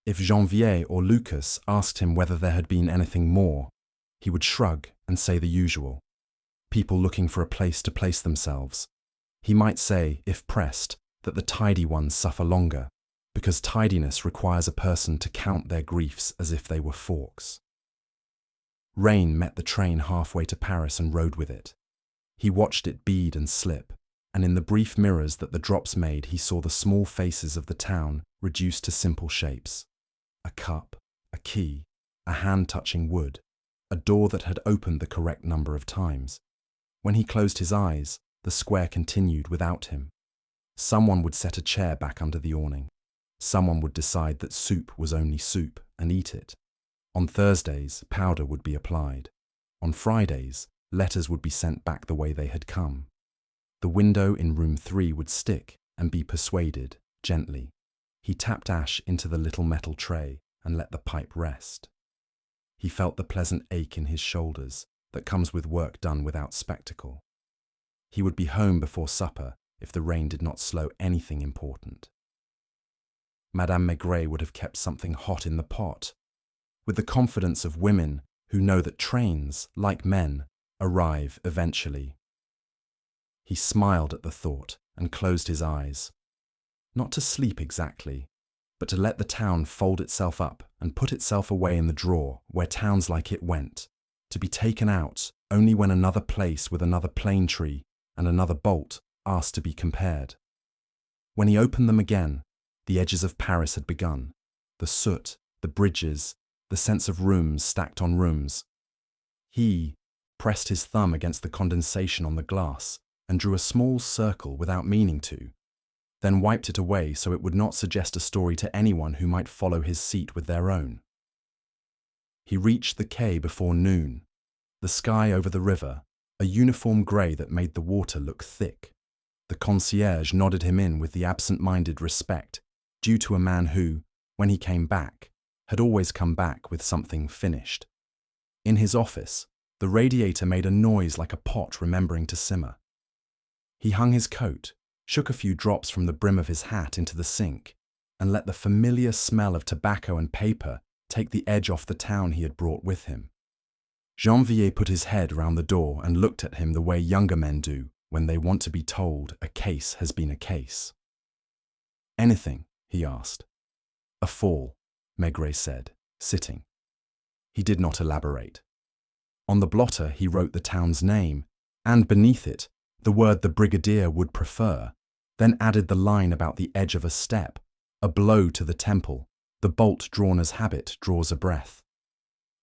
If Janvier or Lucas asked him whether there had been anything more, he would shrug and say the usual. People looking for a place to place themselves. He might say, if pressed, that the tidy ones suffer longer, because tidiness requires a person to count their griefs as if they were forks. Rain met the train halfway to Paris and rode with it. He watched it bead and slip, and in the brief mirrors that the drops made he saw the small faces of the town reduced to simple shapes. A cup, a key, a hand touching wood, a door that had opened the correct number of times. When he closed his eyes, the square continued without him. Someone would set a chair back under the awning. Someone would decide that soup was only soup and eat it. On Thursdays, powder would be applied. On Fridays, letters would be sent back the way they had come. The window in room 3 would stick and be persuaded, gently. He tapped ash into the little metal tray and let the pipe rest. He felt the pleasant ache in his shoulders that comes with work done without spectacle. He would be home before supper if the rain did not slow anything important. Madame Maigret would have kept something hot in the pot, with the confidence of women who know that trains, like men, arrive eventually. He smiled at the thought and closed his eyes. Not to sleep exactly, but to let the town fold itself up and put itself away in the drawer where towns like it went, to be taken out only when another place with another plane tree and another bolt asked to be compared. When he opened them again, the edges of Paris had begun, the soot, the bridges, the sense of rooms stacked on rooms. He pressed his thumb against the condensation on the glass and drew a small circle without meaning to, then wiped it away so it would not suggest a story to anyone who might follow his seat with their own. He reached the quay before noon, the sky over the river, a uniform grey that made the water look thick. The concierge nodded him in with the absent-minded respect due to a man who, when he came back, had always come back with something finished. In his office, the radiator made a noise like a pot remembering to simmer. He hung his coat, shook a few drops from the brim of his hat into the sink, and let the familiar smell of tobacco and paper take the edge off the town he had brought with him. Janvier put his head round the door and looked at him the way younger men do when they want to be told a case has been a case. "Anything?" he asked. "A fall," Maigret said, sitting. He did not elaborate. On the blotter he wrote the town's name, and beneath it, the word the brigadier would prefer, then added the line about the edge of a step, a blow to the temple, the bolt drawn as habit draws a breath.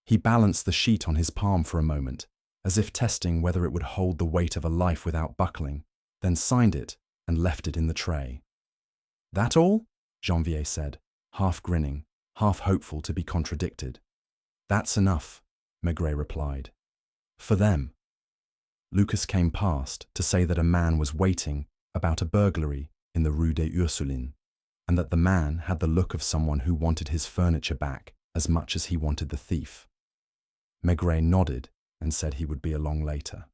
He balanced the sheet on his palm for a moment, as if testing whether it would hold the weight of a life without buckling, then signed it and left it in the tray. "That all?" Janvier said, half grinning, half hopeful to be contradicted. "That's enough," Maigret replied. "For them." Lucas came past to say that a man was waiting about a burglary in the Rue des Ursulines, and that the man had the look of someone who wanted his furniture back as much as he wanted the thief. Maigret nodded and said he would be along later.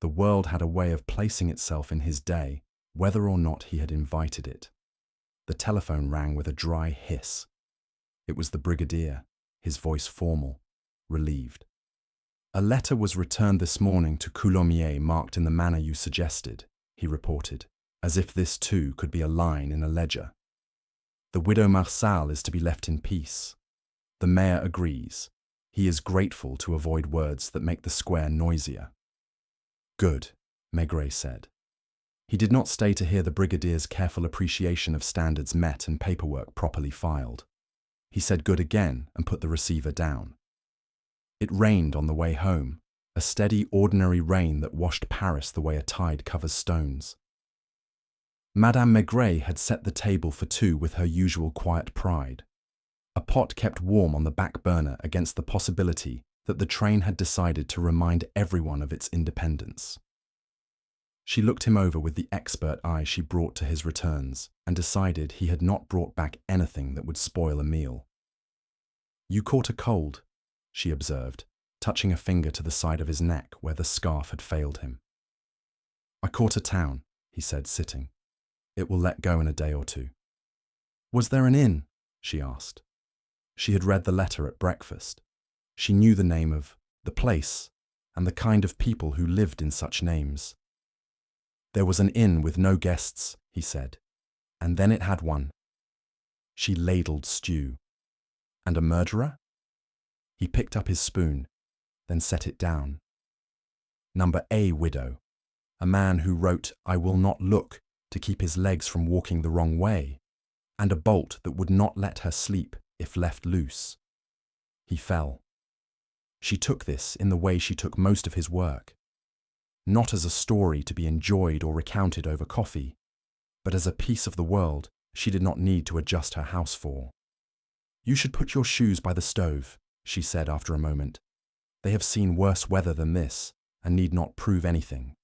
The world had a way of placing itself in his day, whether or not he had invited it. The telephone rang with a dry hiss. It was the brigadier, his voice formal, relieved. "A letter was returned this morning to Coulommiers marked in the manner you suggested," he reported, as if this too could be a line in a ledger. "The widow Marsal is to be left in peace. The mayor agrees. He is grateful to avoid words that make the square noisier." "Good," Maigret said. He did not stay to hear the brigadier's careful appreciation of standards met and paperwork properly filed. He said good again and put the receiver down. It rained on the way home, a steady, ordinary rain that washed Paris the way a tide covers stones. Madame Maigret had set the table for two with her usual quiet pride. A pot kept warm on the back burner against the possibility that the train had decided to remind everyone of its independence. She looked him over with the expert eye she brought to his returns and decided he had not brought back anything that would spoil a meal. "You caught a cold," she observed, touching a finger to the side of his neck where the scarf had failed him. "I caught a town," he said, sitting. "It will let go in a day or two." "Was there an inn?" she asked. She had read the letter at breakfast. She knew the name of the place and the kind of people who lived in such names. "There was an inn with no guests," he said, "and then it had one." She ladled stew. "And a murderer?" He picked up his spoon, then set it down. "Number A widow, a man who wrote 'I will not look' to keep his legs from walking the wrong way, and a bolt that would not let her sleep if left loose." He fell. She took this in the way she took most of his work. Not as a story to be enjoyed or recounted over coffee, but as a piece of the world she did not need to adjust her house for. "You should put your shoes by the stove," she said after a moment. "They have seen worse weather than this, and need not prove anything."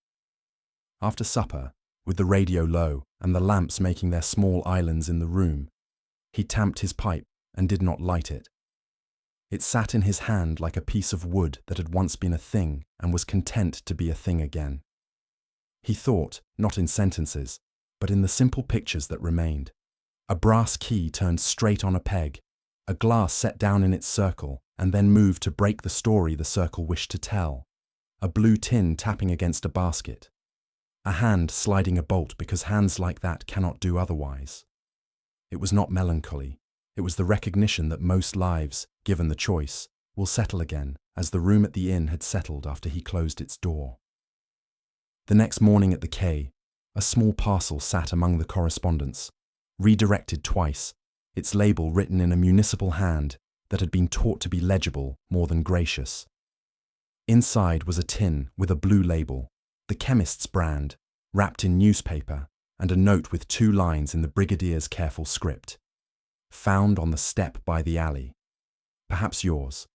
After supper, with the radio low and the lamps making their small islands in the room, he tamped his pipe and did not light it. It sat in his hand like a piece of wood that had once been a thing and was content to be a thing again. He thought, not in sentences, but in the simple pictures that remained. A brass key turned straight on a peg, a glass set down in its circle and then moved to break the story the circle wished to tell, a blue tin tapping against a basket, a hand sliding a bolt because hands like that cannot do otherwise. It was not melancholy, It was the recognition that most lives, given the choice, will settle again, as the room at the inn had settled after he closed its door. The next morning at the quay, a small parcel sat among the correspondence, redirected twice, its label written in a municipal hand that had been taught to be legible more than gracious. Inside was a tin with a blue label, the chemist's brand, wrapped in newspaper, and a note with 2 lines in the brigadier's careful script. Found on the step by the alley. Perhaps yours.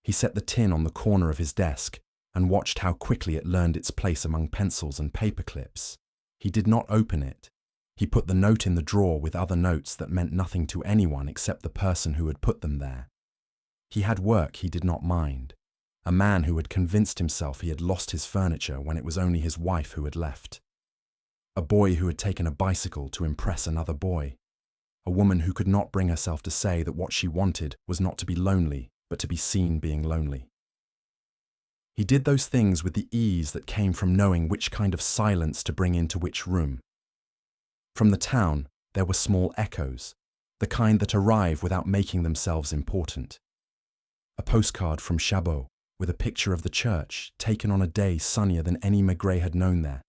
He set the tin on the corner of his desk and watched how quickly it learned its place among pencils and paper clips. He did not open it. He put the note in the drawer with other notes that meant nothing to anyone except the person who had put them there. He had work he did not mind. A man who had convinced himself he had lost his furniture when it was only his wife who had left. A boy who had taken a bicycle to impress another boy. A woman who could not bring herself to say that what she wanted was not to be lonely, but to be seen being lonely. He did those things with the ease that came from knowing which kind of silence to bring into which room. From the town, there were small echoes, the kind that arrive without making themselves important. A postcard from Chabot, with a picture of the church, taken on a day sunnier than any Maigret had known there.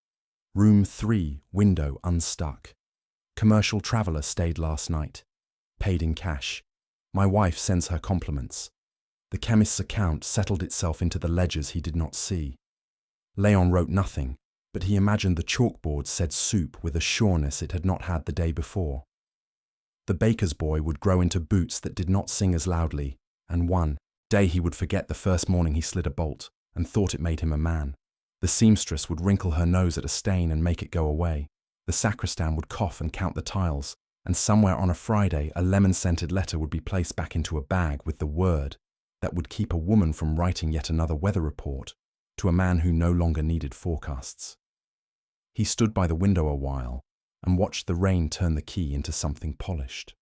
Room 3, window unstuck. Commercial traveller stayed last night. Paid in cash. My wife sends her compliments. The chemist's account settled itself into the ledgers he did not see. Léon wrote nothing, but he imagined the chalkboard said soup with a sureness it had not had the day before. The baker's boy would grow into boots that did not sing as loudly, and one day he would forget the first morning he slid a bolt and thought it made him a man. The seamstress would wrinkle her nose at a stain and make it go away. The sacristan would cough and count the tiles, and somewhere on a Friday a lemon-scented letter would be placed back into a bag with the word that would keep a woman from writing yet another weather report to a man who no longer needed forecasts. He stood by the window a while and watched the rain turn the key into something polished.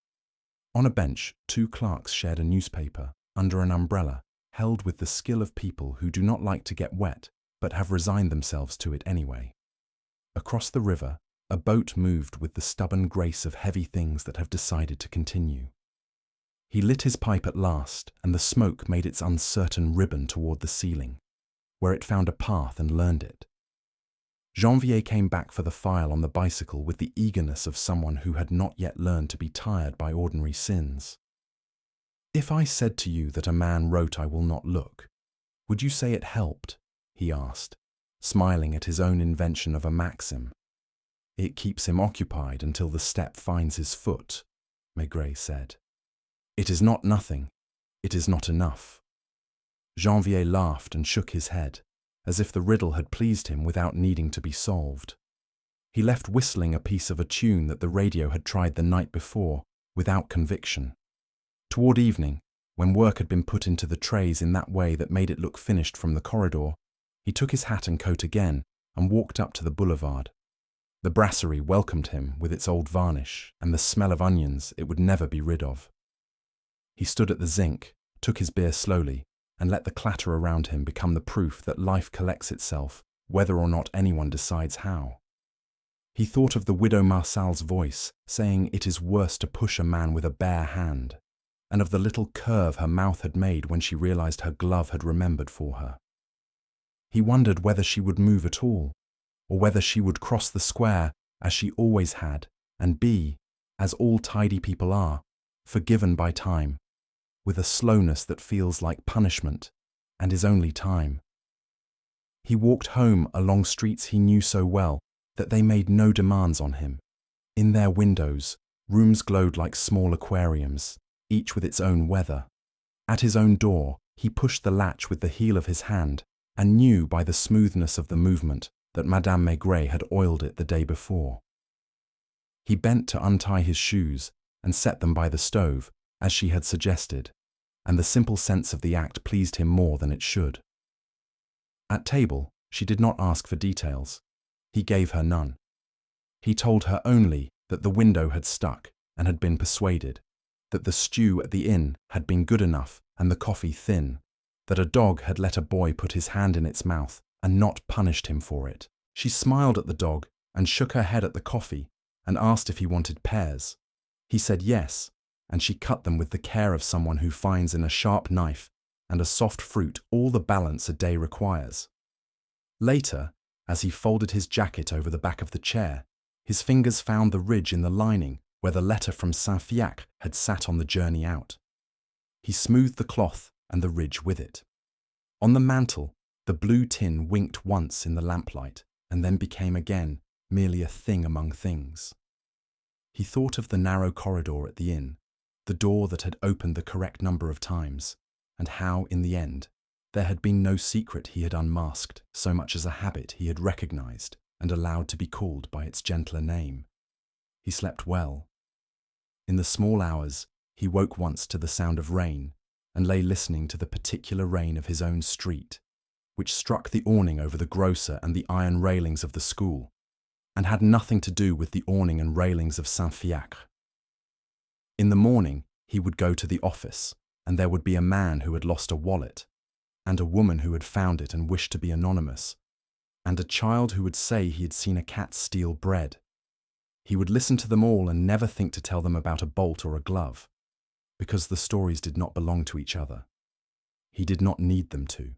On a bench, 2 clerks shared a newspaper under an umbrella held with the skill of people who do not like to get wet but have resigned themselves to it anyway. Across the river, a boat moved with the stubborn grace of heavy things that have decided to continue. He lit his pipe at last, and the smoke made its uncertain ribbon toward the ceiling, where it found a path and learned it. Janvier came back for the file on the bicycle with the eagerness of someone who had not yet learned to be tired by ordinary sins. "If I said to you that a man wrote 'I will not look,' would you say it helped?" he asked, smiling at his own invention of a maxim. "It keeps him occupied until the step finds his foot," Maigret said. "It is not nothing. It is not enough." Janvier laughed and shook his head, as if the riddle had pleased him without needing to be solved. He left whistling a piece of a tune that the radio had tried the night before, without conviction. Toward evening, when work had been put into the trays in that way that made it look finished from the corridor, he took his hat and coat again and walked up to the boulevard. The brasserie welcomed him with its old varnish and the smell of onions it would never be rid of. He stood at the zinc, took his beer slowly, and let the clatter around him become the proof that life collects itself, whether or not anyone decides how. He thought of the widow Marsal's voice saying it is worse to push a man with a bare hand, and of the little curve her mouth had made when she realized her glove had remembered for her. He wondered whether she would move at all, or whether she would cross the square as she always had and be, as all tidy people are, forgiven by time, with a slowness that feels like punishment and is only time. He walked home along streets he knew so well that they made no demands on him. In their windows, rooms glowed like small aquariums, each with its own weather. At his own door, he pushed the latch with the heel of his hand and knew by the smoothness of the movement that Madame Maigret had oiled it the day before. He bent to untie his shoes and set them by the stove, as she had suggested, and the simple sense of the act pleased him more than it should. At table, she did not ask for details. He gave her none. He told her only that the window had stuck and had been persuaded, that the stew at the inn had been good enough and the coffee thin, that a dog had let a boy put his hand in its mouth and not punished him for it. She smiled at the dog and shook her head at the coffee and asked if he wanted pears. He said yes, and she cut them with the care of someone who finds in a sharp knife and a soft fruit all the balance a day requires. Later, as he folded his jacket over the back of the chair, his fingers found the ridge in the lining where the letter from Saint-Fiacre had sat on the journey out. He smoothed the cloth and the ridge with it. On the mantel, the blue tin winked once in the lamplight and then became again merely a thing among things. He thought of the narrow corridor at the inn, the door that had opened the correct number of times, and how, in the end, there had been no secret he had unmasked so much as a habit he had recognized and allowed to be called by its gentler name. He slept well. In the small hours, he woke once to the sound of rain and lay listening to the particular rain of his own street, which struck the awning over the grocer and the iron railings of the school, and had nothing to do with the awning and railings of Saint-Fiacre. In the morning, he would go to the office, and there would be a man who had lost a wallet, and a woman who had found it and wished to be anonymous, and a child who would say he had seen a cat steal bread. He would listen to them all and never think to tell them about a bolt or a glove, because the stories did not belong to each other. He did not need them to.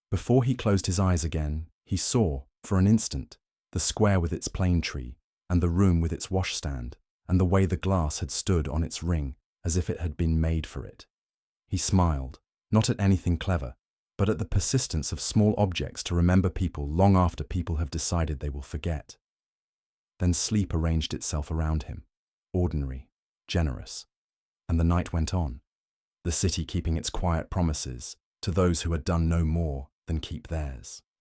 Before he closed his eyes again, he saw, for an instant, the square with its plane tree, and the room with its washstand, and the way the glass had stood on its ring as if it had been made for it. He smiled, not at anything clever, but at the persistence of small objects to remember people long after people have decided they will forget. Then sleep arranged itself around him, ordinary, generous, and the night went on, the city keeping its quiet promises to those who had done no more than keep theirs.